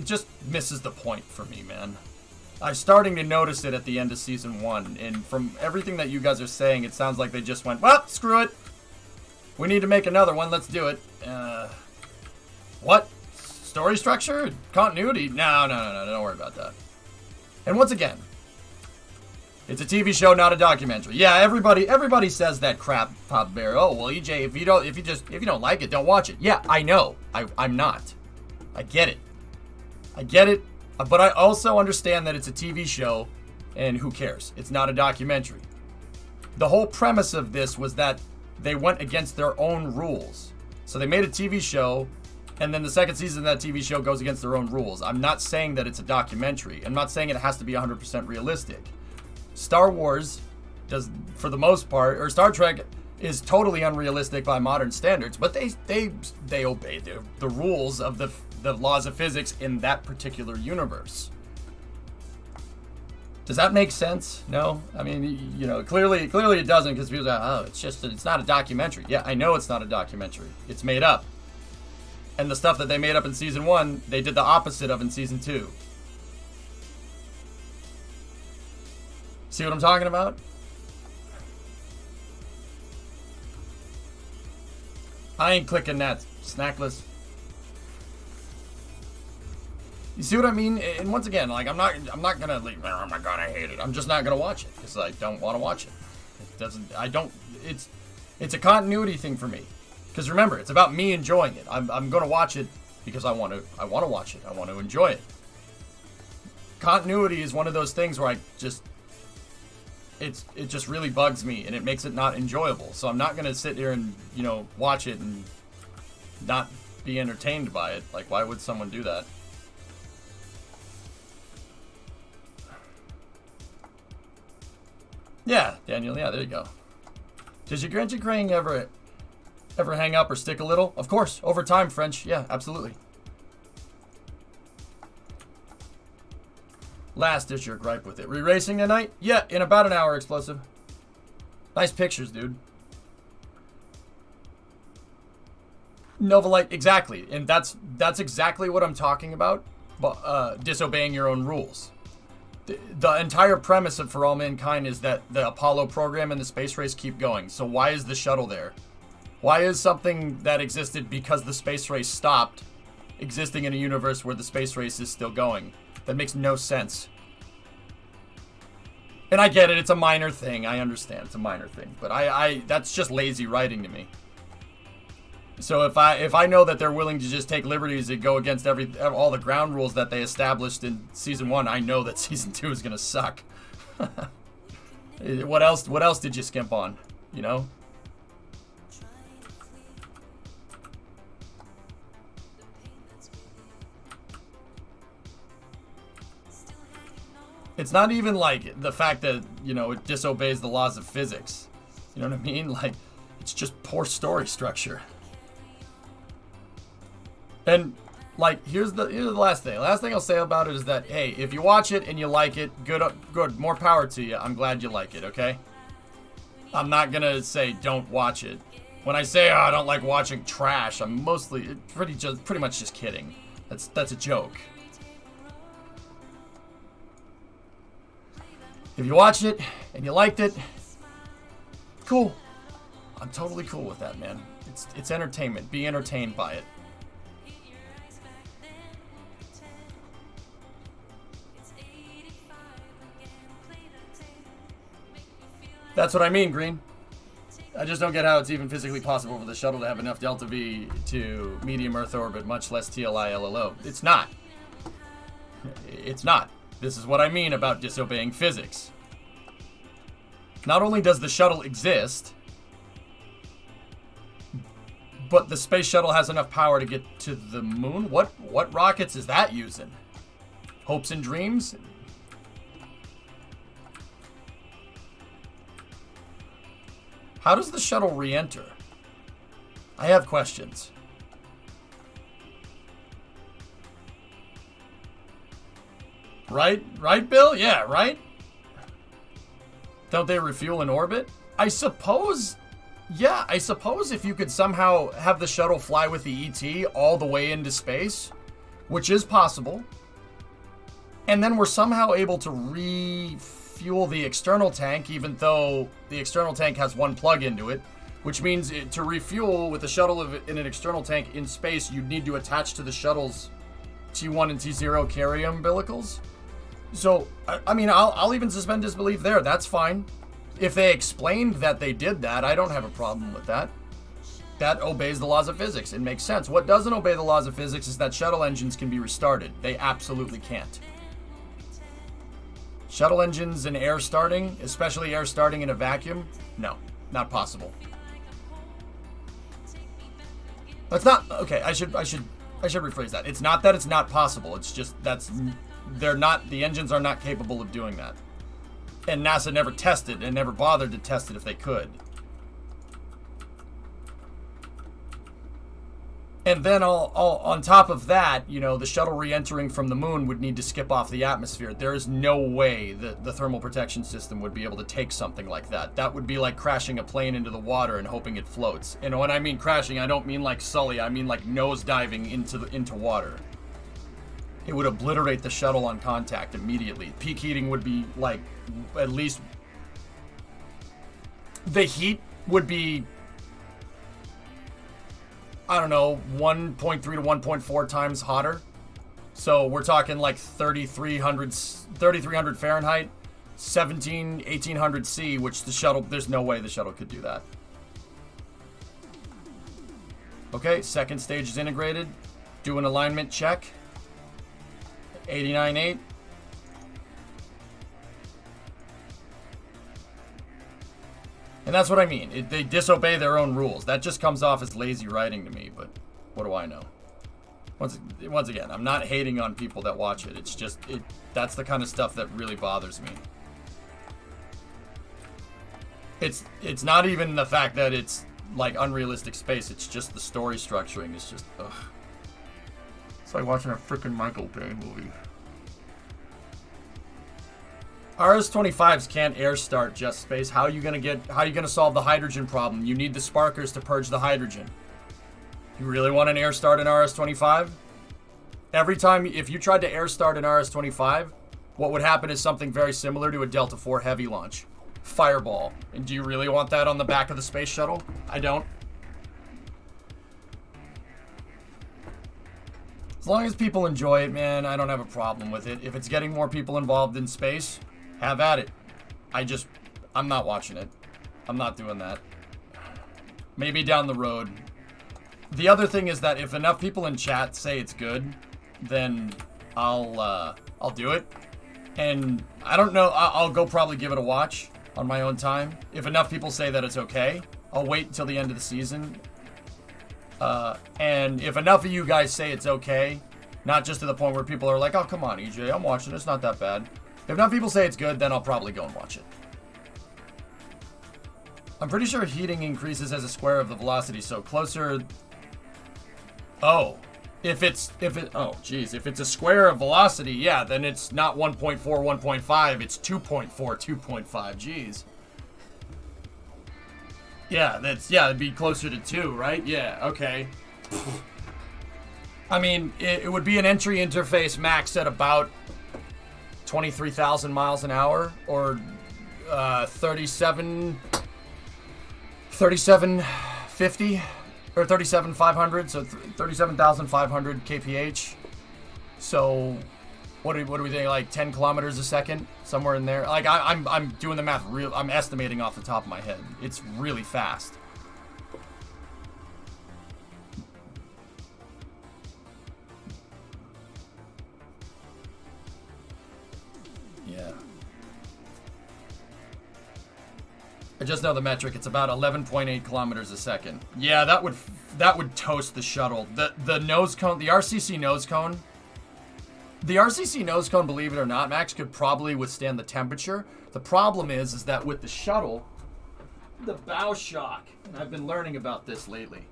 just misses the point for me, man. I'm starting to notice it at the end of season 1, and from everything that you guys are saying, it sounds like they just went, well, screw it. We need to make another one. Let's do it. What? Story structure? Continuity? No. Don't worry about that. And once again, it's a TV show, not a documentary. Yeah, everybody says that crap, Pop Bear. Oh, well, EJ, if you don't like it, don't watch it. Yeah, I know. I'm not. I get it. But I also understand that it's a TV show, and who cares? It's not a documentary. The whole premise of this was that they went against their own rules. So they made a TV show, and then the second season of that TV show goes against their own rules. I'm not saying that it's a documentary. I'm not saying it has to be 100% realistic. Star Wars does, for the most part, or Star Trek is totally unrealistic by modern standards, but they obey the rules of the laws of physics in that particular universe. Does that make sense? No? I mean, clearly it doesn't, because people are like, oh, it's not a documentary. Yeah, I know it's not a documentary. It's made up. And the stuff that they made up in season 1, they did the opposite of in season 2. See what I'm talking about? I ain't clicking that, Snackless. You see what I mean? And once again, like, I'm not gonna leave. Oh my god, I hate it. I'm just not gonna watch it because I don't want to watch it. It's a continuity thing for me. Because remember, it's about me enjoying it. I'm gonna watch it because I want to watch it. I want to enjoy it. Continuity is one of those things where it just really bugs me and it makes it not enjoyable. So I'm not gonna sit here and watch it and not be entertained by it. Like, why would someone do that? Yeah, Daniel. Yeah, there you go. Does your Granty Crane ever hang up or stick a little? Of course, over time, French. Yeah, absolutely. Last is your gripe with it. Re-racing tonight? Yeah, in about an hour, Explosive. Nice pictures, dude. Nova Light, exactly. And that's exactly what I'm talking about. Disobeying your own rules. The entire premise of For All Mankind is that the Apollo program and the space race keep going. So why is the shuttle there? Why is something that existed because the space race stopped existing in a universe where the space race is still going? That makes no sense. And I get it, it's a minor thing. I understand it's a minor thing. But that's just lazy writing to me. So if I know that they're willing to just take liberties and go against all the ground rules that they established in season 1, I know that season 2 is gonna suck. What else did you skimp on? It's not even like the fact that, it disobeys the laws of physics. You know what I mean? Like, it's just poor story structure. And, like, here's the last thing. The last thing I'll say about it is that, hey, if you watch it and you like it, good, more power to you. I'm glad you like it, okay? I'm not gonna say don't watch it. When I say, I don't like watching trash, I'm pretty much just kidding. That's a joke. If you watched it and you liked it, cool. I'm totally cool with that, man. It's entertainment. Be entertained by it. That's what I mean, Green. I just don't get how it's even physically possible for the shuttle to have enough Delta V to medium Earth orbit, much less TLI LLO. It's not. It's not. This is what I mean about disobeying physics. Not only does the shuttle exist, but the space shuttle has enough power to get to the moon? What rockets is that using? Hopes and dreams? How does the shuttle re-enter? I have questions. Right, Bill? Yeah, right? Don't they refuel in orbit? I suppose, yeah, I suppose if you could somehow have the shuttle fly with the ET all the way into space, which is possible, and then we're somehow able to refuel the external tank, even though the external tank has one plug into it, which means to refuel with the shuttle in an external tank in space, you'd need to attach to the shuttle's T1 and T0 carry umbilicals. So, I mean, I'll even suspend disbelief there. That's fine. If they explained that they did that, I don't have a problem with that. That obeys the laws of physics. It makes sense. What doesn't obey the laws of physics is that shuttle engines can be restarted. They absolutely can't. Shuttle engines and air starting, especially air starting in a vacuum, no, not possible. That's not, okay, I should rephrase that. It's not that it's not possible. It's just the engines are not capable of doing that. And NASA never tested and never bothered to test it if they could. And then on top of that, you know, the shuttle re-entering from the moon would need to skip off the atmosphere. There is no way that the thermal protection system would be able to take something like that. That would be like crashing a plane into the water and hoping it floats. And when I mean crashing, I don't mean like Sully. I mean like nose diving into water. It would obliterate the shuttle on contact immediately. Peak heating would be like at least... The heat would be, I don't know, 1.3 to 1.4 times hotter. So we're talking like 3,300 Fahrenheit, 1800 C, which the shuttle, there's no way the shuttle could do that. Okay, second stage is integrated. Do an alignment check. 89.8. And that's what I mean. They disobey their own rules. That just comes off as lazy writing to me, but what do I know? Once again, I'm not hating on people that watch it. It's just, that's the kind of stuff that really bothers me. It's not even the fact that it's like unrealistic space. It's just the story structuring is just, ugh. It's like watching a freaking Michael Bay movie. RS-25s can't air start just space. How are you gonna solve the hydrogen problem? You need the sparkers to purge the hydrogen. You really want an air start in RS-25? Every time, if you tried to air start an RS-25, what would happen is something very similar to a Delta IV Heavy launch. Fireball. And do you really want that on the back of the space shuttle? I don't. As long as people enjoy it, man, I don't have a problem with it. If it's getting more people involved in space, have at it. I'm not watching it. I'm not doing that. Maybe down the road. The other thing is that if enough people in chat say it's good, then I'll do it. And I don't know, I'll go probably give it a watch on my own time. If enough people say that it's okay, I'll wait until the end of the season. And if enough of you guys say it's okay, not just to the point where people are like, oh, come on, EJ, I'm watching it, it's not that bad. If enough people say it's good, then I'll probably go and watch it. I'm pretty sure heating increases as a square of the velocity, so closer... Oh. If it's a square of velocity, yeah, then it's not 1.4, 1.5, it's 2.4, 2.5, jeez. Yeah, it'd be closer to 2, right? Yeah, okay. I mean, it would be an entry interface max at about 23,000 miles an hour, or 3750, or 37,500, so 37,500 kph. So, what do we think, like 10 kilometers a second? Somewhere in there. Like, I'm doing the math I'm estimating off the top of my head. It's really fast. Yeah. I just know the metric. It's about 11.8 kilometers a second. Yeah, that would toast the shuttle. The nose cone, the RCC nose cone. The RCC nose cone, believe it or not, Max, could probably withstand the temperature. The problem is that with the shuttle, the bow shock, and I've been learning about this lately,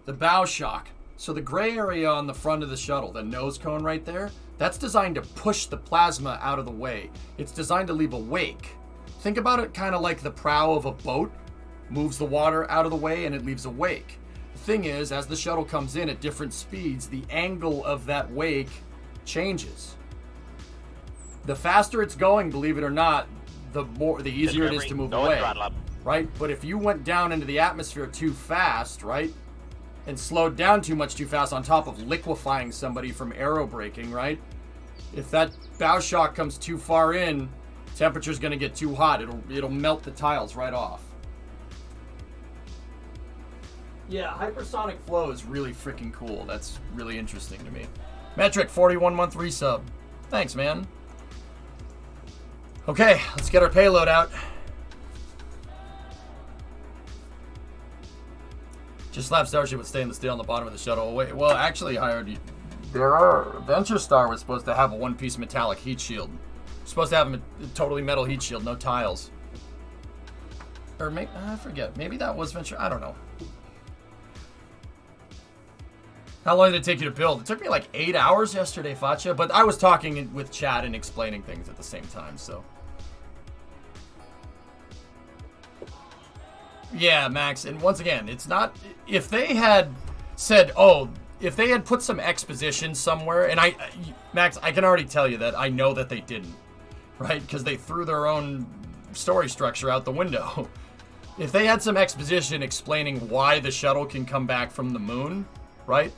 the bow shock. So the gray area on the front of the shuttle, the nose cone right there, that's designed to push the plasma out of the way. It's designed to leave a wake. think about it kind of like the prow of a boat moves the water out of the way and it leaves a wake. The thing is, as the shuttle comes in at different speeds, the angle of that wake changes. The faster it's going, believe it or not, the easier it is to move away, right? But if you went down into the atmosphere too fast, right, and slowed down too much too fast on top of liquefying somebody from aerobraking, right? If that bow shock comes too far in, temperature's going to get too hot. It'll melt the tiles right off. Yeah, hypersonic flow is really freaking cool. That's really interesting to me. Metric 41 month resub. Thanks, man. Okay, let's get our payload out. Just slap Starship with stainless steel on the bottom of the shuttle. Wait, well, actually, Venture Star was supposed to have a one-piece metallic heat shield. Supposed to have a totally metal heat shield, no tiles. Or maybe, I forget. Maybe that was Venture. I don't know. How long did it take you to build? It took me like 8 hours yesterday, Facha. But I was talking with chat and explaining things at the same time, so. Yeah, Max. And once again, it's not... If they had said, oh, if they had put some exposition somewhere, and Max, I can already tell you that I know that they didn't, right? Because they threw their own story structure out the window. If they had some exposition explaining why the shuttle can come back from the moon, right?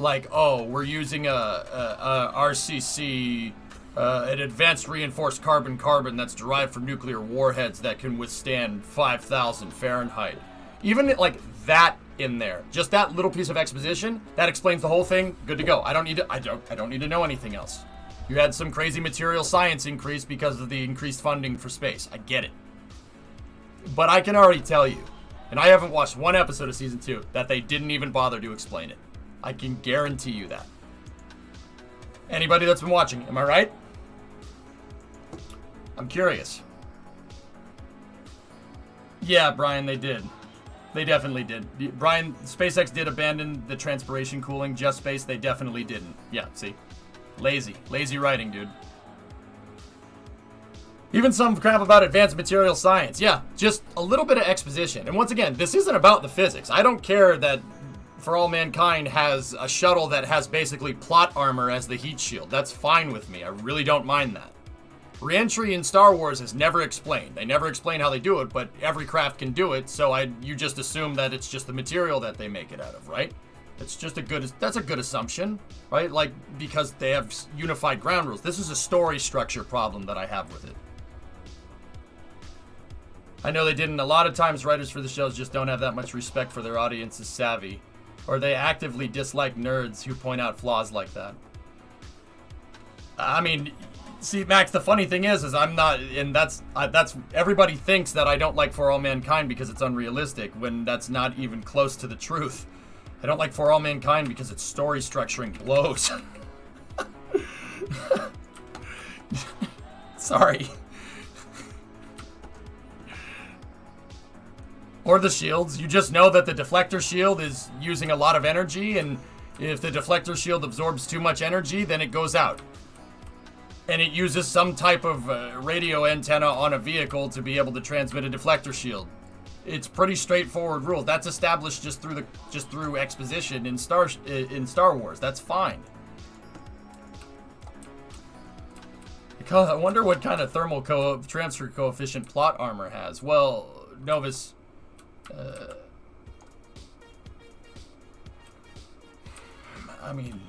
Like, oh, we're using a RCC, an advanced reinforced carbon that's derived from nuclear warheads that can withstand 5,000 Fahrenheit. Even like that in there, just that little piece of exposition, that explains the whole thing. Good to go. I don't need to know anything else. You had some crazy material science increase because of the increased funding for space. I get it. But I can already tell you, and I haven't watched one episode of season 2, that they didn't even bother to explain it. I can guarantee you that. Anybody that's been watching, am I right? I'm curious. Yeah, Brian, they did. They definitely did. Brian, SpaceX did abandon the transpiration cooling. Just Space, they definitely didn't. Yeah, see? Lazy writing, dude. Even some crap about advanced material science. Yeah, just a little bit of exposition. And once again, this isn't about the physics. I don't care that For All Mankind has a shuttle that has basically plot armor as the heat shield. That's fine with me. I really don't mind that. Re-entry in Star Wars is never explained. They never explain how they do it, but every craft can do it, so you just assume that it's just the material that they make it out of, right? That's a good assumption, right? Like, because they have unified ground rules. This is a story structure problem that I have with it. I know they didn't. A lot of times writers for the shows just don't have that much respect for their audience's savvy, or they actively dislike nerds who point out flaws like that. I mean, see, Max, the funny thing is I'm not, and that's everybody thinks that I don't like For All Mankind because it's unrealistic, when that's not even close to the truth. I don't like For All Mankind because its story structuring blows. Sorry. Or the shields. You just know that the deflector shield is using a lot of energy, and if the deflector shield absorbs too much energy, then it goes out. And it uses some type of radio antenna on a vehicle to be able to transmit a deflector shield. It's pretty straightforward rule. That's established just through exposition in Star Wars. That's fine. I wonder what kind of thermal transfer coefficient plot armor has. Well, Novus, I mean,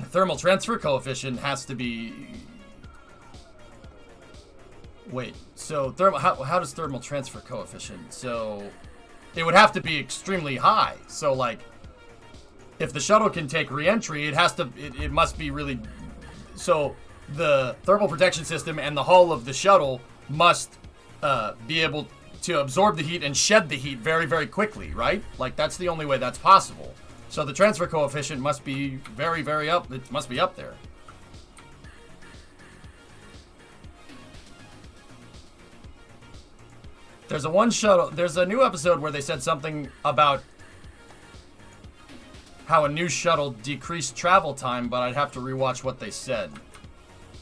thermal transfer coefficient has to be. Wait, so how does thermal transfer coefficient? So it would have to be extremely high. So like, if the shuttle can take re-entry, it must be really. So the thermal protection system and the hull of the shuttle must be able to absorb the heat and shed the heat very, very quickly, right? Like, that's the only way that's possible. So the transfer coefficient must be very, very up. It must be up there. There's a new episode where they said something about how a new shuttle decreased travel time, but I'd have to rewatch what they said.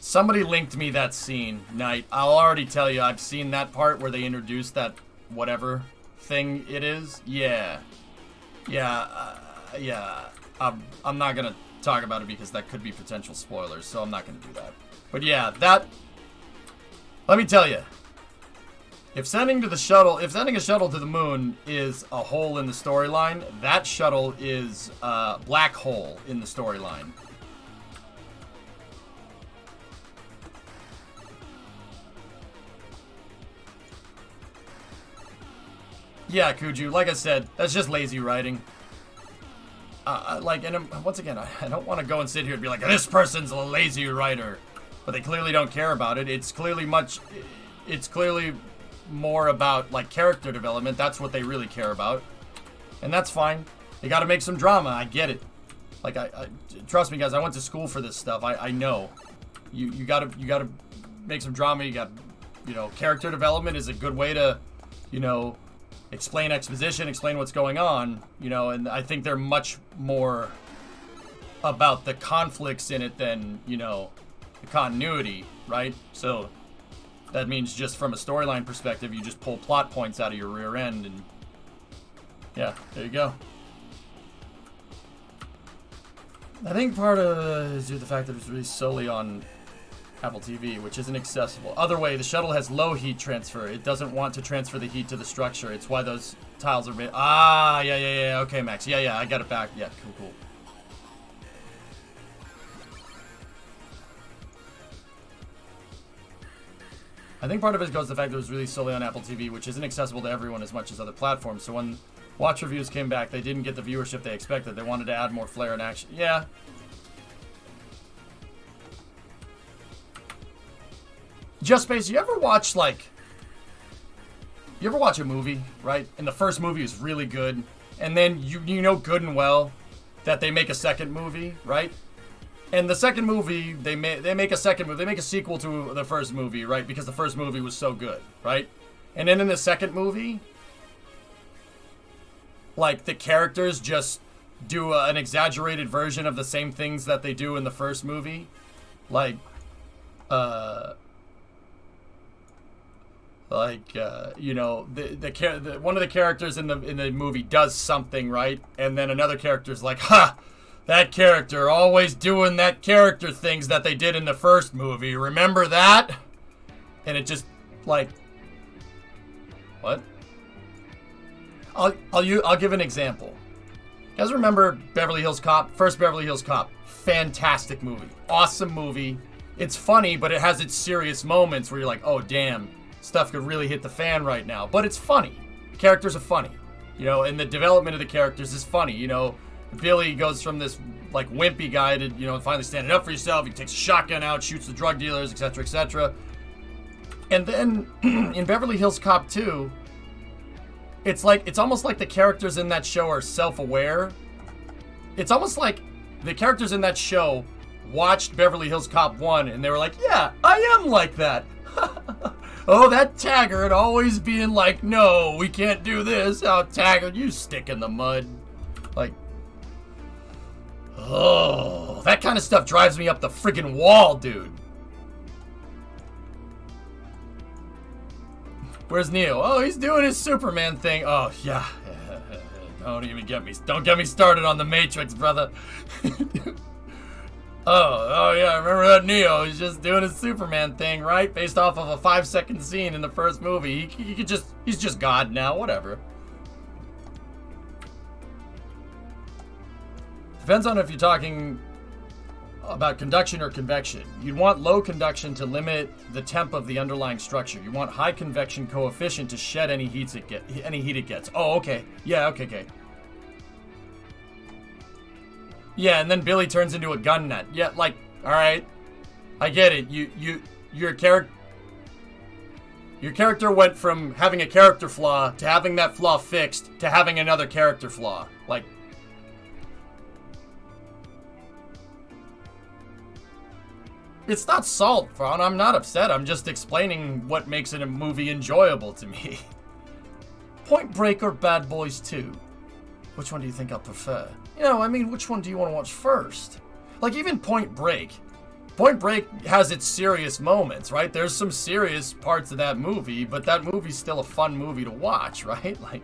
Somebody linked me that scene, Knight. I'll already tell you, I've seen that part where they introduced that whatever thing it is. Yeah. Yeah. I'm not going to talk about it because that could be potential spoilers, so I'm not going to do that. But yeah, that... Let me tell you. If sending a shuttle to the moon is a hole in the storyline, that shuttle is a black hole in the storyline. Yeah, Kuju, like I said, that's just lazy writing. Once again, I don't want to go and sit here and be like, this person's a lazy writer. But they clearly don't care about it. It's clearly more about, like, character development. That's what they really care about. And that's fine. They gotta make some drama. I get it. Like, I trust me, guys, I went to school for this stuff. I know. You gotta make some drama. You got, character development is a good way to, explain exposition, explain what's going on, and I think they're much more about the conflicts in it than, the continuity, right? So that means just from a storyline perspective, you just pull plot points out of your rear end, and yeah, there you go. I think part of it is due to the fact that it's released solely on Apple TV, which isn't accessible. Other way, the shuttle has low heat transfer. It doesn't want to transfer the heat to the structure. It's why those tiles are made. Ah, yeah. Okay, Max. Yeah, I got it back. Yeah, cool. I think part of it goes to the fact that it was released solely on Apple TV, which isn't accessible to everyone as much as other platforms. So when watch reviews came back, they didn't get the viewership they expected. They wanted to add more flair and action. Yeah. Just Space, you ever watch a movie, right? And the first movie is really good, and then you know good and well that they make a second movie, right? And the second movie, they make a second movie. They make a sequel to the first movie, right? Because the first movie was so good, right? And then in the second movie, like, the characters just do an exaggerated version of the same things that they do in the first movie. Like, one of the characters in the movie does something, right? And then another character's like, ha! That character always doing that character things that they did in the first movie. Remember that? And it just, like, what? I'll give an example. You guys remember Beverly Hills Cop? First Beverly Hills Cop. Fantastic movie. Awesome movie. It's funny, but it has its serious moments where you're like, oh, damn. Stuff could really hit the fan right now. But it's funny. The characters are funny. And the development of the characters is funny. Billy goes from this, like, wimpy guy to, finally standing up for yourself. He takes a shotgun out, shoots the drug dealers, etc., etc. And then in Beverly Hills Cop 2, it's almost like the characters in that show are self-aware. It's almost like the characters in that show watched Beverly Hills Cop 1 and they were like, yeah, I am like that. Oh, that Taggart always being like, no, we can't do this. Oh, Taggart, you stick in the mud. Like, oh, that kind of stuff drives me up the friggin' wall, dude. Where's Neo? Oh, he's doing his Superman thing. Oh, yeah. Don't get me started on the Matrix, brother. Oh yeah, remember that Neo? He's just doing his Superman thing, right? Based off of a 5-second scene in the first movie. He's just God now, whatever. Depends on if you're talking about conduction or convection. You'd want low conduction to limit the temp of the underlying structure. You want high convection coefficient to shed any heat it gets. Oh, okay. Yeah, okay. Yeah, and then Billy turns into a gun nut. Yeah, like, all right, I get it. Your character went from having a character flaw to having that flaw fixed to having another character flaw. Like, it's not salt, Fawn. I'm not upset. I'm just explaining what makes a movie enjoyable to me. Point Break or Bad Boys 2? Which one do you think I'll prefer? Which one do you want to watch first? Like, even Point Break, Point Break has its serious moments, right? There's some serious parts of that movie, but that movie's still a fun movie to watch, right? Like,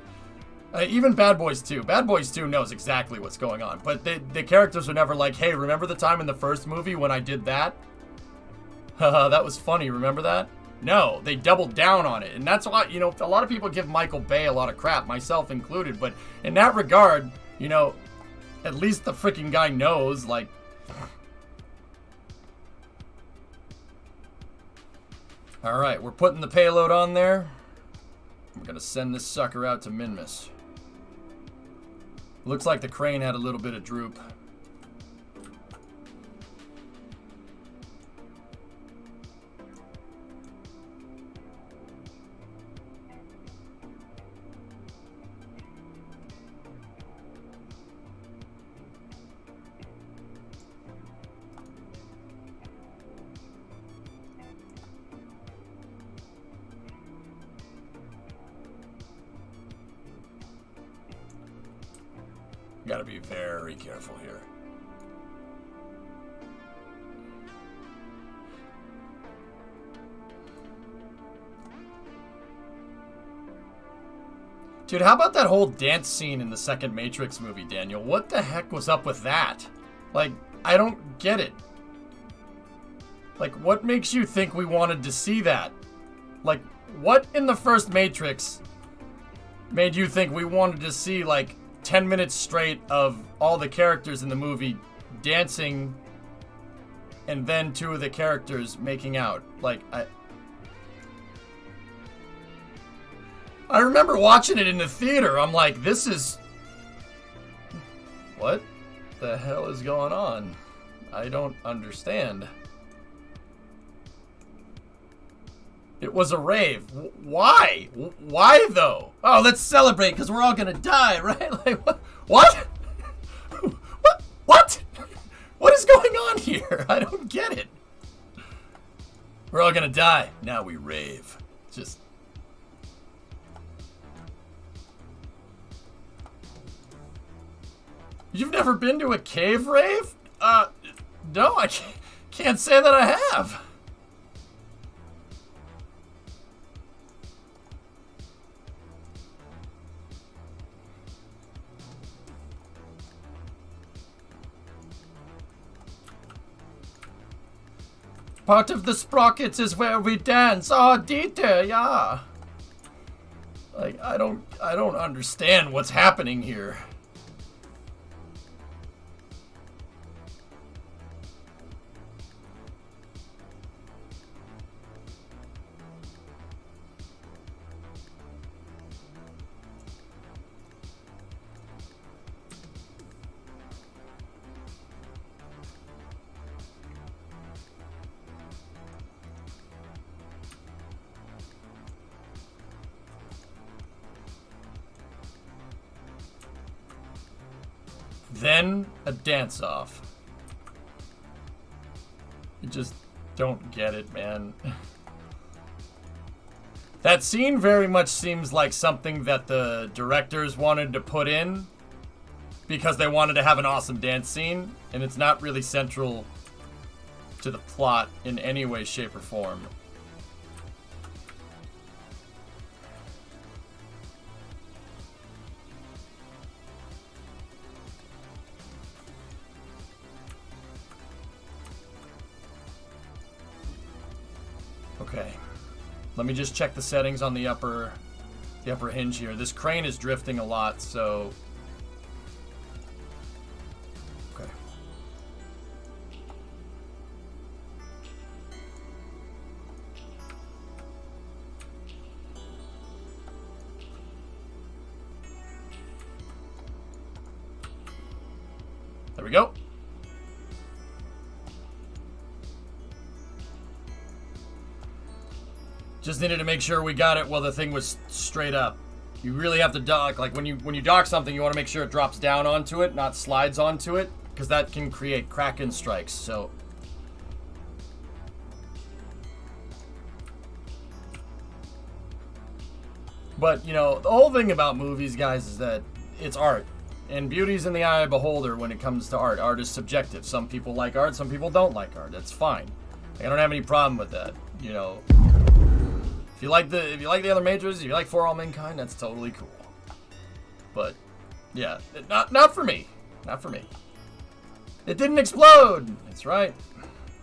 even Bad Boys 2. Bad Boys 2 knows exactly what's going on, but the characters are never like, hey, remember the time in the first movie when I did that? Haha, that was funny, remember that? No, they doubled down on it, and that's why, you know, a lot of people give Michael Bay a lot of crap, myself included, but in that regard, you know, at least the freaking guy knows, like... Alright, we're putting the payload on there. We're gonna send this sucker out to Minmus. Looks like the crane had a little bit of droop. Gotta be very careful here. Dude, how about that whole dance scene in the second Matrix movie, Daniel? What the heck was up with that? Like, I don't get it. Like, what makes you think we wanted to see that? Like, what in the first Matrix made you think we wanted to see, like, 10 minutes straight of all the characters in the movie dancing and then two of the characters making out? Like, I remember watching it in the theater. I'm like, this is... What the hell is going on? I don't understand. It was a rave. Why? Why though? Oh, let's celebrate because we're all gonna die, right? Like what? What? What? What is going on here? I don't get it. We're all gonna die. Now we rave. Just. You've never been to a cave rave? No, I can't say that I have. Part of the sprockets is where we dance. Oh, Dieter, yeah. Like, I don't understand what's happening here. Then a dance-off. You just don't get it, man. That scene very much seems like something that the directors wanted to put in because they wanted to have an awesome dance scene, and it's not really central to the plot in any way, shape, or form. Okay, let me just check the settings on the upper hinge here. This crane is drifting a lot, so okay. There we go. Just needed to make sure we got it while the thing was straight up. You really have to dock, like when you dock something, you want to make sure it drops down onto it, not slides onto it, because that can create Kraken strikes, so. But, you know, the whole thing about movies, guys, is that it's art. and beauty's in the eye of the beholder when it comes to art. Art is subjective. Some people like art, some people don't like art. That's fine. Like, I don't have any problem with that. You know, if you like the other majors, if you like For All Mankind, that's totally cool. But yeah, not for me. Not for me. It didn't explode. That's right.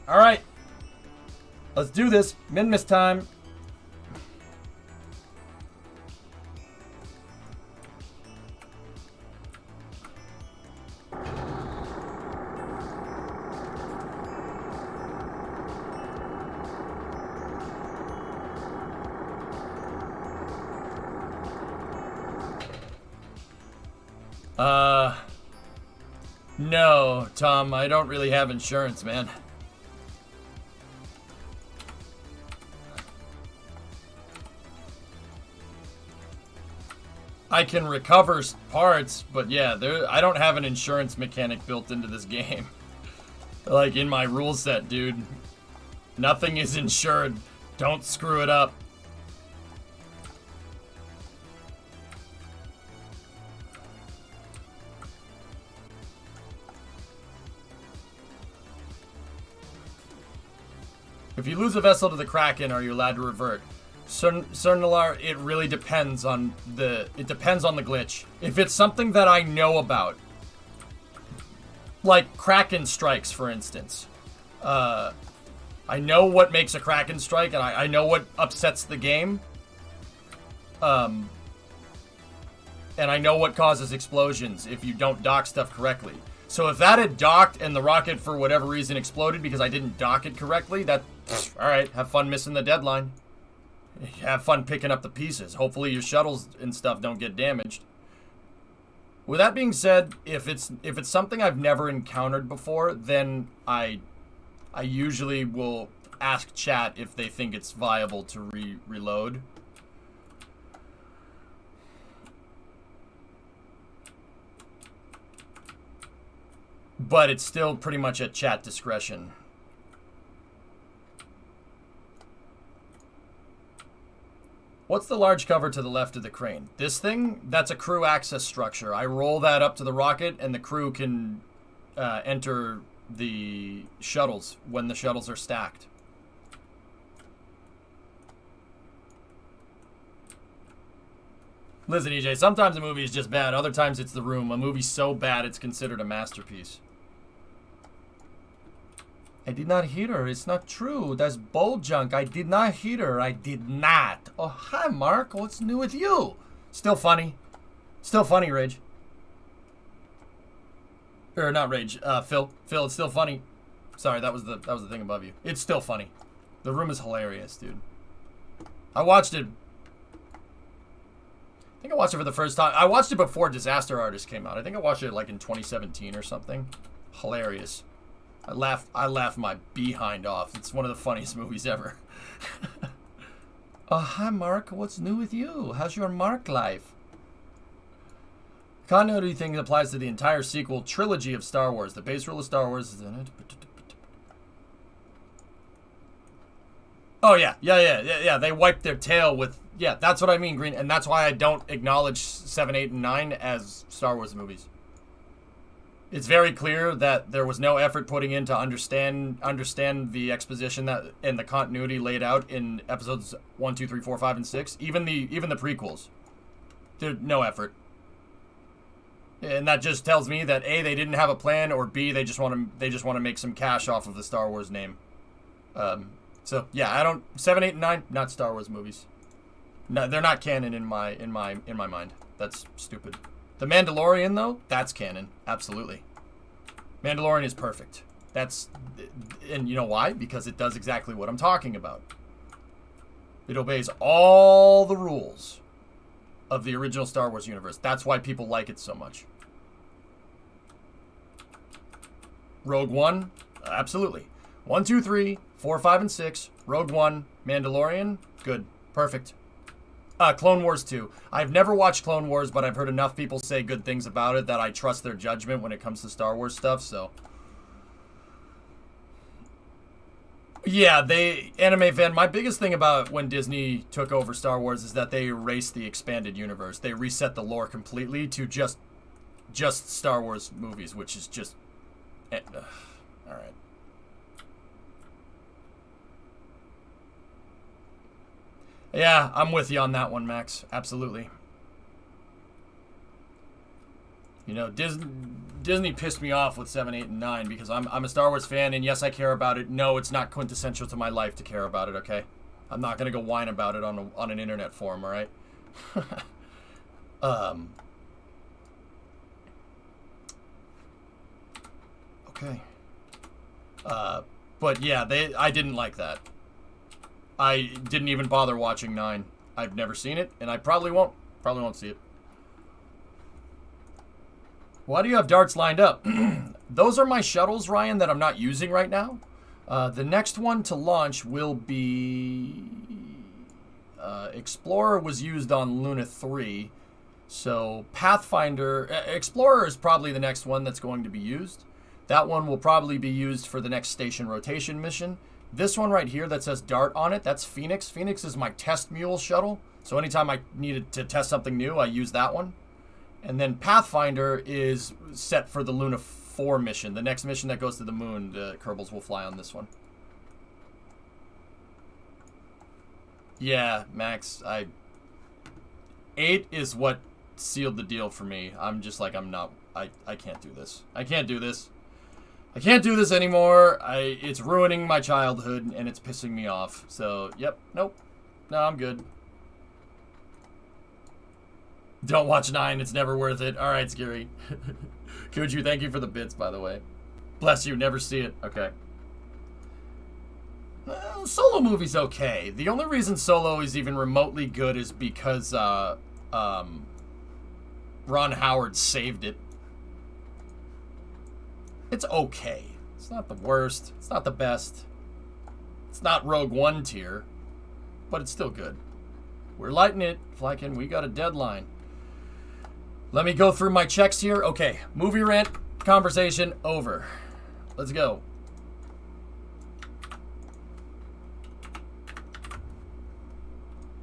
All right. Let's do this. Min-miss time. No, Tom, I don't really have insurance, man. I can recover parts, but yeah, I don't have an insurance mechanic built into this game. Like in my rule set, dude. Nothing is insured. Don't screw it up. If you lose a vessel to the Kraken, are you allowed to revert? Cernalar, it really depends on the glitch. If it's something that I know about, like Kraken strikes, for instance, I know what makes a Kraken strike, and I know what upsets the game, and I know what causes explosions if you don't dock stuff correctly. So if that had docked and the rocket, for whatever reason, exploded because I didn't dock it correctly, alright, have fun missing the deadline. Have fun picking up the pieces. Hopefully your shuttles and stuff don't get damaged. With that being said, if it's something I've never encountered before, then I usually will ask chat if they think it's viable to reload. But it's still pretty much at chat discretion. What's the large cover to the left of the crane? This thing? That's a crew access structure. I roll that up to the rocket, and the crew can enter the shuttles when the shuttles are stacked. Listen, EJ, sometimes a movie is just bad. Other times it's the room. A movie's so bad it's considered a masterpiece. I did not hit her. It's not true. That's bull junk. I did not hit her. I did not. Oh, hi, Mark. What's new with you? Still funny. Still funny, Rage. Or not Rage. Phil. Phil, it's still funny. Sorry, that was the thing above you. It's still funny. The room is hilarious, dude. I watched it. I think I watched it for the first time. I watched it before Disaster Artist came out. I think I watched it like in 2017 or something. Hilarious. I laugh my behind off. It's one of the funniest movies ever. Oh, hi, Mark. What's new with you? How's your Mark life? Continuity thing applies to the entire sequel trilogy of Star Wars. The base rule of Star Wars is... Oh, yeah. They wiped their tail with... Yeah, that's what I mean, Green. And that's why I don't acknowledge 7, 8, and 9 as Star Wars movies. It's very clear that there was no effort putting in to understand the exposition that and the continuity laid out in episodes 1, 2, 3, 4, 5, and 6. Even the prequels. There's no effort. And that just tells me that A, they didn't have a plan, or B, they just want to make some cash off of the Star Wars name. So yeah, 7, 8, and 9, not Star Wars movies. No, they're not canon in my mind. That's stupid. The Mandalorian, though, that's canon. Absolutely. Mandalorian is perfect. And you know why? Because it does exactly what I'm talking about. It obeys all the rules of the original Star Wars universe. That's why people like it so much. Rogue One, absolutely. 1, 2, 3, 4, 5, and 6. Rogue One, Mandalorian, good, perfect. Clone Wars 2. I've never watched Clone Wars, but I've heard enough people say good things about it that I trust their judgment when it comes to Star Wars stuff, so. Yeah, anime fan, my biggest thing about when Disney took over Star Wars is that they erased the expanded universe. They reset the lore completely to just just Star Wars movies, which is just... all right. Yeah, I'm with you on that one, Max. Absolutely. You know, Disney pissed me off with 7, 8, and 9 because I'm a Star Wars fan, and yes, I care about it. No, it's not quintessential to my life to care about it, okay? I'm not going to go whine about it on an internet forum, all right? Okay. But yeah, I didn't like that. I didn't even bother watching 9. I've never seen it, and I probably won't. Probably won't see it. Why do you have darts lined up? Those are my shuttles, Ryan, that I'm not using right now. The next one to launch will be... Explorer was used on Luna 3. So Pathfinder... Explorer is probably the next one that's going to be used. That one will probably be used for the next station rotation mission. This one right here that says Dart on it, that's Phoenix. Phoenix is my test mule shuttle. So anytime I needed to test something new, I use that one. And then Pathfinder is set for the Luna 4 mission. The next mission that goes to the moon, the Kerbals will fly on this one. Yeah, Max, 8 is what sealed the deal for me. I'm just like, I can't do this. I can't do this. I can't do this anymore. It's ruining my childhood, and it's pissing me off. So, yep, nope. No, I'm good. Don't watch 9. It's never worth it. All right, Scary. Kuju, thank you for the bits, by the way. Bless you. Never see it. Okay. Solo movie's okay. The only reason Solo is even remotely good is because Ron Howard saved it. It's okay. It's not the worst. It's not the best. It's not Rogue One tier, but it's still good. We're lighting it, Flykin. We got a deadline. Let me go through my checks here. Okay, movie rant conversation over. Let's go.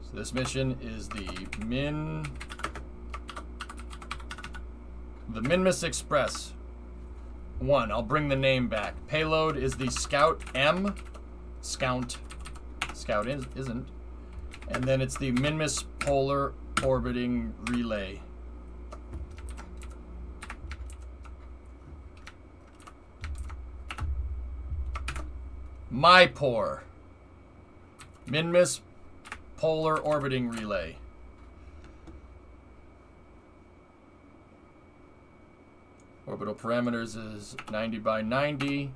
So this mission is the Minmus Express 1. I'll bring the name back. Payload is the Scout M. Scout isn't. And then it's the Minmus Polar Orbiting Relay. MyPOR. Minmus Polar Orbiting Relay. Orbital parameters is 90 by 90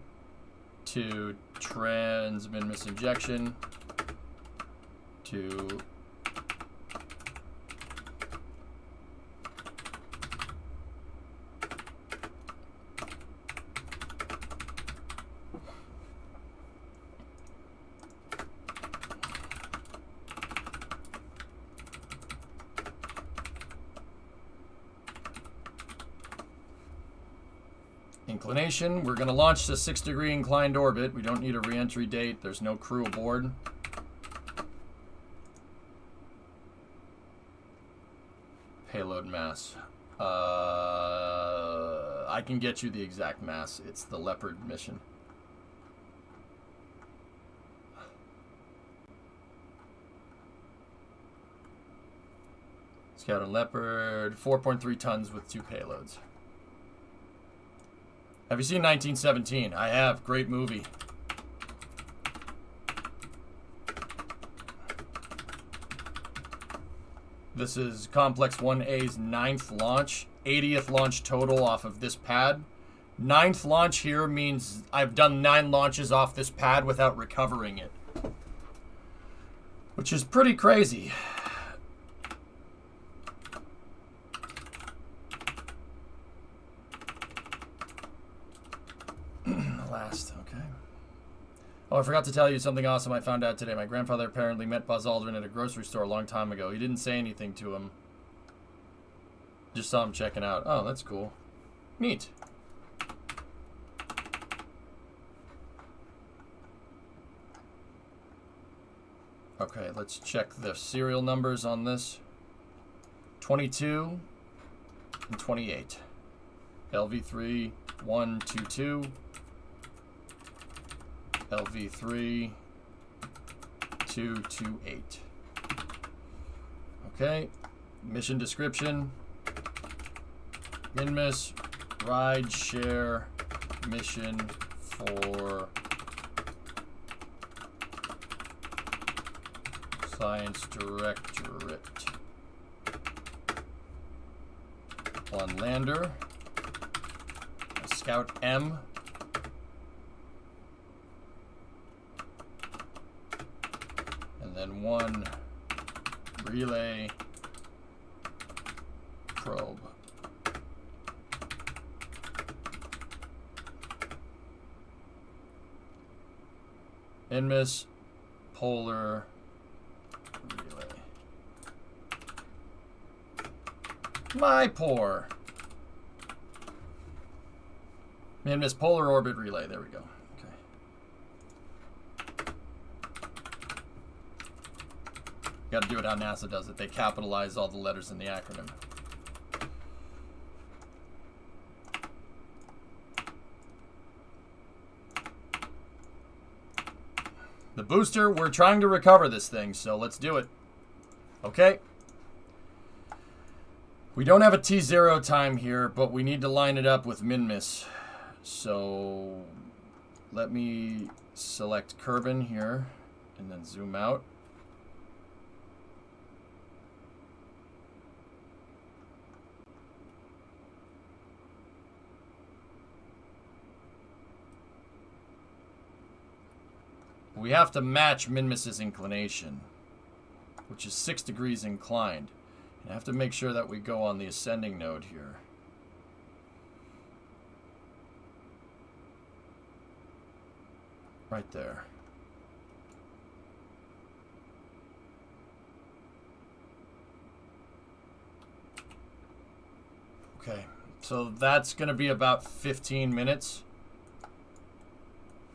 to trans-Minmus injection to inclination. We're going to launch to 6-degree inclined orbit. We don't need a re-entry date. There's no crew aboard. Payload mass. I can get you the exact mass. It's the Leopard mission. Scout and Leopard, 4.3 tons with 2 payloads. Have you seen 1917? I have. Great movie. This is Complex 1A's 9th launch. 80th launch total off of this pad. 9th launch here means I've done 9 launches off this pad without recovering it. Which is pretty crazy. Last, okay. Oh, I forgot to tell you something awesome I found out today. My grandfather apparently met Buzz Aldrin at a grocery store a long time ago. He didn't say anything to him. Just saw him checking out. Oh, that's cool. Neat. Okay, let's check the serial numbers on this. 22 and 28. LV3 122, LV3 228. Okay, mission description, Minmus ride share mission for Science Directorate on lander, Scout M, and then one relay probe. Minmus polar relay. My poor. Minmus polar orbit relay. There we go. Okay. Got to do it how NASA does it. They capitalize all the letters in the acronym. The booster, we're trying to recover this thing, so let's do it. Okay. We don't have a T0 time here, but we need to line it up with Minmus. So let me select Kerbin here and then zoom out. We have to match Minmus's inclination, which is 6 degrees inclined. And I have to make sure that we go on the ascending node here. Right there. Okay, so that's going to be about 15 minutes.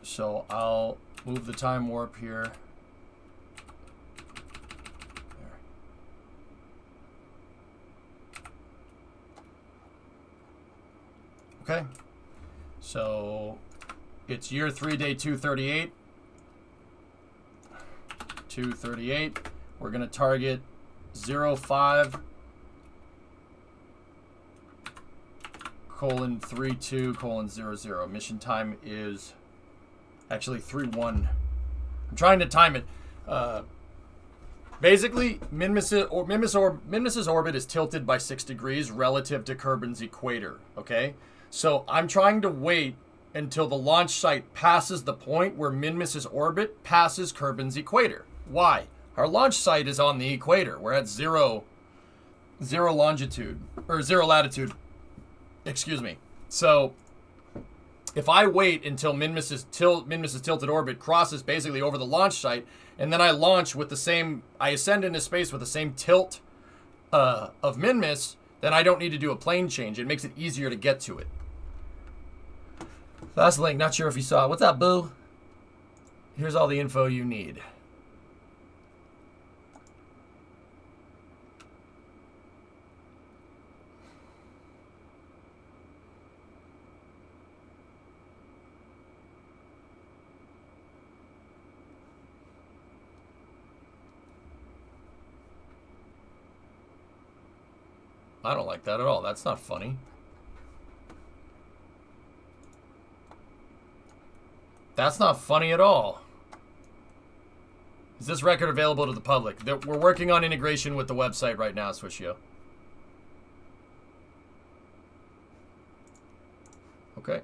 So I'll move the time warp here. There. Okay. So it's year 3, day 238. 238. We're going to target 05:32:00. Mission time is actually 3:1. I'm trying to time it. Basically, Minmus's orbit is tilted by 6 degrees relative to Kerbin's equator. Okay, so I'm trying to wait until the launch site passes the point where Minmus's orbit passes Kerbin's equator. Why? Our launch site is on the equator. We're at zero longitude or 0 latitude. Excuse me. So if I wait until Minmus's tilted orbit crosses basically over the launch site, and then I launch with the same, I ascend into space with the same tilt of Minmus, then I don't need to do a plane change. It makes it easier to get to it. Last link, not sure if you saw it. What's up, boo? Here's all the info you need. I don't like that at all. That's not funny. That's not funny at all. Is this record available to the public? We're working on integration with the website right now, Swishio. Okay.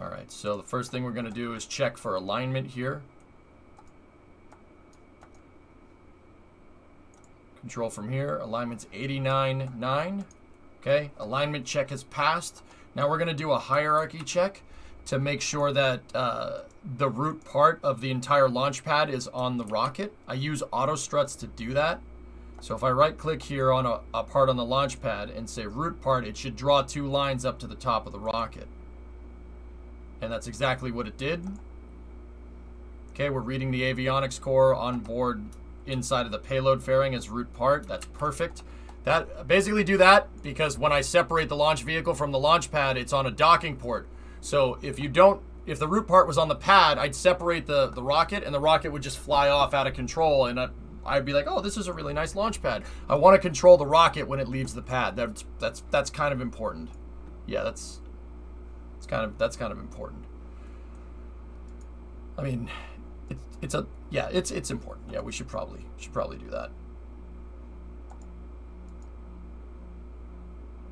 All right, so the first thing we're going to do is check for alignment here. Control from here. Alignment's 89.9. Okay, alignment check has passed. Now we're going to do a hierarchy check to make sure that the root part of the entire launch pad is on the rocket. I use auto struts to do that. So if I right click here on a part on the launch pad and say root part, it should draw 2 lines up to the top of the rocket. And that's exactly what it did. Okay, we're reading the avionics core on board inside of the payload fairing as root part. That's perfect. That basically do that because when I separate the launch vehicle from the launch pad, it's on a docking port. So if the root part was on the pad, I'd separate the rocket, and the rocket would just fly off out of control, and I'd be like, oh, this is a really nice launch pad. I want to control the rocket when it leaves the pad. That's kind of important. Yeah, that's kind of important. I mean, it's important. Yeah, we should probably do that.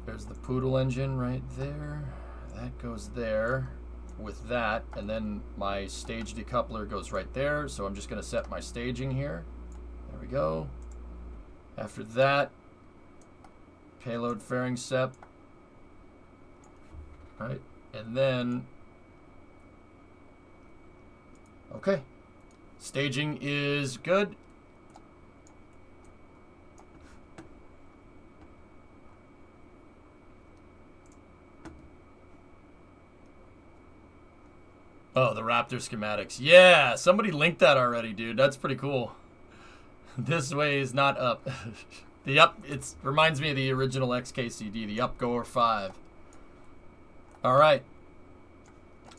There's the Poodle engine right there. That goes there with that, and then my stage decoupler goes right there. So I'm just going to set my staging here. There we go. After that, payload fairing sep. Right, and then okay, staging is good. Oh, the Raptor schematics. Yeah, somebody linked that already, dude. That's pretty cool. This way is not up. The up, it reminds me of the original XKCD, the Upgoer 5. All right.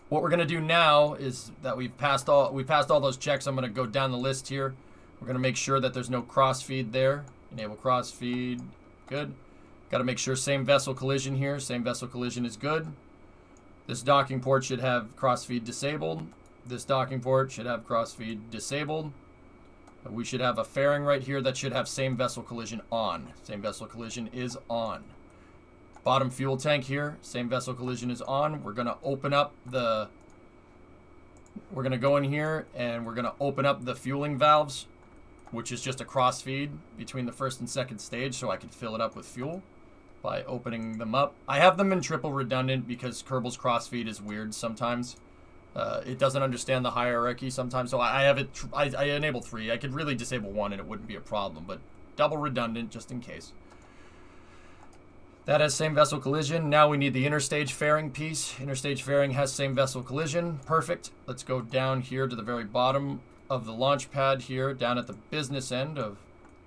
What we're gonna do now is that we passed all those checks. I'm gonna go down the list here. We're gonna make sure that there's no crossfeed there. Enable crossfeed. Good. Got to make sure same vessel collision here. Same vessel collision is good. This docking port should have crossfeed disabled. This docking port should have crossfeed disabled. We should have a fairing right here that should have same vessel collision on. Same vessel collision is on. Bottom fuel tank here, same vessel collision is on. We're going to open up we're going to go in here and we're going to open up the fueling valves, which is just a crossfeed between the first and second stage, so I can fill it up with fuel by opening them up. I have them in triple redundant because Kerbal's crossfeed is weird sometimes. It doesn't understand the hierarchy sometimes, so I have it. I enable 3. I could really disable 1 and it wouldn't be a problem, but double redundant just in case. That has same vessel collision. Now we need the interstage fairing piece. Interstage fairing has same vessel collision. Perfect. Let's go down here to the very bottom of the launch pad here, down at the business end of,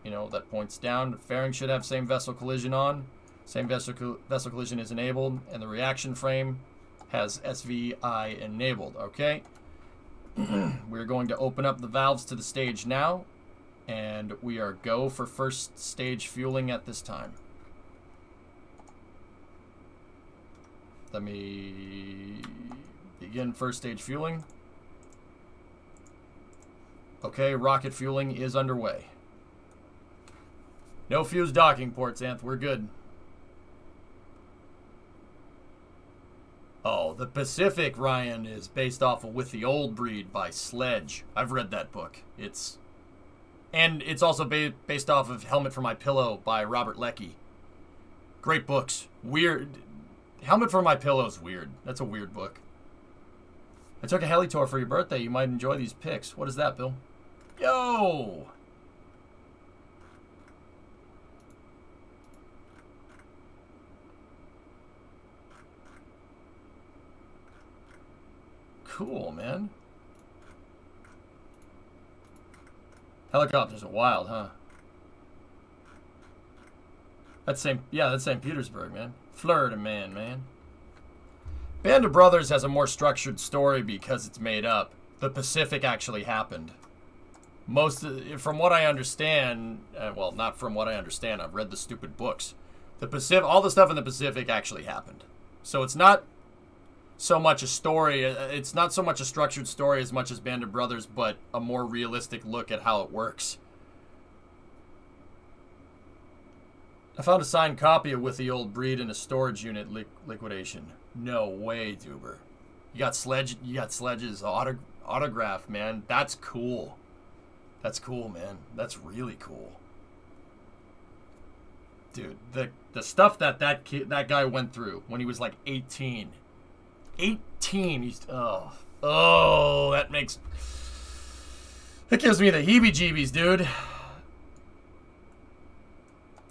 that points down. The fairing should have same vessel collision on. Same vessel collision is enabled, and the reaction frame has SVI enabled. Okay. We're going to open up the valves to the stage now, and we are go for first stage fueling at this time. Let me begin first stage fueling. Okay, rocket fueling is underway. No fused docking ports, Anth. We're good. Oh, the Pacific, Ryan, is based off of With the Old Breed by Sledge. I've read that book. It's also based off of Helmet for My Pillow by Robert Leckie. Great books. Weird. Helmet for My Pillow is weird. That's a weird book. I took a heli tour for your birthday. You might enjoy these pics. What is that, Bill? Yo! Cool, man. Helicopters are wild, huh? That's St. Petersburg, man. Florida man. Band of Brothers has a more structured story because it's made up. The Pacific actually happened. From what I understand, well, not from what I understand, I've read the stupid books. All the stuff in the Pacific actually happened. So it's not so much a story, it's not so much a structured story as much as Band of Brothers, but a more realistic look at how it works. I found a signed copy of With the Old Breed in a storage unit liquidation. No way, Duber. You got Sledge's autograph, man. That's cool. That's cool, man. That's really cool. Dude, the stuff that guy went through when he was like 18. 18. That gives me the heebie-jeebies, dude.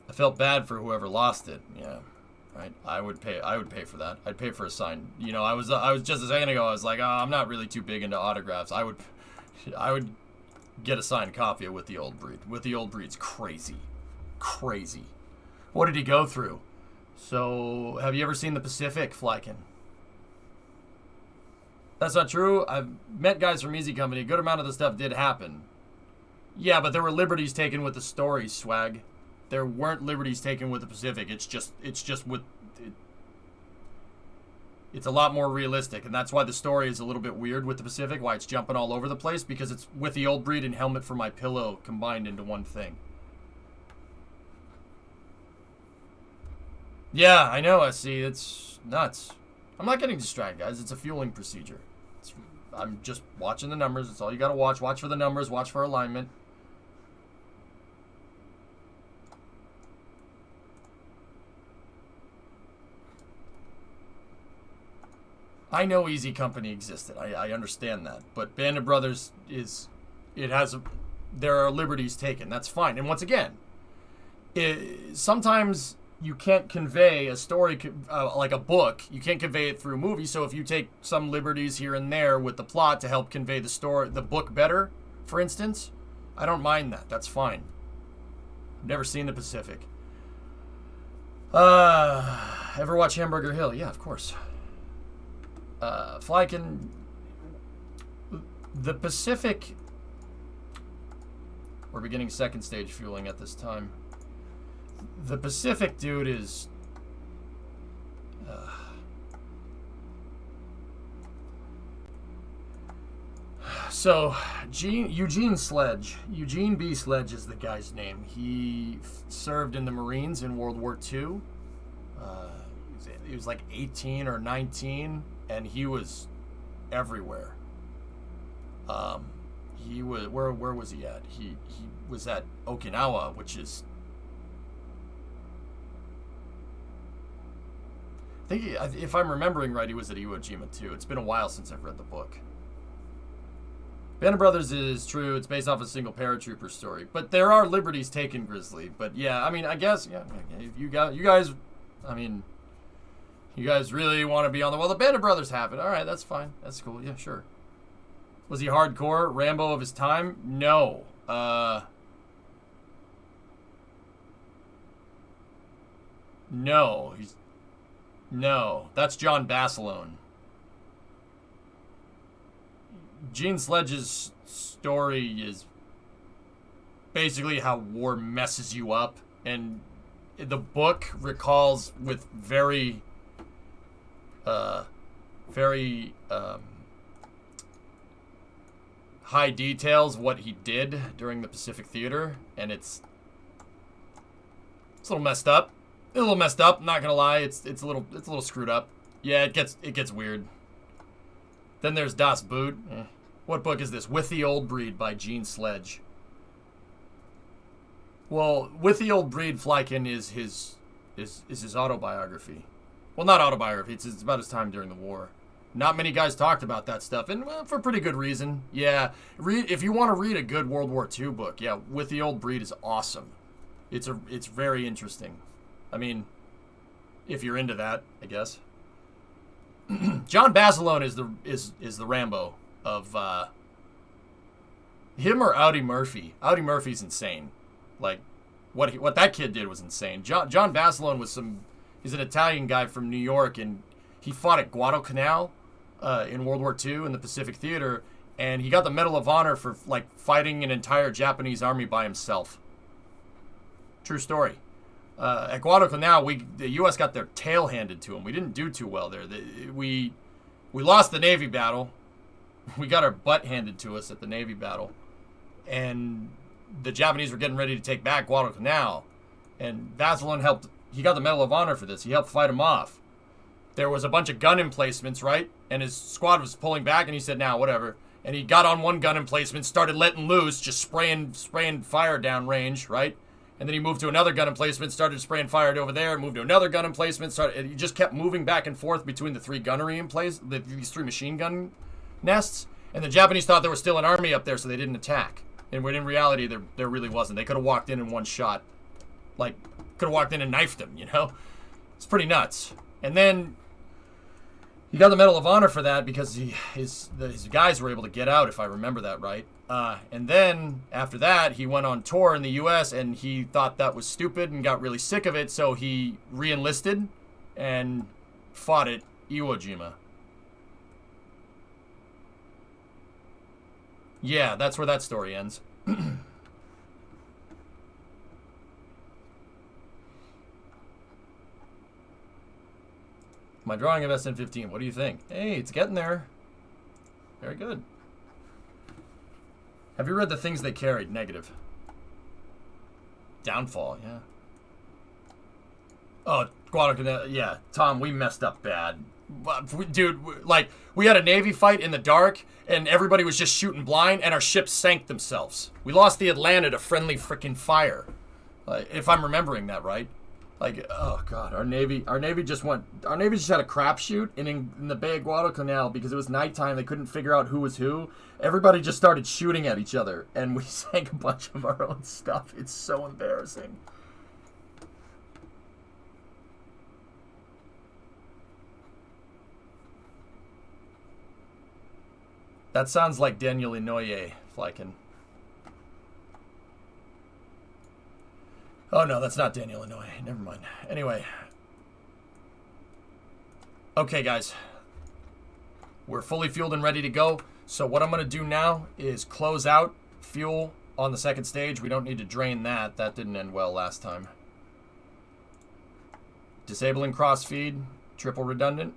I felt bad for whoever lost it. Yeah, right. I would pay for that. I'd pay for a sign. I was just a second ago. I was like, I'm not really too big into autographs. I would get a signed copy of With the Old Breed. With the Old Breed's crazy. What did he go through? So, have you ever seen the Pacific, Flykin? That's not true. I've met guys from Easy Company. A good amount of the stuff did happen. Yeah, but there were liberties taken with the story, swag. There weren't liberties taken with the Pacific. It's just with... It's a lot more realistic, and that's why the story is a little bit weird with the Pacific, why it's jumping all over the place, because it's with the Old Breed and Helmet for My Pillow combined into one thing. Yeah, I know, SC. It's nuts. I'm not getting distracted, guys. It's a fueling procedure. I'm just watching the numbers. That's all you gotta watch. Watch for the numbers. Watch for alignment. I know Easy Company existed. I understand that. But Band of Brothers there are liberties taken. That's fine. And once again, sometimes you can't convey a story like a book. You can't convey it through a movie. So if you take some liberties here and there with the plot to help convey the book better, for instance, I don't mind that. That's fine. I've never seen the Pacific. Ever watch Hamburger Hill? Yeah, of course. Flykin, the Pacific, we're beginning second stage fueling at this time. The Pacific, dude, is so Eugene B. Sledge is the guy's name. He served in the Marines in World War II. He was like 18 or 19. And he was everywhere. He was where was he at? He was at Okinawa, which is I think if I'm remembering right, he was at Iwo Jima too. It's been a while since I've read the book. Band of Brothers is true. It's based off a single paratrooper story, but there are liberties taken, Grizzly. But yeah, I mean, I guess if you guys, I mean. You guys really want to be on the... Well, the Band of Brothers have it. All right, that's fine. That's cool. Yeah, sure. Was he hardcore? Rambo of his time? No. No. No. That's John Basilone. Gene Sledge's story is basically how war messes you up. And the book recalls with very high details what he did during the Pacific Theater, and it's a little messed up. Not gonna lie, it's a little screwed up. Yeah, it gets weird. Then there's Das Boot. What book is this? With the Old Breed by Gene Sledge. Well, With the Old Breed, Flykin, is his autobiography. Well, not autobiography. It's about his time during the war. Not many guys talked about that stuff, and for pretty good reason. Yeah, if you want to read a good World War II book, yeah, With the Old Breed is awesome. It's very interesting. I mean, if you're into that, I guess. John Basilone is the Rambo of him or Audie Murphy. Audie Murphy's insane. Like what that kid did was insane. John Basilone was he's an Italian guy from New York, and he fought at Guadalcanal in World War II in the Pacific Theater, and he got the Medal of Honor for like fighting an entire Japanese army by himself. True story. At Guadalcanal, the U.S. got their tail handed to them. We didn't do too well there. We lost the Navy battle. We got our butt handed to us at the Navy battle, and the Japanese were getting ready to take back Guadalcanal, and Basilone helped. He got the Medal of Honor for this. He helped fight him off. There was a bunch of gun emplacements, right? And his squad was pulling back, and he said, "Now, whatever." And he got on one gun emplacement, started letting loose, just spraying fire down range, right? And then he moved to another gun emplacement, started spraying fire over there, moved to another gun emplacement, he just kept moving back and forth between the three gunnery these three machine gun nests. And the Japanese thought there was still an army up there, so they didn't attack. And when in reality, there really wasn't. They could have walked in one shot. Like, could have walked in and knifed them, you know? It's pretty nuts. And then He got the Medal of Honor for that because his guys were able to get out, if I remember that right. And then, after that, he went on tour in the U.S., and he thought that was stupid and got really sick of it, so he re-enlisted and fought at Iwo Jima. Yeah, that's where that story ends. My drawing of SN15, what do you think? Hey, it's getting there. Very good. Have you read The Things They Carried? Negative. Downfall, yeah. Oh, Guadalcanal, yeah. Tom, we messed up bad. Dude, like, we had a Navy fight in the dark, and everybody was just shooting blind, and our ships sank themselves. We lost the Atlanta to friendly freaking fire. If I'm remembering that right. Like, oh god, our Navy just had a crapshoot in the Bay of Guadalcanal because it was nighttime. They couldn't figure out who was who. Everybody just started shooting at each other, and we sank a bunch of our own stuff. It's so embarrassing. That sounds like Daniel Inouye, Flykin. Oh, no, that's not Daniel Inouye. Never mind. Anyway. Okay, guys. We're fully fueled and ready to go. So what I'm going to do now is close out fuel on the second stage. We don't need to drain that. That didn't end well last time. Disabling cross-feed. Triple redundant.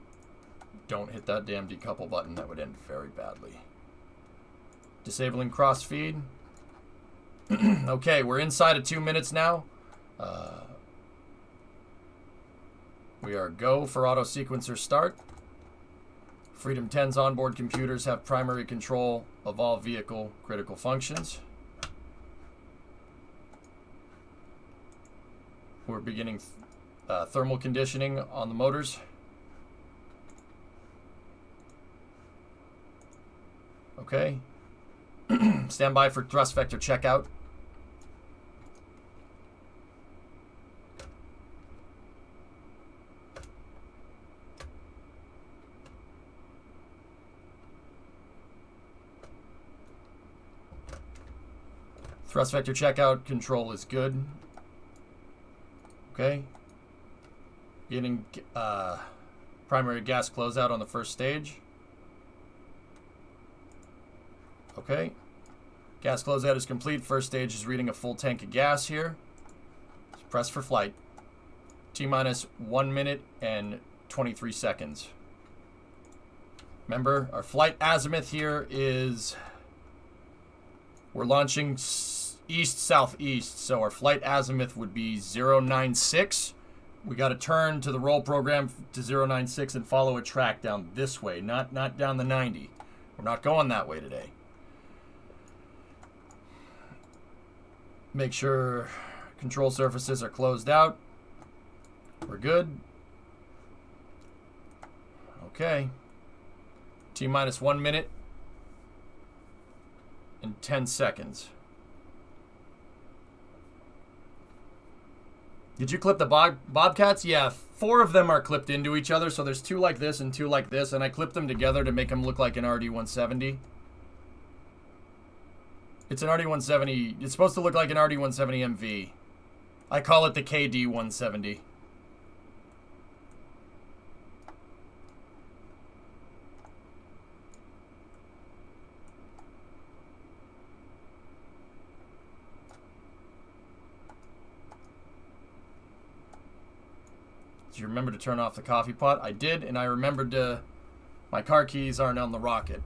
Don't hit that damn decouple button. That would end very badly. Disabling cross-feed. Okay, we're inside of 2 minutes now. We are go for auto sequencer start. Freedom 10's onboard computers have primary control of all vehicle critical functions. We're beginning thermal conditioning on the motors. Okay. Stand by for thrust vector checkout. Thrust vector checkout control is good. Okay. Getting primary gas closeout on the first stage. Okay. Gas closeout is complete. First stage is reading a full tank of gas here. Let's press for flight. T-minus 1 minute and 23 seconds. Remember, our flight azimuth here is... We're launching east-southeast, so our flight azimuth would be 096. We got to turn to the roll program to 096 and follow a track down this way, not down the 90. We're not going that way today. Make sure control surfaces are closed out. We're good. Okay. T-minus 1 minute and 10 seconds. Did you clip the Bobcats? Yeah, 4 of them are clipped into each other, so there's 2 like this and 2 like this, and I clipped them together to make them look like an RD-170. It's an RD-170. It's supposed to look like an RD-170 MV. I call it the KD-170. Did you remember to turn off the coffee pot? I did, and I remembered to... My car keys aren't on the rocket.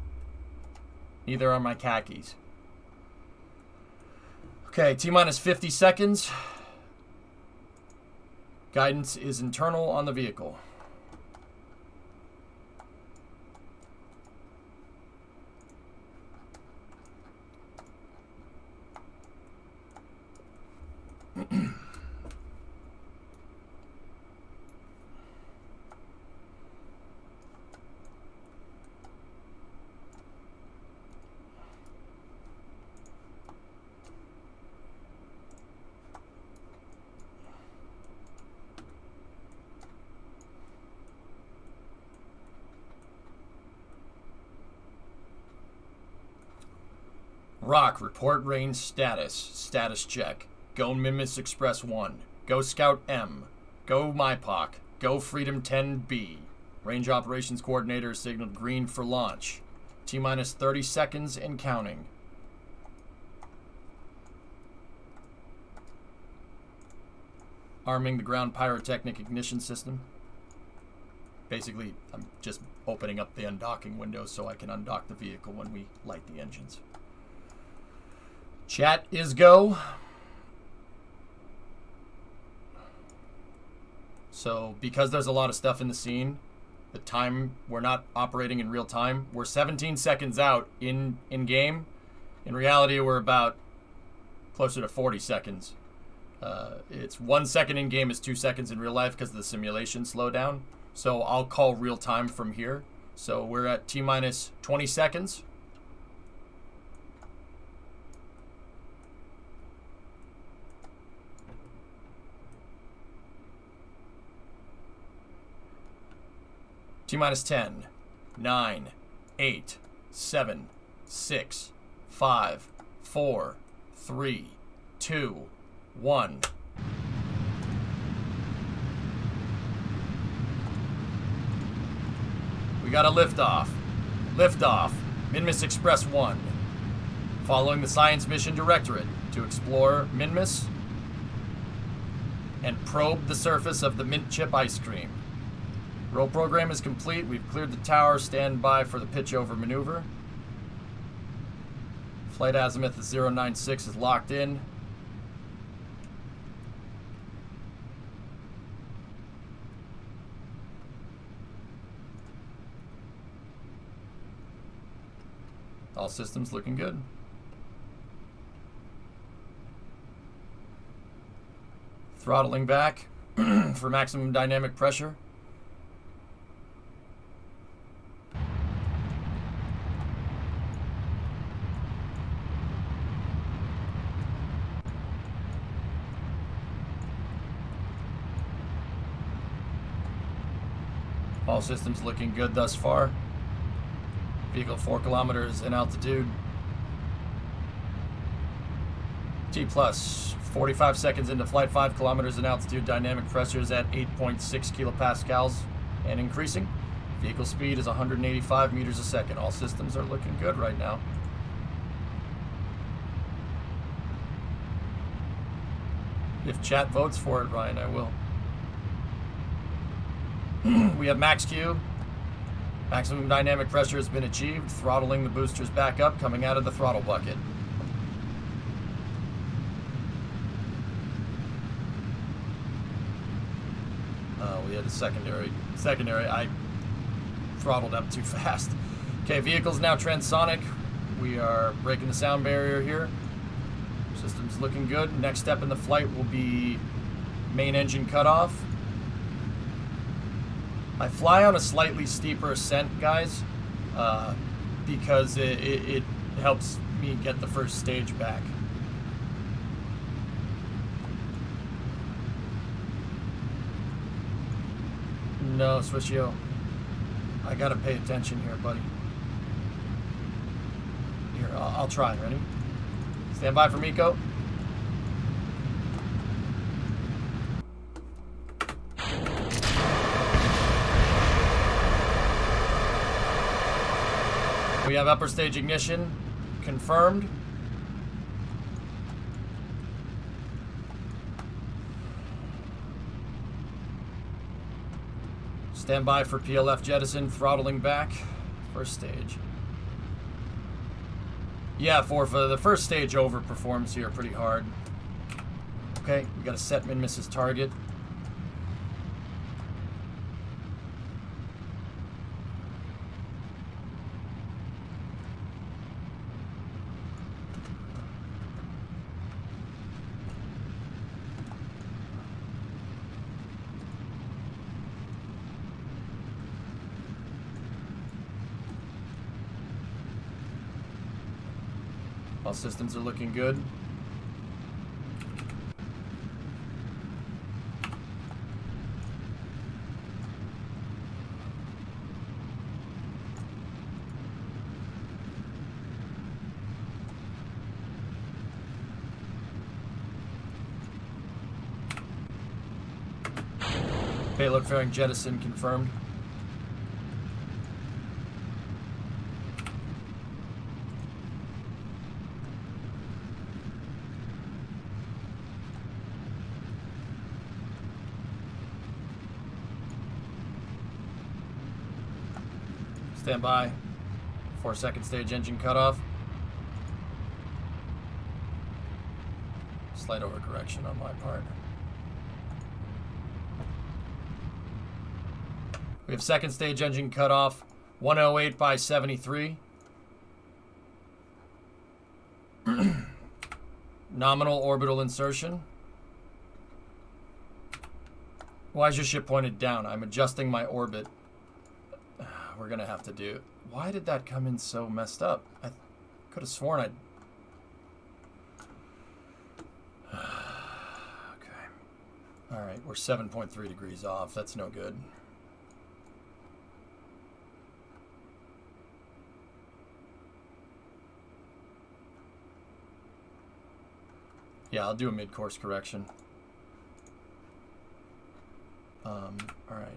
Neither are my khakis. Okay, T-minus 50 seconds. Guidance is internal on the vehicle. Rock, report range status. Status check. Go Mimis Express 1. Go Scout M. Go MyPOC. Go Freedom 10B. Range Operations Coordinator signaled green for launch. T-minus 30 seconds and counting. Arming the ground pyrotechnic ignition system. Basically, I'm just opening up the undocking window so I can undock the vehicle when we light the engines. Chat is go. So, because there's a lot of stuff in the scene, the time, we're not operating in real time. We're 17 seconds out in game. In reality, we're about closer to 40 seconds. It's 1 second in game is 2 seconds in real life because of the simulation slowdown. So I'll call real time from here. So we're at T-minus 20 seconds. T-minus 10, 9, 8, 7, 6, 5, 4, 3, 2, 1. We got a liftoff. Liftoff. Minmus Express 1. Following the Science Mission Directorate to explore Minmus and probe the surface of the mint chip ice cream. Roll program is complete. We've cleared the tower. Stand by for the pitch over maneuver. Flight azimuth is 096 is locked in. All systems looking good. Throttling back for maximum dynamic pressure. All systems looking good thus far. Vehicle 4 kilometers in altitude. T plus 45 seconds into flight, 5 kilometers in altitude. Dynamic pressure is at 8.6 kilopascals and increasing. Vehicle speed is 185 meters a second. All systems are looking good right now. If chat votes for it, Ryan, I will. We have max Q. Maximum dynamic pressure has been achieved. Throttling the boosters back up, coming out of the throttle bucket. We had a secondary. I throttled up too fast. Okay, vehicle's now transonic. We are breaking the sound barrier here. System's looking good. Next step in the flight will be main engine cutoff. I fly on a slightly steeper ascent, guys, because it helps me get the first stage back. No, Swishio. I gotta pay attention here, buddy. Here, I'll try. Ready? Stand by for Miko. We have upper stage ignition confirmed. Stand by for PLF jettison, throttling back. First stage. Yeah, for the first stage overperforms here pretty hard. Okay, we got to set Minmus's target. All systems are looking good. Payload fairing jettison confirmed. Stand by. 4-second stage engine cutoff. Slight overcorrection on my part. We have second stage engine cutoff, 108 by 73. Nominal orbital insertion. Why is your ship pointed down? I'm adjusting my orbit. We're gonna have to do. Why did that come in so messed up? I could have sworn I'd. Okay. All right, we're 7.3 degrees off. That's no good. Yeah, I'll do a mid-course correction. All right.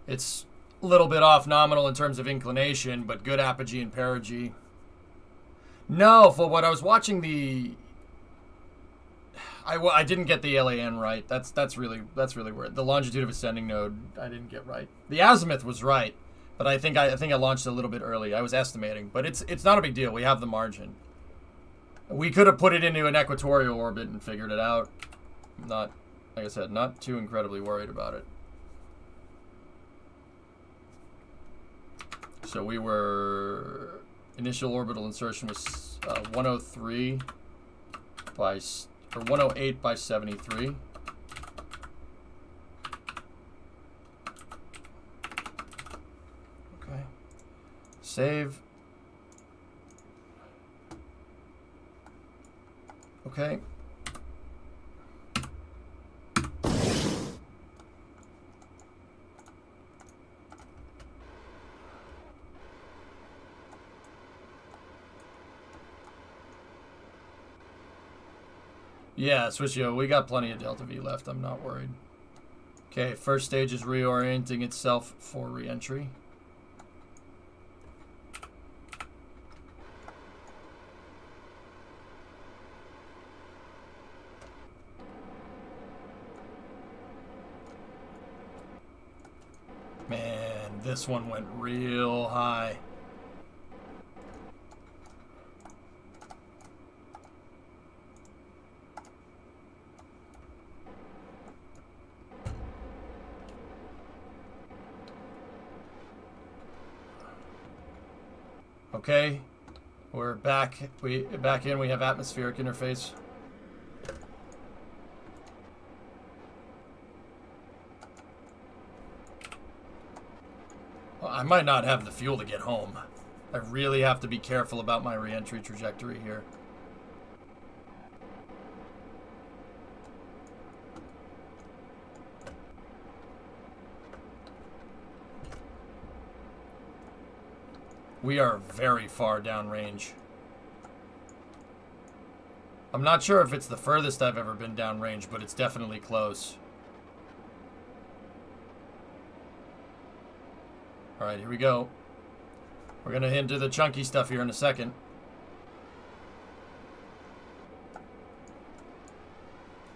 It's a little bit off nominal in terms of inclination, but good apogee and perigee. No, for what I was watching the... I didn't get the LAN right. That's really weird. The longitude of ascending node I didn't get right. The azimuth was right, but I think I launched a little bit early. I was estimating, but it's not a big deal. We have the margin. We could have put it into an equatorial orbit and figured it out. Not, like I said, not too incredibly worried about it. So we were, initial orbital insertion was 103 by, or 108 by 73. Okay. Save. Okay. Yeah, Switchio, we got plenty of Delta V left. I'm not worried. Okay, first stage is reorienting itself for re-entry. Man, this one went real high. Okay, we're back. We have atmospheric interface. Well, I might not have the fuel to get home. I really have to be careful about my re-entry trajectory here. We are very far downrange. I'm not sure if it's the furthest I've ever been downrange, but it's definitely close. Alright, here we go. We're going to hit into the chunky stuff here in a second.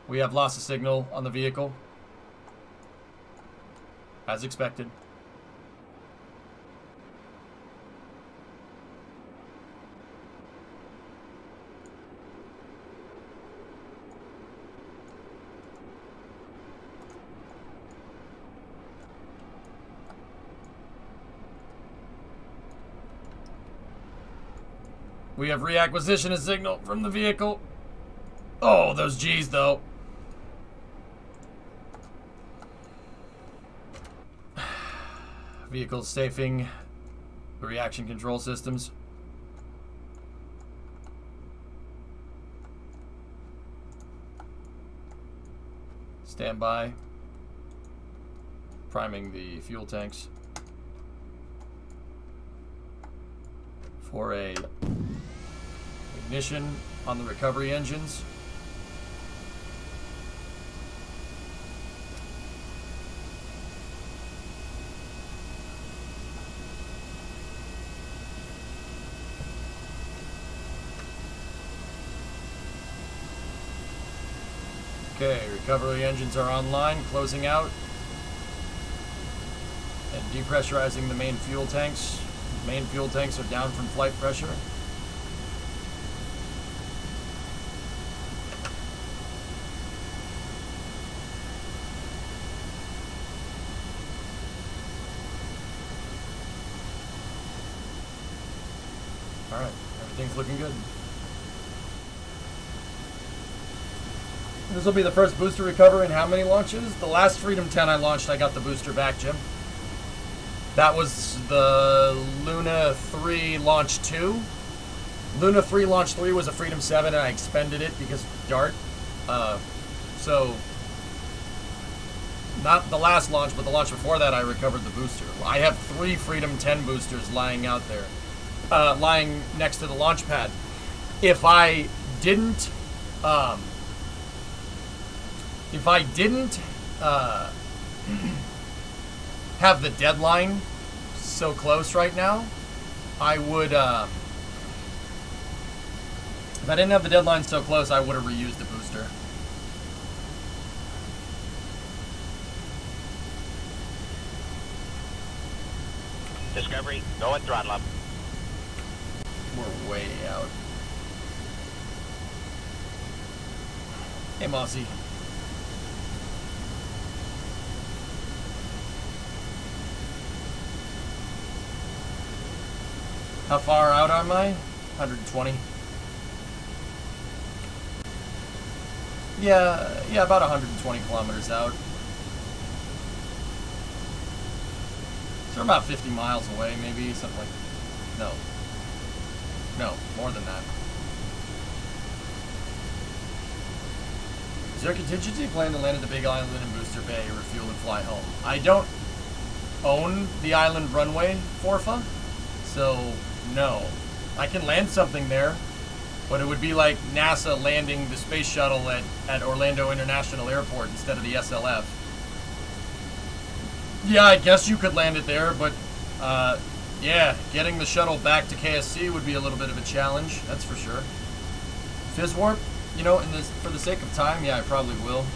We have loss of signal on the vehicle. As expected. We have reacquisition of signal from the vehicle. Oh, those G's, though. Vehicles safing the reaction control systems. Stand by. Priming the fuel tanks for a ignition on the recovery engines. Okay, recovery engines are online, closing out and depressurizing the main fuel tanks. Main fuel tanks are down from flight pressure. Alright, everything's looking good. This will be the first booster recovery in how many launches? The last Freedom 10 I launched, I got the booster back, Jim. That was the Luna 3 Launch 2. Luna 3 Launch 3 was a Freedom 7 and I expended it because of Dart. So, not the last launch, but the launch before that I recovered the booster. I have 3 Freedom 10 boosters lying out there. Lying next to the launch pad. If I didn't have the deadline so close right now, I would, if I didn't have the deadline so close, I would have reused the booster. Discovery, go at throttle up. We're way out. Hey, Mossy. How far out am I? 120. Yeah, about 120 kilometers out. So we're about 50 miles away, maybe, something like that. No, more than that. Is there a contingency plan to land at the Big Island in Booster Bay, refuel and fly home? I don't own the island runway, Forfa, so no. I can land something there, but it would be like NASA landing the space shuttle at Orlando International Airport instead of the SLF. Yeah, I guess you could land it there, but yeah, getting the shuttle back to KSC would be a little bit of a challenge, that's for sure. Fizz warp, you know, for the sake of time, yeah, I probably will.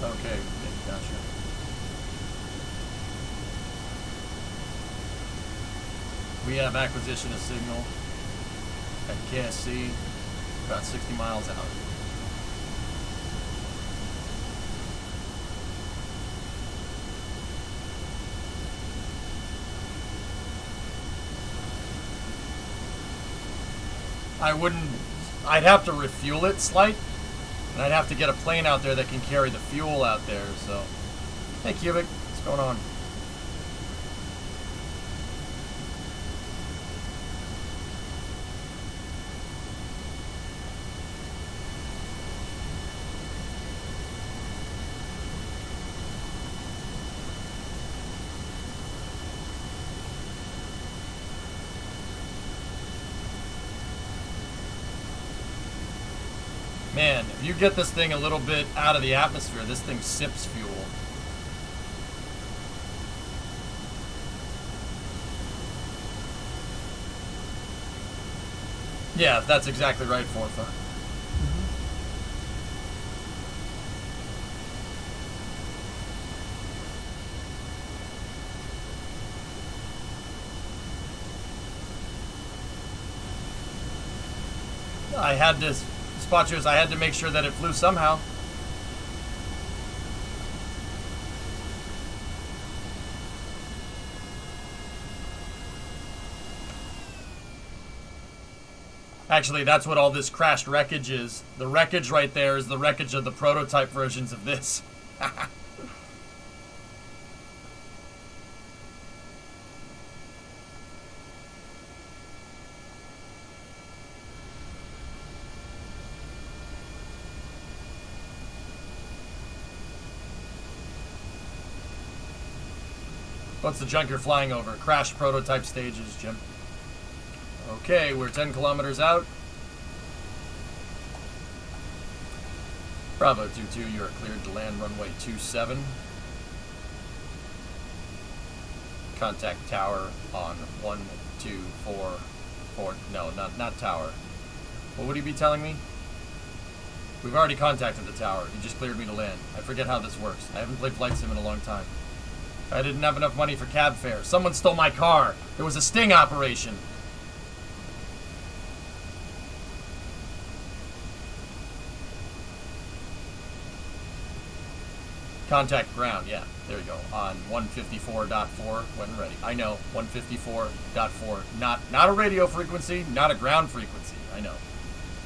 Okay, gotcha. We have acquisition of signal at KSC, about 60 miles out. I'd have to refuel it slight. And I'd have to get a plane out there that can carry the fuel out there, so. Hey, Cubic, what's going on? Man, if you get this thing a little bit out of the atmosphere, this thing sips fuel. Yeah, that's exactly right, Forfa. I had to spot yours. I had to make sure that it flew somehow. Actually, that's what all this crashed wreckage is. The wreckage right there is the wreckage of the prototype versions of this. What's the junk you're flying over? Crash prototype stages, Jim. Okay, we're 10 kilometers out. Bravo 22, you are cleared to land runway 27. Contact tower on 1, 2, 4, 4. No, not tower. What would he be telling me? We've already contacted the tower. He just cleared me to land. I forget how this works. I haven't played Flight Sim in a long time. I didn't have enough money for cab fare. Someone stole my car. It was a sting operation. Contact ground, yeah. There we go. On 154.4 when ready. I know, 154.4. Not a radio frequency, not a ground frequency. I know.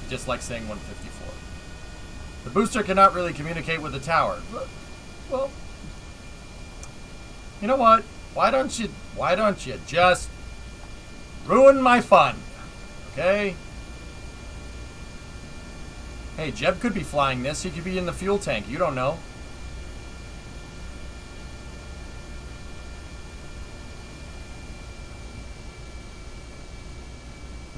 Just like saying 154. The booster cannot really communicate with the tower. Well, you know what? Why don't you just ruin my fun? Okay? Hey, Jeb could be flying this. He could be in the fuel tank. You don't know.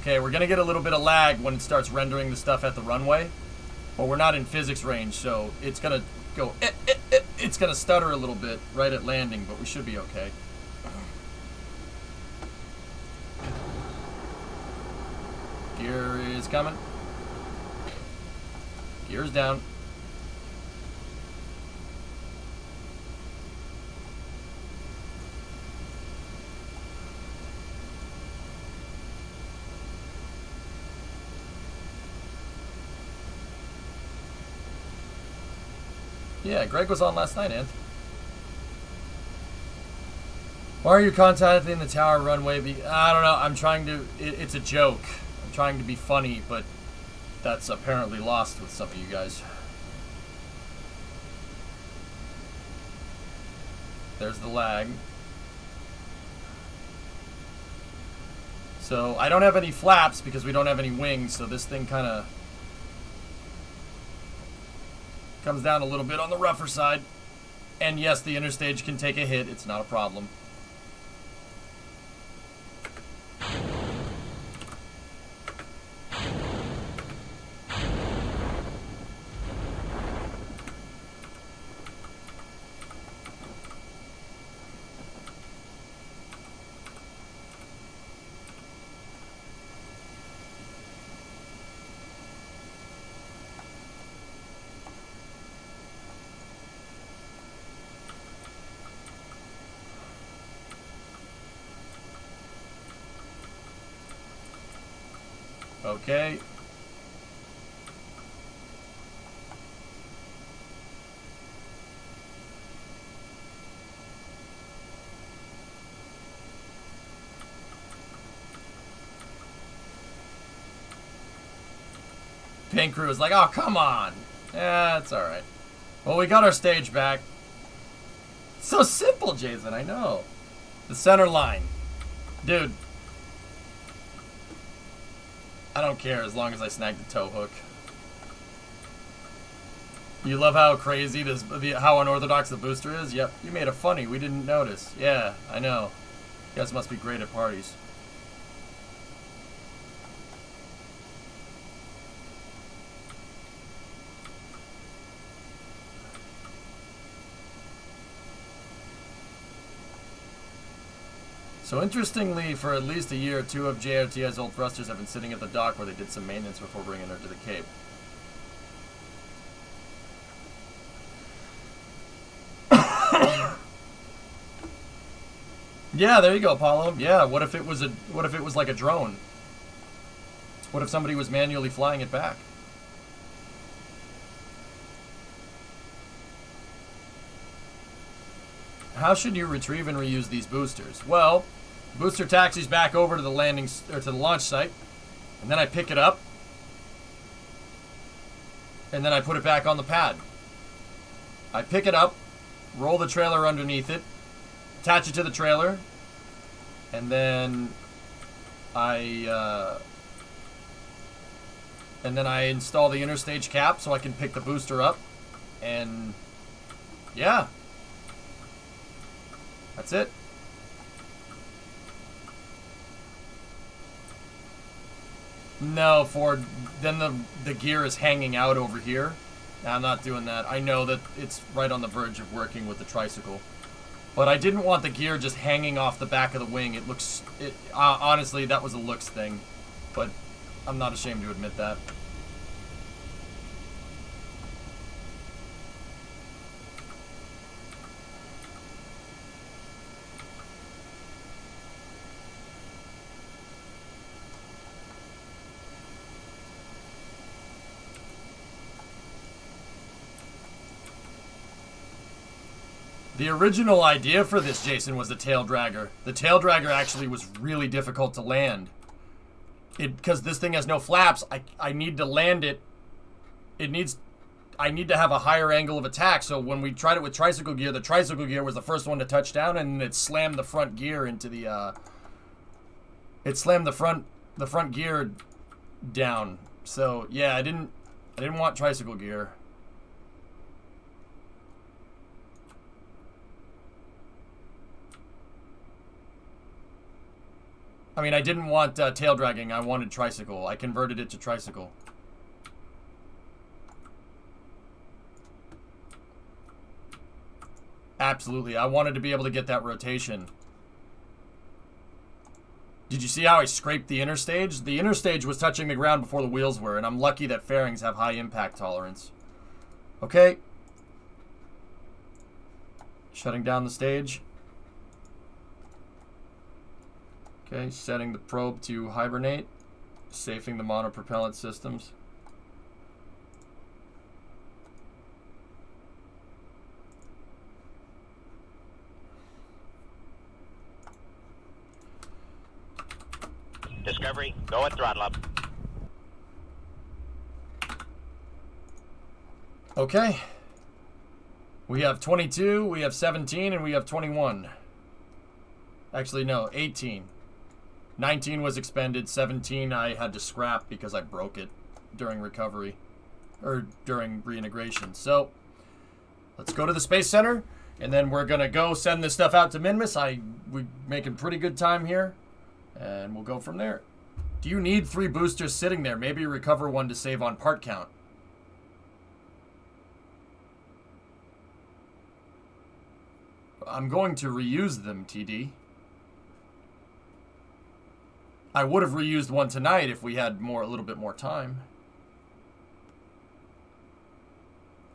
Okay, we're gonna get a little bit of lag when it starts rendering the stuff at the runway. But we're not in physics range, so it's gonna go, it's gonna stutter a little bit right at landing, but we should be okay. Gear is coming. Gear's down. Yeah, Greg was on last night, Anth. Why are you contacting the tower runway? I don't know. I'm trying to... It's a joke. I'm trying to be funny, but that's apparently lost with some of you guys. There's the lag. So, I don't have any flaps because we don't have any wings, so this thing kind of... comes down a little bit on the rougher side. And yes, the interstage can take a hit. It's not a problem. Okay. Paint crew is like, oh, come on. Yeah, it's alright. Well, we got our stage back. So simple, Jason, I know. The center line. Dude. I don't care as long as I snag the tow hook. You love how crazy how unorthodox the booster is? Yep, you made a funny. We didn't notice. Yeah, I know. You guys must be great at parties. So interestingly, for at least a year or two of JRTI's old thrusters have been sitting at the dock where they did some maintenance before bringing her to the Cape. Yeah, there you go, Apollo. Yeah, what if it was like a drone? What if somebody was manually flying it back? How should you retrieve and reuse these boosters? Well, booster taxis back over to the landing or to the launch site, and then I pick it up, and then I put it back on the pad. I pick it up, roll the trailer underneath it, attach it to the trailer, and then I install the interstage cap so I can pick the booster up, and yeah, that's it. No, Ford. Then the gear is hanging out over here. I'm not doing that. I know that it's right on the verge of working with the tricycle. But I didn't want the gear just hanging off the back of the wing. It looks... honestly, that was a looks thing. But I'm not ashamed to admit that. The original idea for this, Jason, was the tail dragger. The tail dragger actually was really difficult to land. Because this thing has no flaps, I need to land it. I need to have a higher angle of attack. So when we tried it with tricycle gear, the tricycle gear was the first one to touch down, and it slammed the front gear into the. It slammed the front gear down. So yeah, I didn't want tricycle gear. I mean, I didn't want tail dragging. I wanted tricycle. I converted it to tricycle. Absolutely. I wanted to be able to get that rotation. Did you see how I scraped the inner stage? The inner stage was touching the ground before the wheels were, and I'm lucky that fairings have high impact tolerance. Okay. Shutting down the stage. Okay, setting the probe to hibernate, safing the monopropellant systems. Discovery, go and throttle up. Okay. We have 22, we have 17, and we have 21. Actually, no, 18. 19 was expended, 17 I had to scrap because I broke it during recovery, or during reintegration. So, let's go to the Space Center, and then we're going to go send this stuff out to Minmus. We're making pretty good time here, and we'll go from there. Do you need 3 boosters sitting there? Maybe recover one to save on part count. I'm going to reuse them, TD. I would have reused one tonight if we had a little bit more time.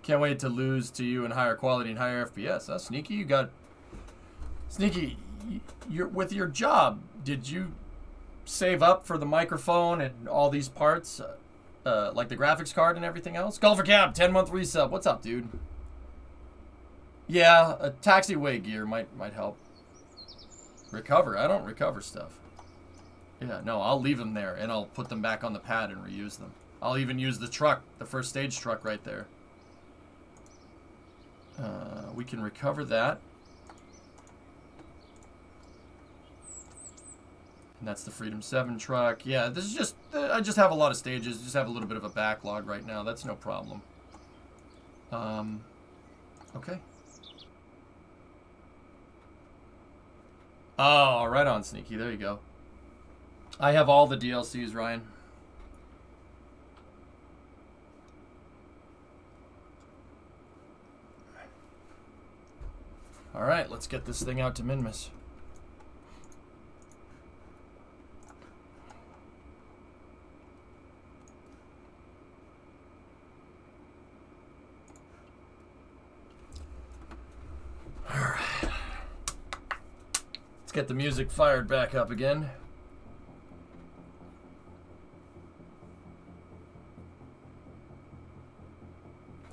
Can't wait to lose to you in higher quality and higher FPS. Huh, Sneaky? You got... Sneaky, with your job, did you save up for the microphone and all these parts? Like the graphics card and everything else? Golfer Cab, 10-month resub. What's up, dude? Yeah, a taxiway gear might help. Recover? I don't recover stuff. Yeah, no, I'll leave them there, and I'll put them back on the pad and reuse them. I'll even use the truck, the first stage truck right there. We can recover that. And that's the Freedom 7 truck. Yeah, this is just, I just have a lot of stages. Just have a little bit of a backlog right now. That's no problem. Okay. Oh, right on, Sneaky. There you go. I have all the DLCs, Ryan. All right, let's get this thing out to Minmus. All right. Let's get the music fired back up again.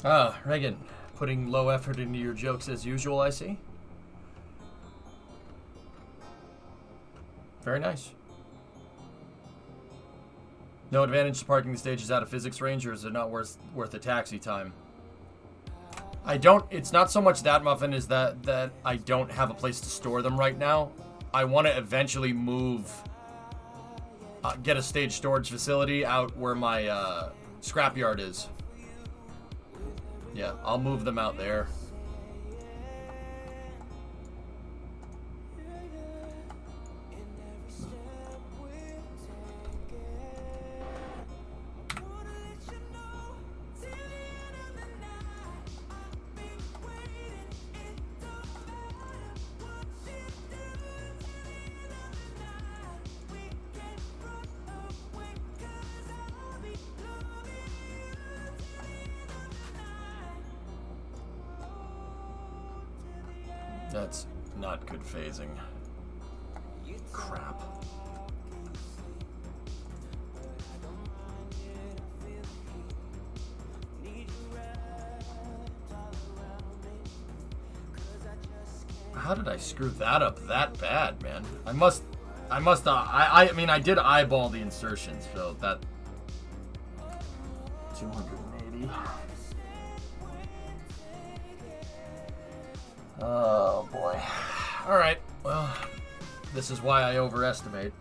Ah, Reagan, putting low effort into your jokes as usual, I see. Very nice. No advantage to parking the stages out of physics range, or is it not worth the taxi time? It's not so much that, Muffin, is that I don't have a place to store them right now. I want to eventually move, get a stage storage facility out where my scrapyard is. Yeah, I'll move them out there. That's not good phasing. Crap. How did I screw that up that bad, man? I mean, I did eyeball the insertions, so that 280. Oh boy. All right. Well, this is why I overestimate.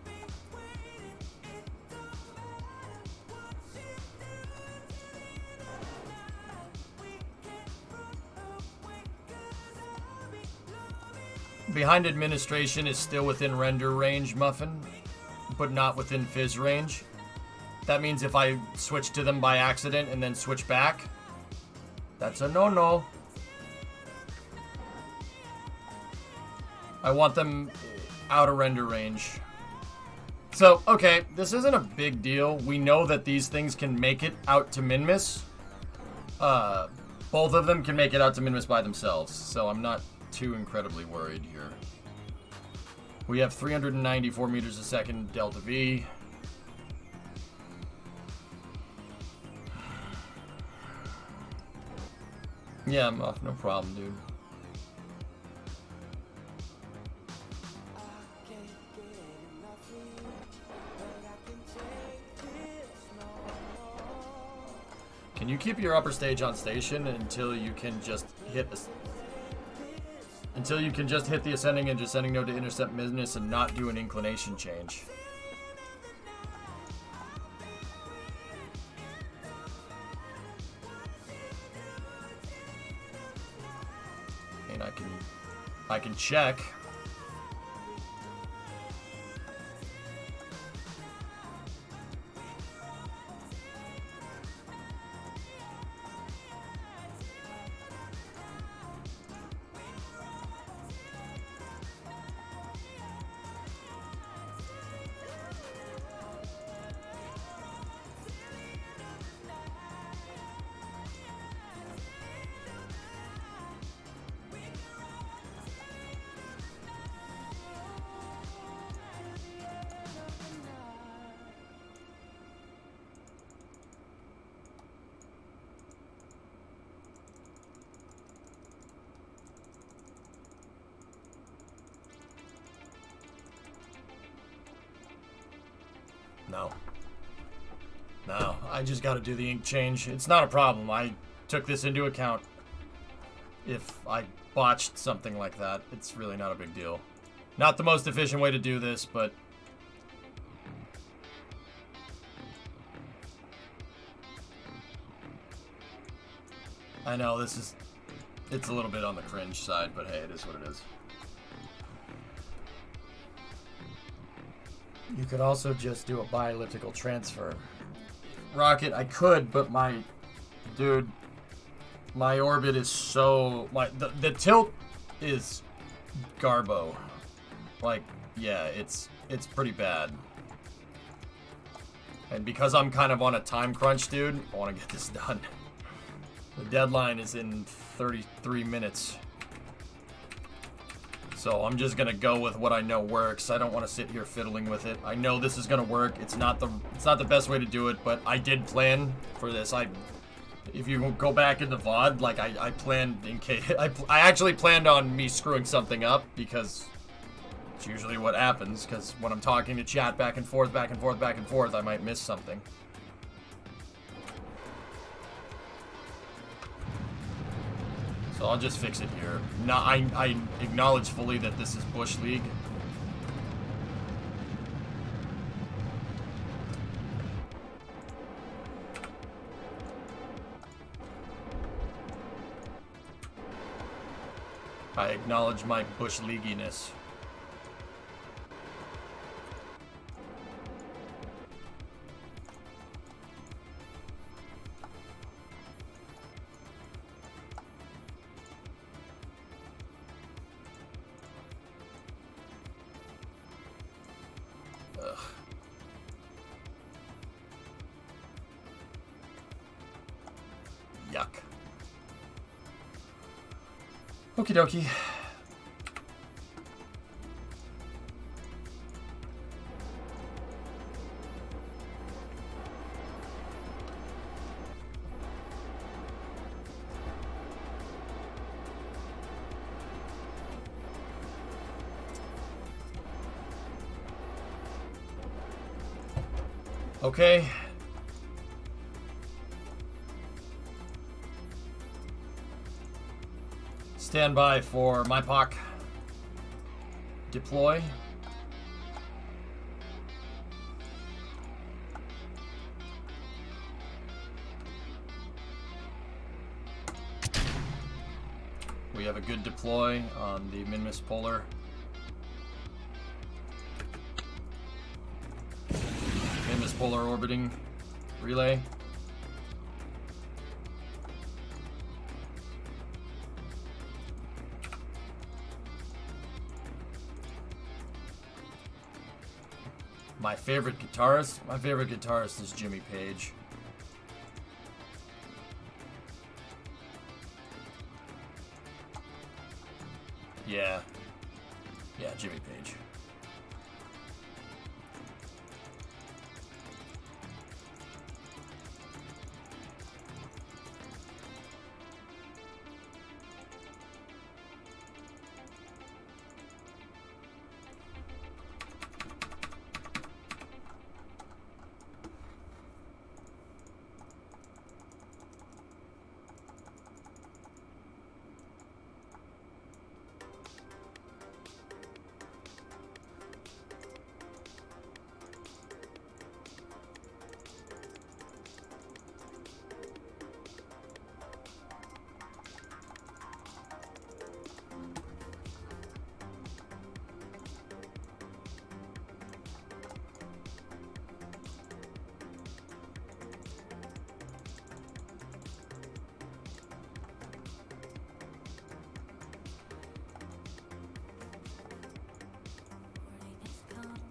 Behind administration is still within render range, Muffin, but not within fizz range. That means if I switch to them by accident and then switch back, that's a no-no. I want them out of render range. So, okay, this isn't a big deal. We know that these things can make it out to min-miss. Both of them can make it out to min-miss by themselves, so I'm not too incredibly worried here. We have 394 meters a second delta V. Yeah, I'm off, no problem, dude. Can you keep your upper stage on station until you can just hit the ascending and descending node to intercept business and not do an inclination change? And I can check. No, I just got to do the ink change. It's not a problem. I took this into account. If I botched something like that, it's really not a big deal. Not the most efficient way to do this, but I know it's a little bit on the cringe side, but hey, it is what it is. You could also just do a bi-elliptical transfer. Rocket, I could, but my orbit is so... The tilt is garbo. Like, yeah, it's pretty bad. And because I'm kind of on a time crunch, dude, I want to get this done. The deadline is in 33 minutes. So I'm just gonna go with what I know works. I don't want to sit here fiddling with it. I know this is gonna work. It's not the best way to do it, but I did plan for this. If you go back in the VOD, like I planned in case I actually planned on me screwing something up because it's usually what happens. Because when I'm talking to chat back and forth, I might miss something. So I'll just fix it here. Now, I acknowledge fully that this is Bush League. I acknowledge my Bush Leaguiness. Yuck. Okie dokie. Okay. Stand by for my POC. Deploy. We have a good deploy on the Minmus Polar. Minmus Polar orbiting relay. My favorite guitarist? My favorite guitarist is Jimmy Page. Yeah. Yeah, Jimmy Page.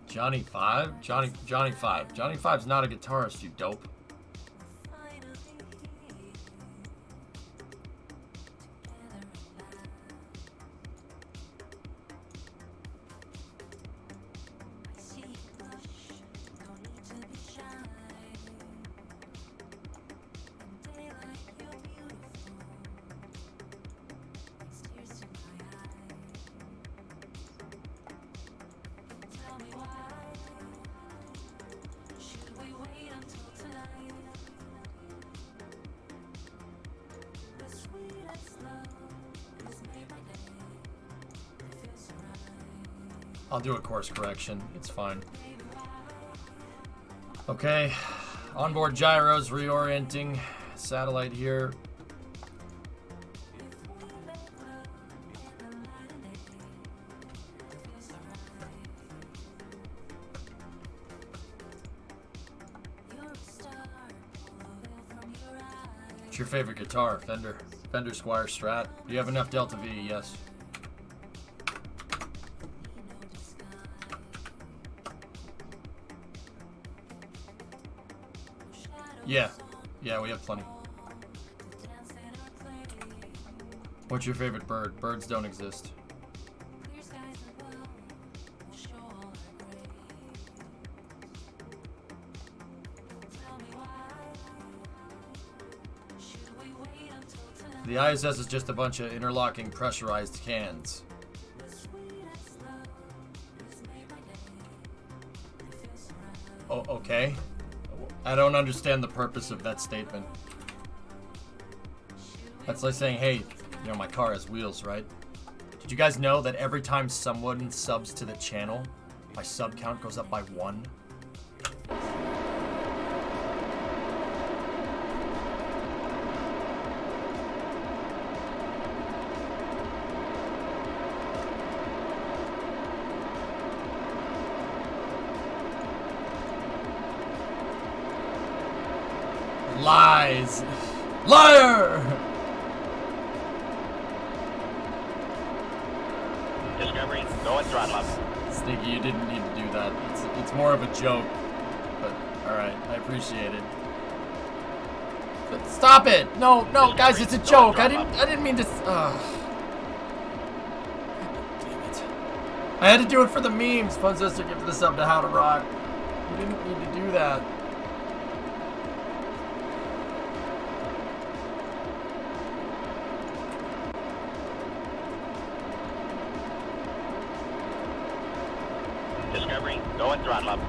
Johnny Five? Johnny Five. Johnny Five's not a guitarist, you dope. I'll do a course correction. It's fine. Okay. Onboard gyros reorienting. Satellite here. What's your favorite guitar? Fender. Fender Squire Strat. Do you have enough Delta V? Yes. Yeah, we have plenty. What's your favorite bird? Birds don't exist. The ISS is just a bunch of interlocking pressurized cans. Oh, okay. I don't understand the purpose of that statement. That's like saying, hey, you know, my car has wheels, right? Did you guys know that every time someone subs to the channel, my sub count goes up by 1? Lies! Liar! Discovery, go and throttle up. Sneaky, you didn't need to do that. It's more of a joke. But, alright, I appreciate it. But stop it! No, Discovery, guys, it's a go joke. and I throttle didn't mean to. God damn it. I had to do it for the memes. Fun Sister, give this up to How to Rock. You didn't need to do that. Discovery, go and throttle up.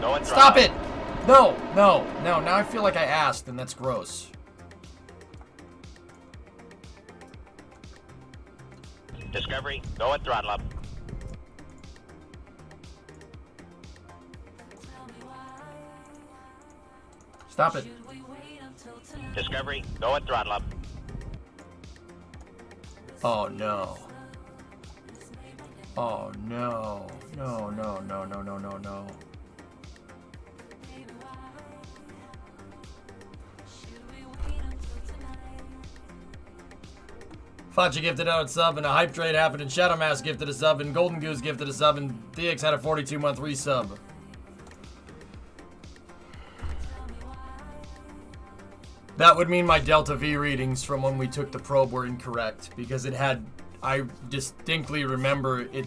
Going Stop throttle it! No, no, no. Now I feel like I asked, and that's gross. up. Discovery, going throttle up. Stop it. Discovery, going throttle up. Oh no. Oh no. No, no, no, no, no, no, no. Facha gifted out a sub, and a Hype Trade happened, and Shadow Mask gifted a sub, and Golden Goose gifted a sub, and DX had a 42-month resub. That would mean my Delta V readings from when we took the probe were incorrect, because it had, I distinctly remember it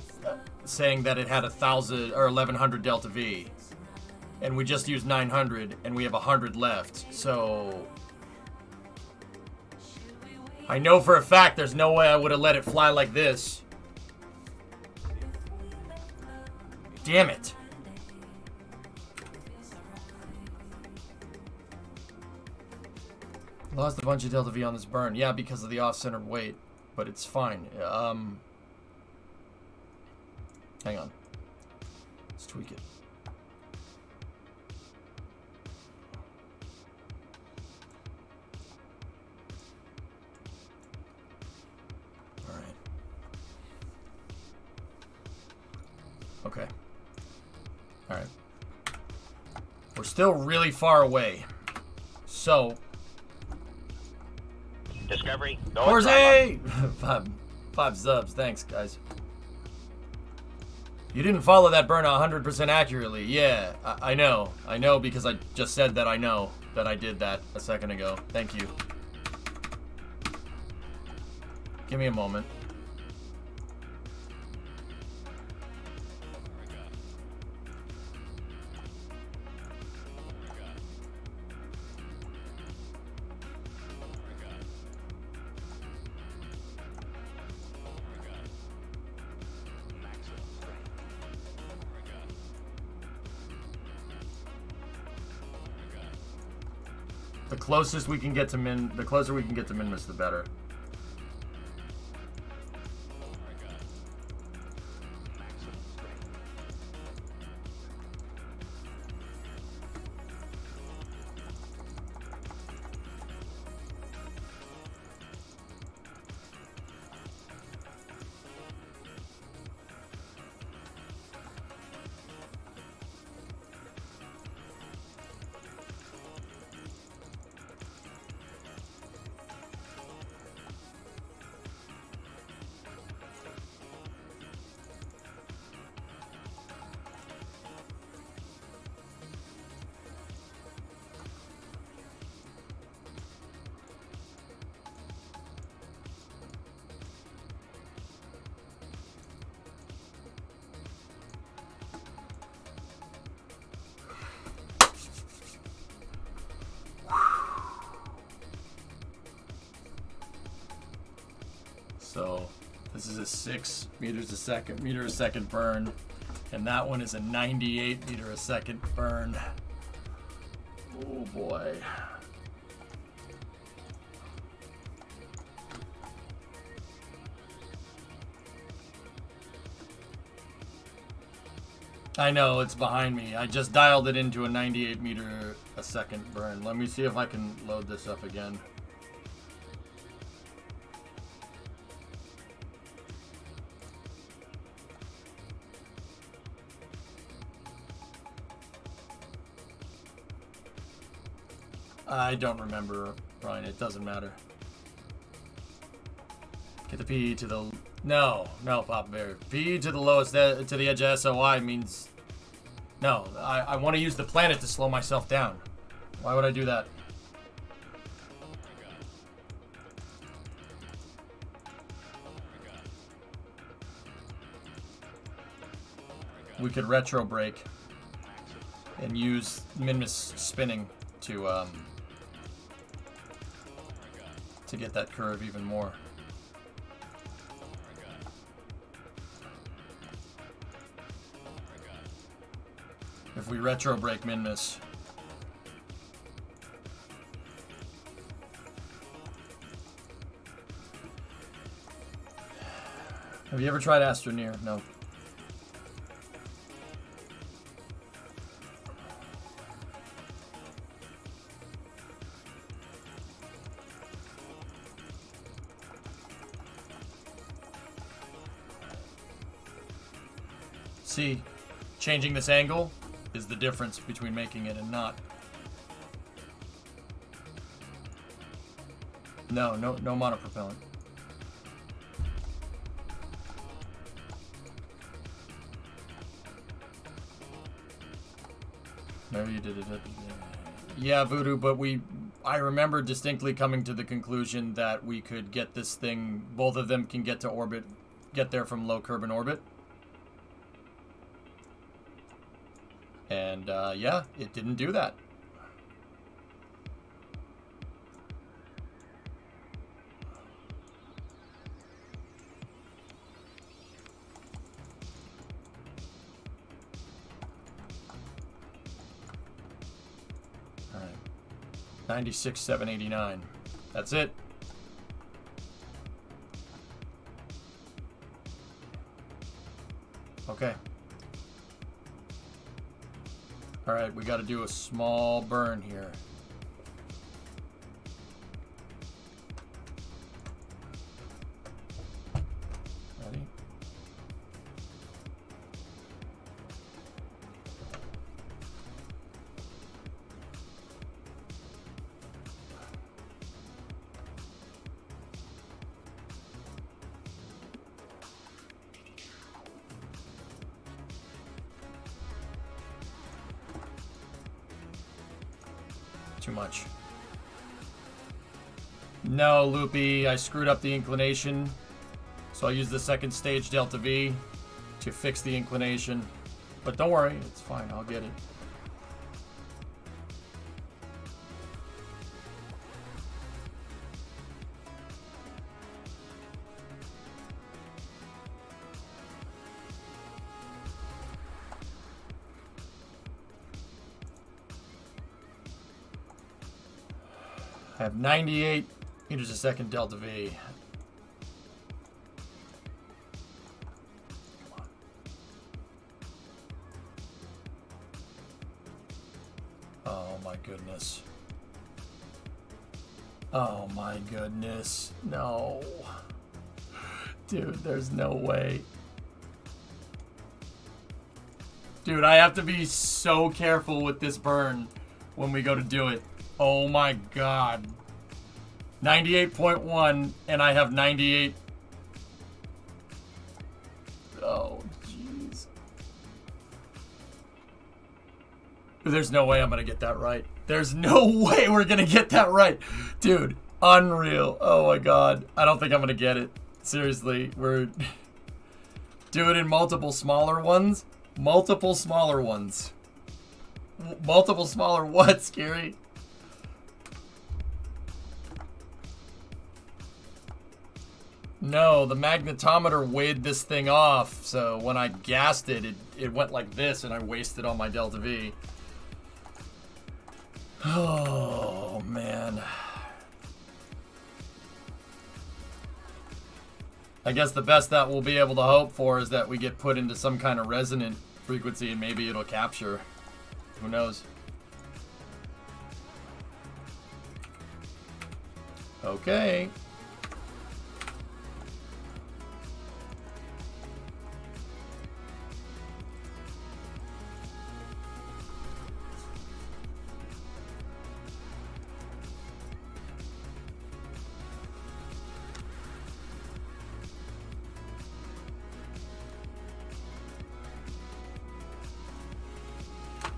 saying that it had 1,000 or 1,100 Delta V, and we just used 900, and we have 100 left, so I know for a fact there's no way I would have let it fly like this. Damn it. Lost a bunch of Delta V on this burn. Yeah, because of the off-center weight, but it's fine. Hang on. Let's tweak it. All right. Okay. All right. We're still really far away. So, Discovery, going throttle up. five subs. Thanks, guys. You didn't follow that burn 100% accurately. Yeah, I know. I know because I just said that I know that I did that a second ago. Thank you. Give me a moment. The closer we can get to Minmus, the better. So this is a 6 meters a second burn, and that one is a 98 meter a second burn. Oh boy. I know, it's behind me. I just dialed it into a 98 meter a second burn. Let me see if I can load this up again. I don't remember, Ryan. It doesn't matter. Get the P to the... No, Papa Bear. P to the lowest, to the edge of SOI means... No, I want to use the planet to slow myself down. Why would I do that? We could retro brake and use Minmus spinning to get that curve even more. If we retro break min-miss. Have you ever tried Astroneer? No. See, changing this angle is the difference between making it and not. No monopropellant. Maybe you did it. Yeah, Voodoo, but I remember distinctly coming to the conclusion that we could get this thing, both of them can get to orbit, get there from low Kerbin orbit. And, yeah, it didn't do that. All right. 96,789. That's it. Okay. All right, we got to do a small burn here. Ready? Too much. No, Loopy, I screwed up the inclination. So I'll use the second stage delta V to fix the inclination. But don't worry, it's fine, I'll get it. I have 98 meters a second delta V. Oh my goodness. Oh my goodness. No. Dude, there's no way. Dude, I have to be so careful with this burn when we go to do it. Oh my god. 98.1 and I have 98. Oh, jeez. There's no way I'm going to get that right. There's no way we're going to get that right. Dude, unreal. Oh my god. I don't think I'm going to get it. Seriously, we're... Do it in multiple smaller ones? Multiple smaller ones. Multiple smaller what, Scary? No, the magnetometer weighed this thing off, so when I gassed it, it went like this, and I wasted all my delta V. Oh, man. I guess the best that we'll be able to hope for is that we get put into some kind of resonant frequency, and maybe it'll capture. Who knows? Okay.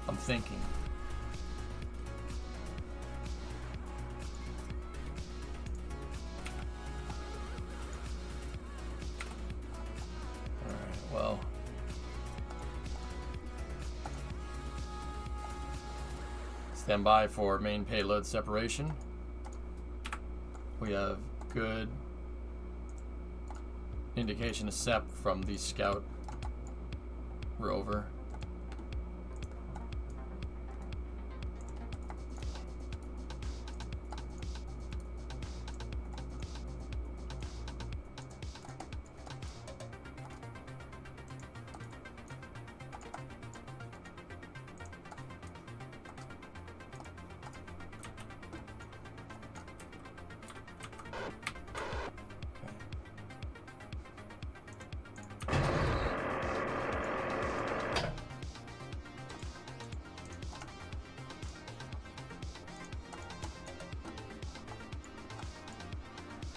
I'm thinking. All right, well. Stand by for main payload separation. We have good indication of SEP from the Scout rover.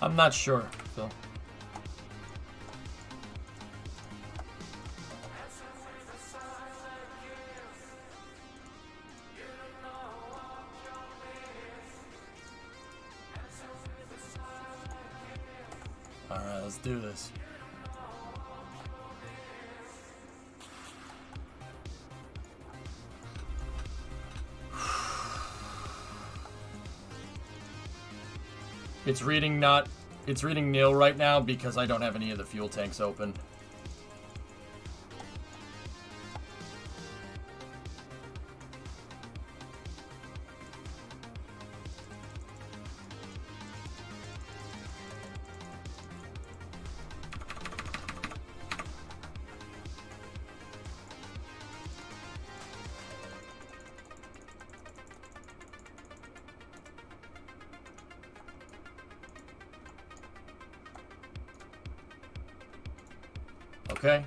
I'm not sure, Phil. Alright, let's do this. It's reading nil right now because I don't have any of the fuel tanks open. Okay.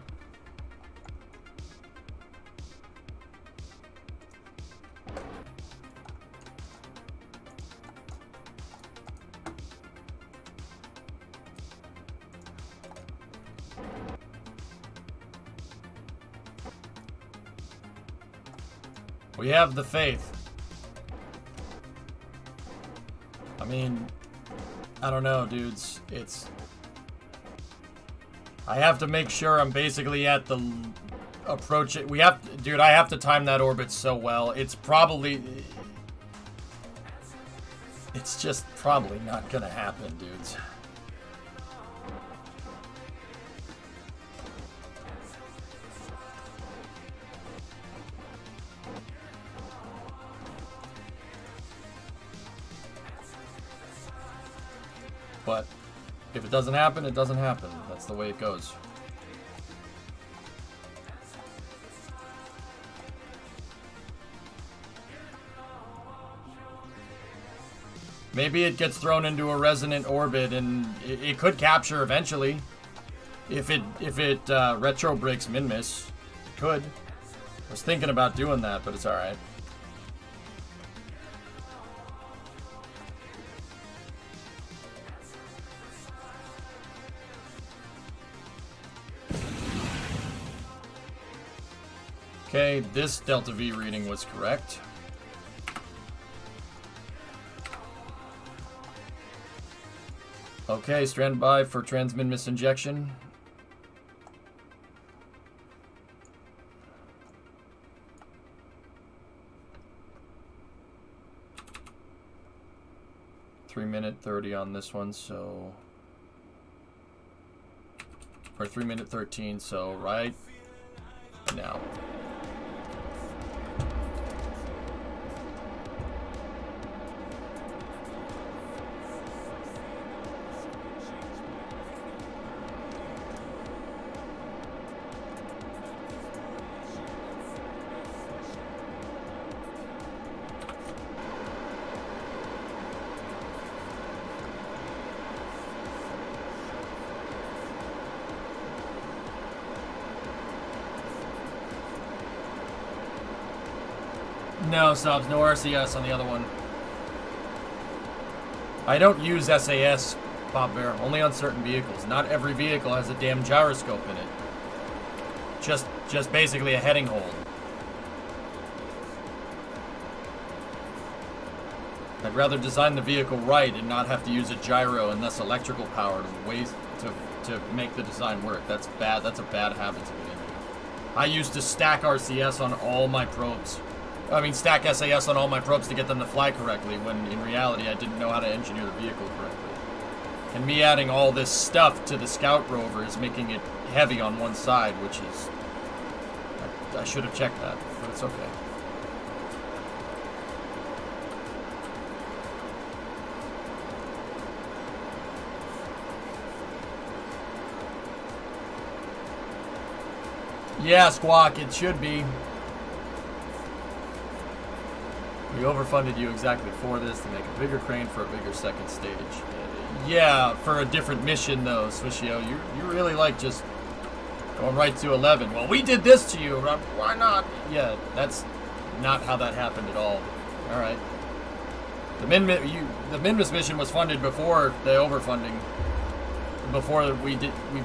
We have the faith. I mean, I don't know, dudes. I have to make sure I'm basically at the approach. Dude, I have to time that orbit so well. It's just probably not gonna happen, dudes. But if it doesn't happen, it doesn't happen. That's the way it goes. Maybe it gets thrown into a resonant orbit and it could capture eventually. If it retro breaks min-miss, it could. I was thinking about doing that, but it's alright. Okay, this Delta V reading was correct. Okay, stand by for transmin misinjection. Minute 30 on this one, so or 3 minute 13, so right now. No subs, no RCS on the other one. I don't use SAS, Bob Bear, only on certain vehicles. Not every vehicle has a damn gyroscope in it. Just basically a heading hold. I'd rather design the vehicle right and not have to use a gyro and thus electrical power to make the design work. That's bad. That's a bad habit to get into. I used to stack RCS on all my probes. I mean, stack SAS on all my probes to get them to fly correctly, when in reality I didn't know how to engineer the vehicle correctly. And me adding all this stuff to the Scout Rover is making it heavy on one side, which is... I should have checked that, but it's okay. Yeah, Squawk, it should be. We overfunded you exactly for this, to make a bigger crane for a bigger second stage. Yeah, for a different mission though, Swishio. You really like just going right to 11. Well, we did this to you, why not? Yeah, that's not how that happened at all. Alright. The Minmus mission was funded before the overfunding. Before we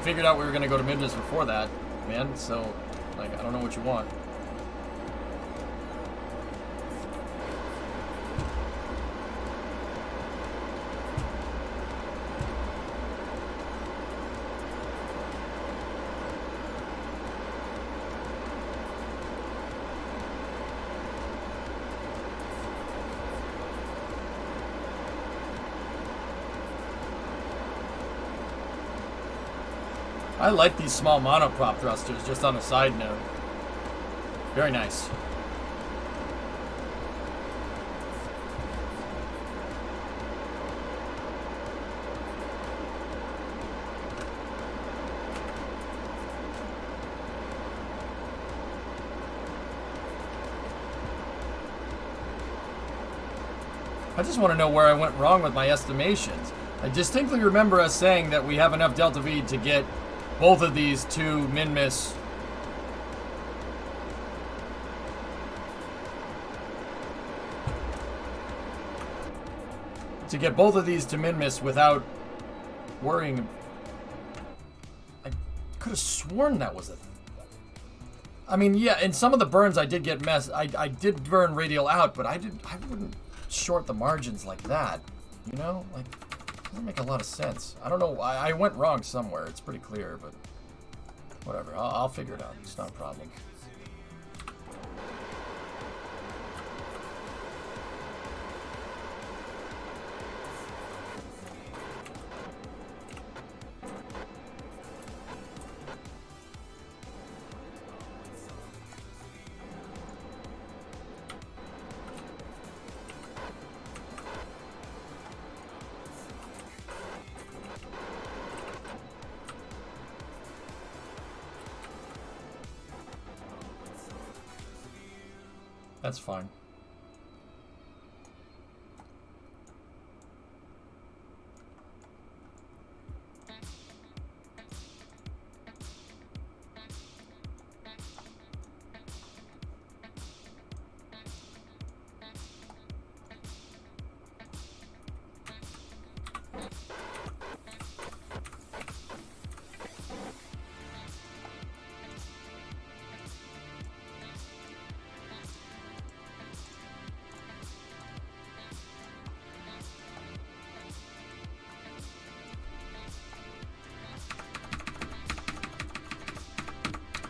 figured out we were going to go to Minmus before that, man. So, like, I don't know what you want. I like these small monoprop thrusters, just on a side note. Very nice. I just want to know where I went wrong with my estimations. I distinctly remember us saying that we have enough delta V to get both of these to min-miss. To get both of these to min-miss without worrying. I could have sworn that was a... I mean, yeah, in some of the burns I did get messed. I did burn radial out, but I wouldn't short the margins like that. You know? Like... Doesn't make a lot of sense. I don't know. I went wrong somewhere. It's pretty clear, but whatever. I'll figure it out. It's not a problem. That's fine.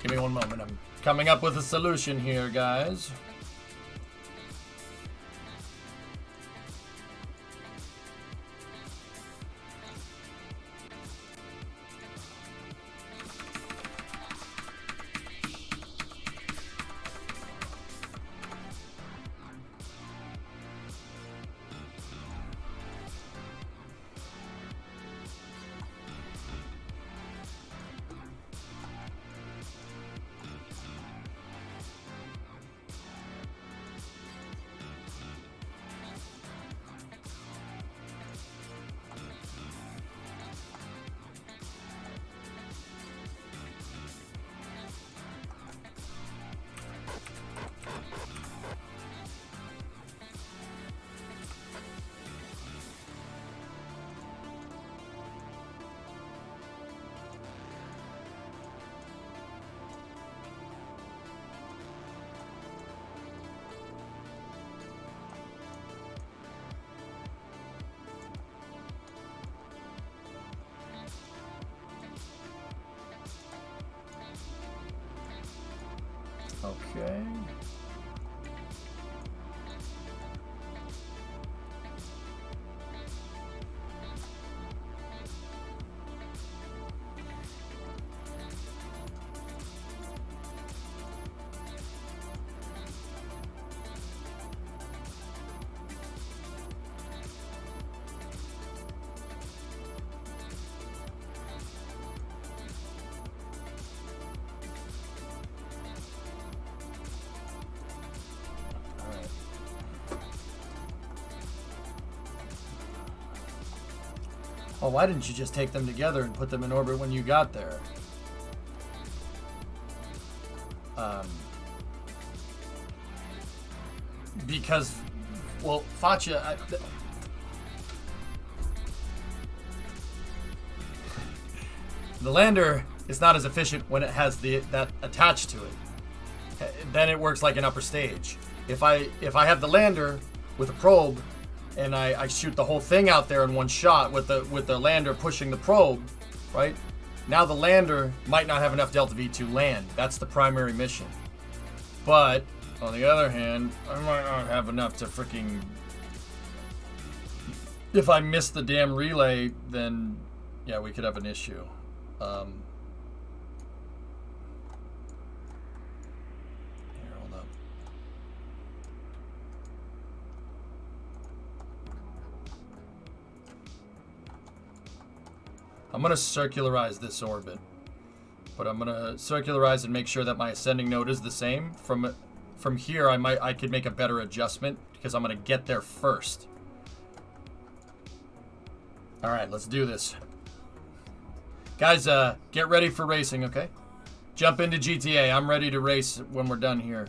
Give me one moment. I'm coming up with a solution here, guys. Okay. Oh, why didn't you just take them together and put them in orbit when you got there? Because Well, Facha... the lander is not as efficient when it has that attached to it. Then it works like an upper stage. If I have the lander with a probe and I shoot the whole thing out there in one shot with the lander pushing the probe, right? Now the lander might not have enough delta V to land. That's the primary mission. But on the other hand, I might not have enough to freaking... If I miss the damn relay, then yeah, we could have an issue. Here, hold up. I'm going to circularize this orbit. But I'm going to circularize and make sure that my ascending node is the same. From here, I could make a better adjustment because I'm going to get there first. All right, let's do this. Guys, get ready for racing, okay? Jump into GTA. I'm ready to race when we're done here.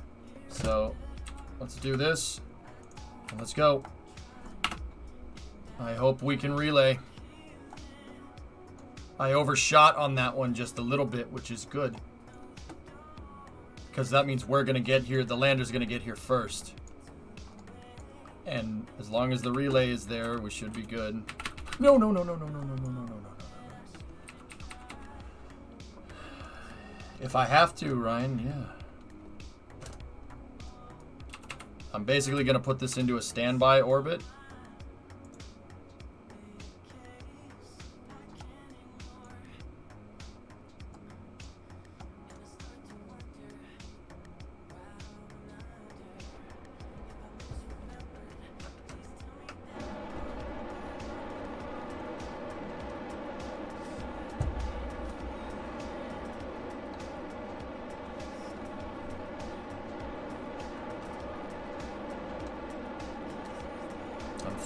So, let's do this. And let's go. I hope we can relay. I overshot on that one just a little bit, which is good. Because that means we're going to get here. The lander's going to get here first. And as long as the relay is there, we should be good. No, no, no, no, no, no, no, no, no, no, no. If I have to, Ryan, yeah. I'm basically going to put this into a standby orbit.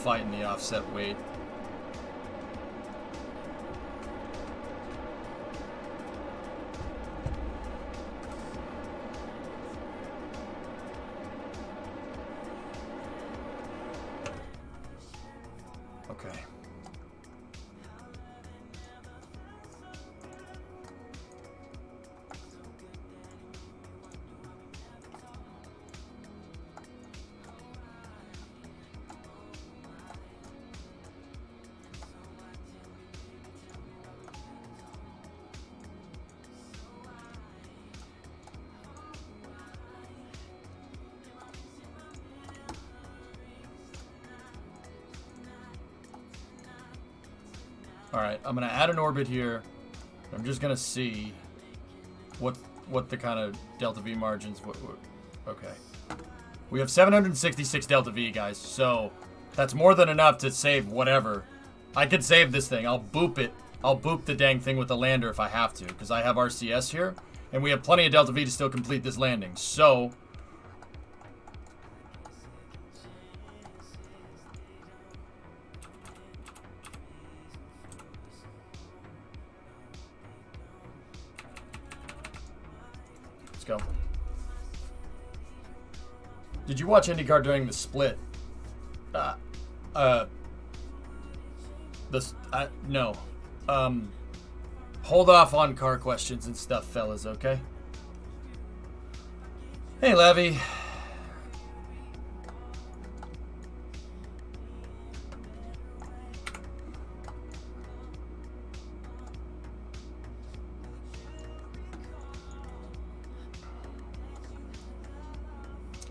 Fighting the offset weight. Okay. Alright, I'm going to add an orbit here. I'm just going to see what the kind of delta V margins... Okay. We have 766 delta V, guys, so that's more than enough to save whatever. I could save this thing. I'll boop it. I'll boop the dang thing with the lander if I have to, because I have RCS here, and we have plenty of delta V to still complete this landing. So... go. Did you watch IndyCar during the split? No. Hold off on car questions and stuff, fellas, okay? Hey, Levy.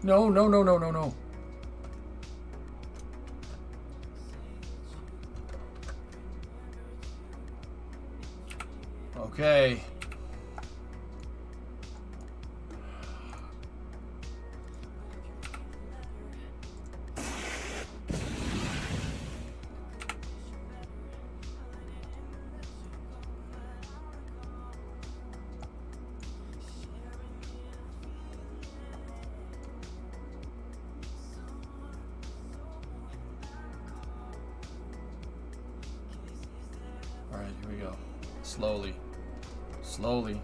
No, no, no, no, no, no. Okay. Alright, here we go. Slowly. Slowly.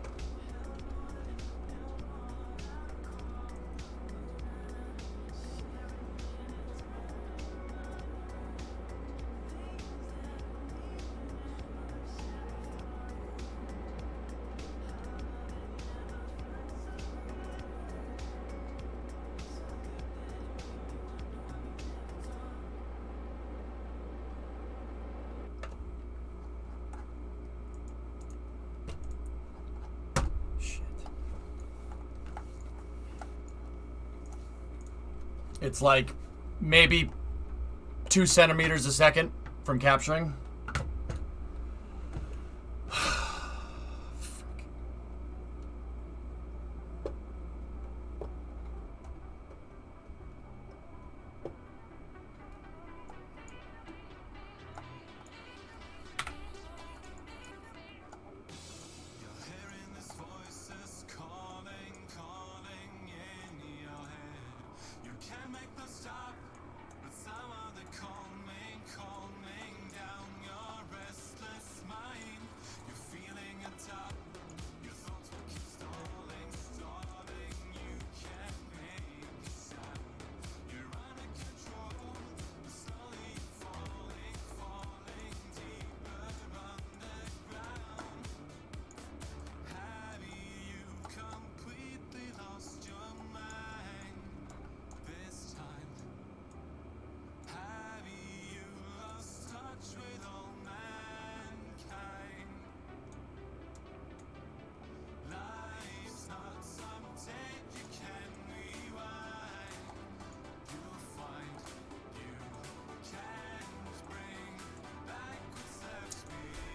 It's like maybe 2 centimeters a second from capturing.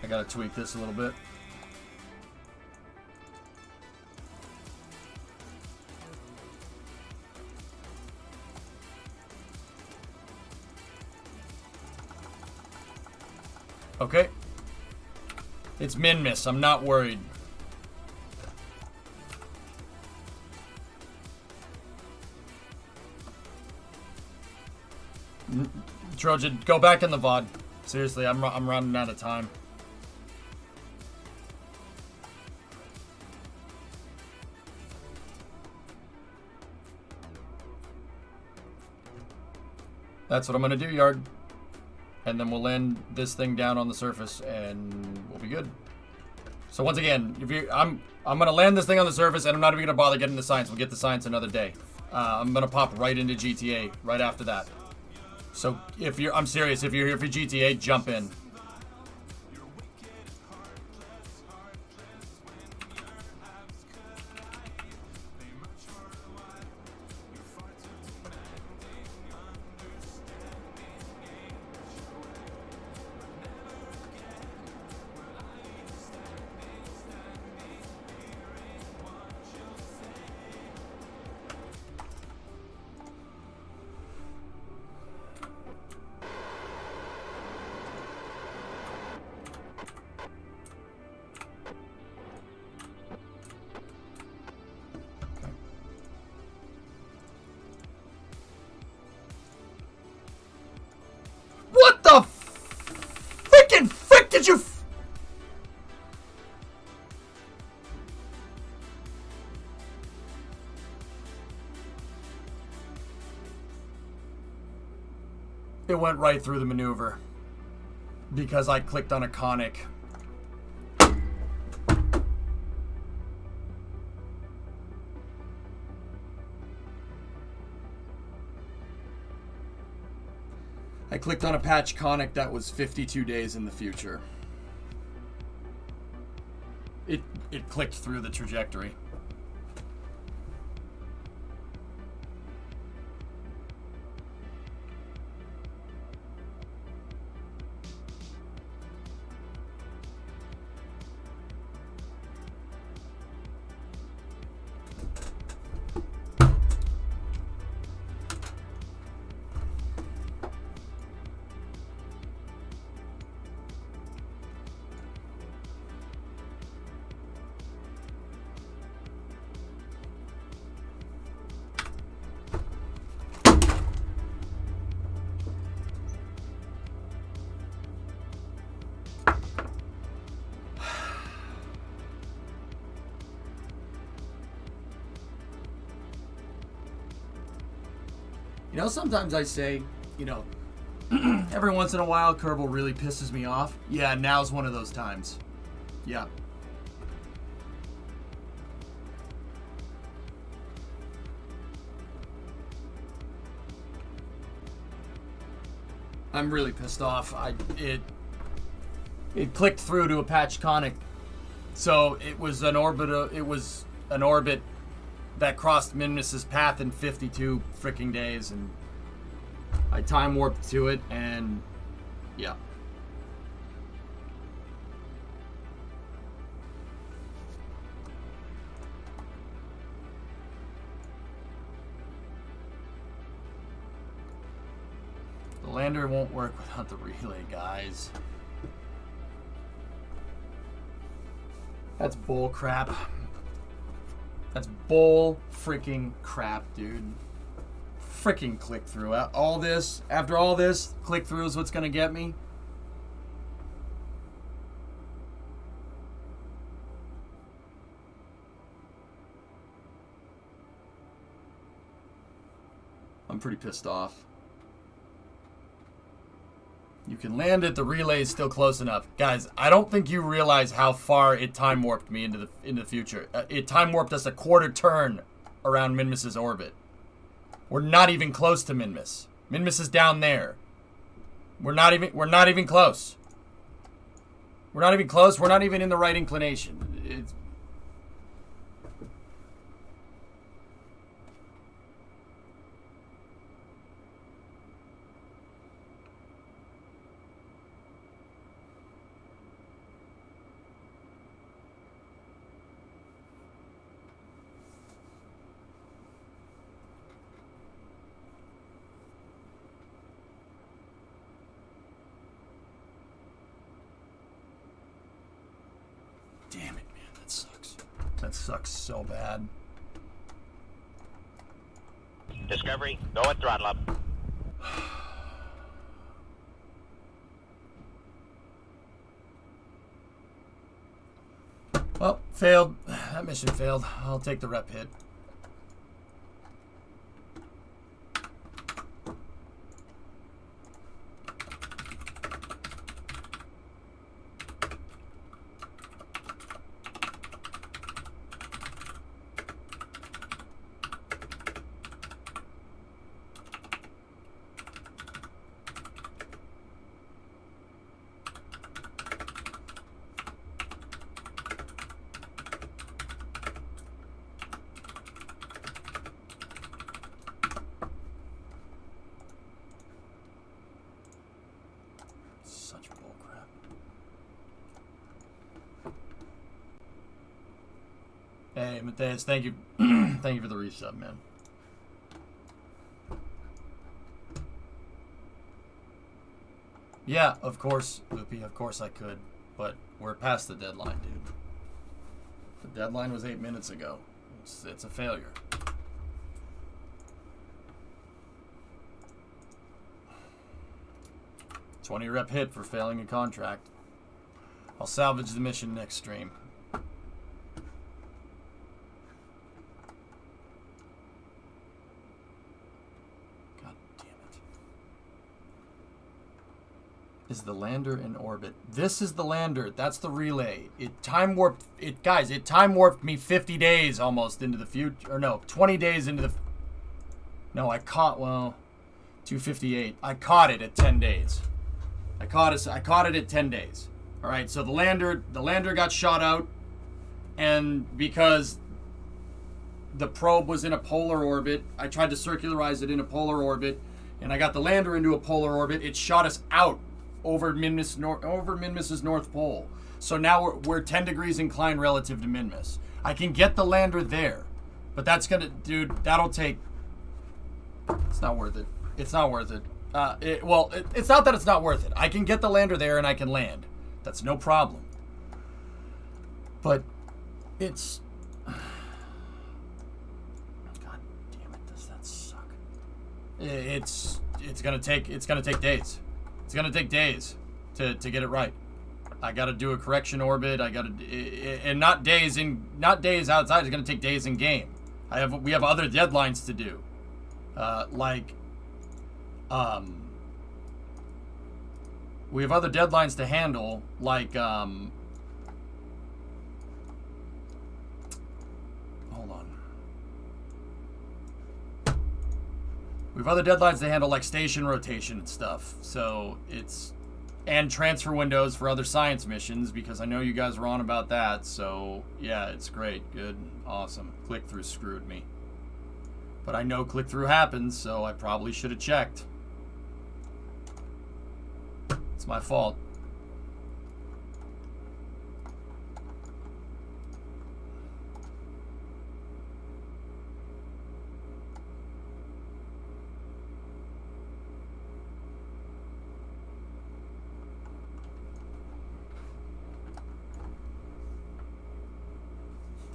I gotta tweak this a little bit. Okay. It's min-miss. I'm not worried. Trojan, go back in the VOD. Seriously, I'm running out of time. That's what I'm gonna do, Yard. And then we'll land this thing down on the surface, and we'll be good. So once again, I'm gonna land this thing on the surface, and I'm not even gonna bother getting the science. We'll get the science another day. I'm gonna pop right into GTA right after that. So I'm serious. If you're here for GTA, jump in. What the freaking frick did you... It went right through the maneuver because I clicked on a conic. I clicked on a patch conic that was 52 days in the future. It clicked through the trajectory. You know, sometimes I say, you know, every once in a while, Kerbal really pisses me off. Yeah, now's one of those times. Yeah. I'm really pissed off. It clicked through to a patch conic, so it was an orbit. It was an orbit that crossed Minmus's path in 52 freaking days, and I time warped to it, and yeah. The lander won't work without the relay, guys. That's bull crap. That's bull freaking crap, dude. Freaking click through. After all this, click through is what's gonna get me. I'm pretty pissed off. You can land it. The relay is still close enough, guys. I don't think you realize how far it time warped me into the future. It time warped us a quarter turn around Minmus's orbit. We're not even close to Minmus. Minmus is down there. We're not even close. We're not even close. We're not even in the right inclination. It's damn it, man. That sucks. That sucks so bad. Discovery, go at throttle up. Well, failed. That mission failed. I'll take the rep hit. Such bullcrap. Hey, Mateus, thank you. Thank you for the resub, man. Yeah, of course, Loopy, of course I could. But we're past the deadline, dude. The deadline was 8 minutes ago. It's a failure. $20 rep hit for failing a contract. I'll salvage the mission next stream. God damn it. Is the lander in orbit? This is the lander. That's the relay. It time warped. Guys, it time warped me 50 days almost into the future. Or no, 20 days into the. No, I caught. Well, 258. I caught it at 10 days. I caught it at 10 days. All right, so the lander got shot out, and because the probe was in a polar orbit, I tried to circularize it in a polar orbit, and I got the lander into a polar orbit. It shot us out over Minmus's North Pole. So now we're 10 degrees inclined relative to Minmus. I can get the lander there, but that's gonna, dude. That'll take. It's not worth it. It's not worth it. It's not that it's not worth it. I can get the lander there and I can land. That's no problem. But it's... God damn it, does that suck? It's gonna take days. It's gonna take days to get it right. I gotta do a correction orbit. And not days outside. It's gonna take days in game. We have other deadlines to do. We have other deadlines to handle, like, hold on. We have other deadlines to handle, like station rotation and stuff. So and transfer windows for other science missions, because I know you guys were on about that. So yeah, it's great, good, awesome. Click-through screwed me. But I know click-through happens, so I probably should have checked. It's my fault.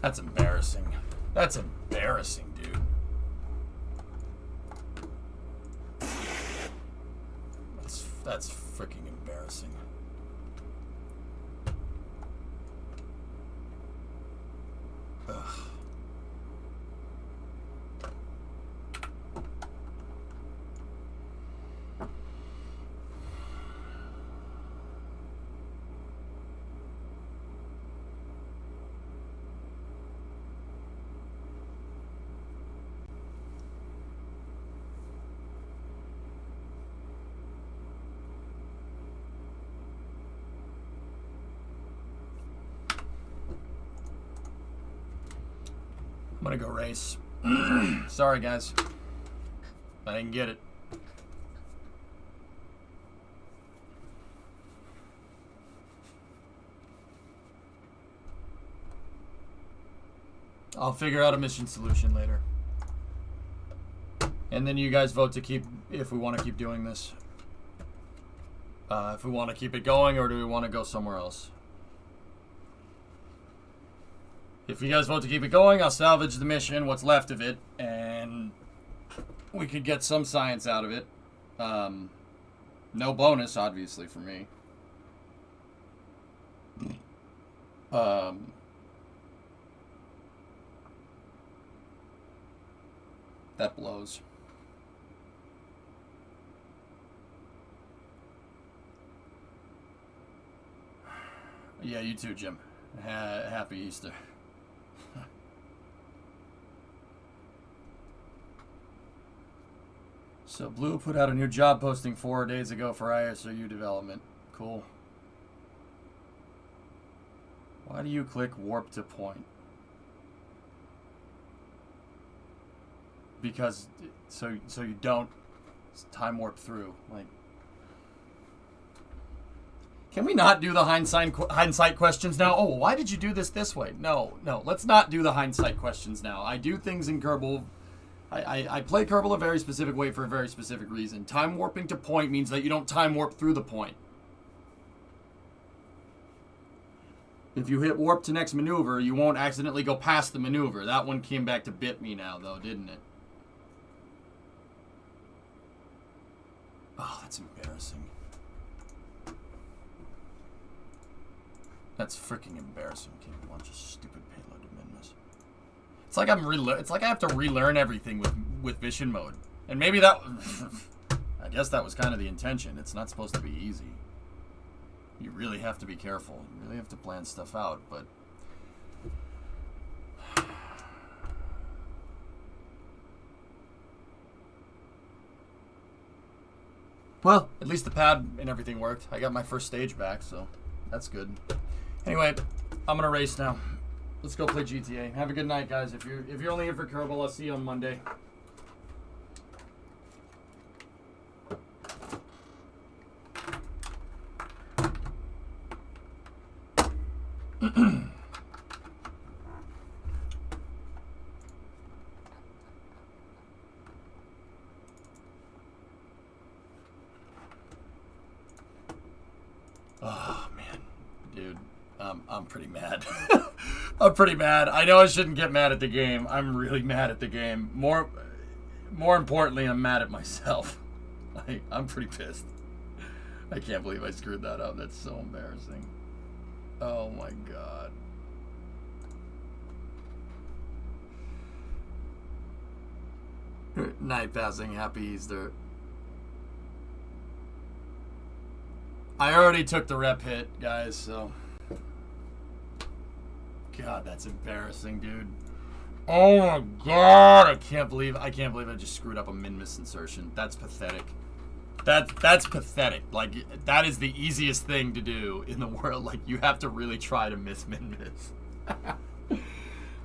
That's embarrassing. That's embarrassing, dude. That's freaking embarrassing. Ugh. I'm gonna go race. Sorry, guys. I didn't get it. I'll figure out a mission solution later. And then you guys vote to keep, if we want to keep doing this. If we want to keep it going, or do we want to go somewhere else? If you guys vote to keep it going, I'll salvage the mission, what's left of it, and we could get some science out of it. No bonus, obviously, for me. That blows. Yeah, you too, Jim. Happy Easter. So Blue put out a new job posting 4 days ago for ISRU development. Cool. Why do you click warp to point? Because so you don't time warp through. Like, can we not do the hindsight questions now? Oh, why did you do this way? No, let's not do the hindsight questions now. I do things in Kerbal. I play Kerbal a very specific way for a very specific reason. Time warping to point means that you don't time warp through the point. If you hit warp to next maneuver, you won't accidentally go past the maneuver. That one came back to bit me now, though, didn't it? Oh, that's embarrassing. That's freaking embarrassing. Can't launch a stupid payload to Minmus. It's like it's like I have to relearn everything with mission mode. And maybe that I guess that was kind of the intention. It's not supposed to be easy. You really have to be careful. You really have to plan stuff out, but well, at least the pad and everything worked. I got my first stage back, so that's good. Anyway, I'm gonna race now. Let's go play GTA. Have a good night, guys. If you're only here for Kerbal, I'll see you on Monday. Oh, man. Dude, I'm pretty mad. I'm pretty mad. I know I shouldn't get mad at the game. I'm really mad at the game. More importantly, I'm mad at myself. I'm pretty pissed. I can't believe I screwed that up. That's so embarrassing. Oh my god. Night passing. Happy Easter. I already took the rep hit, guys, so. God, that's embarrassing, dude. Oh my god, I can't believe I just screwed up a min-miss insertion. That's pathetic. That's pathetic. Like, that is the easiest thing to do in the world. Like, you have to really try to miss min-miss.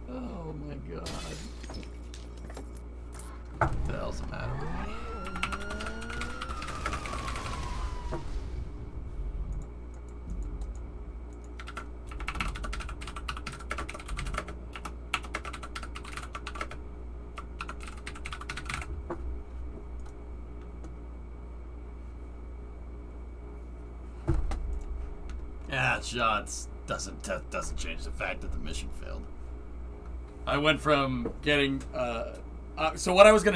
Oh my god. What the hell's the matter with me? Shots doesn't change the fact that the mission failed. I went from getting so what I was gonna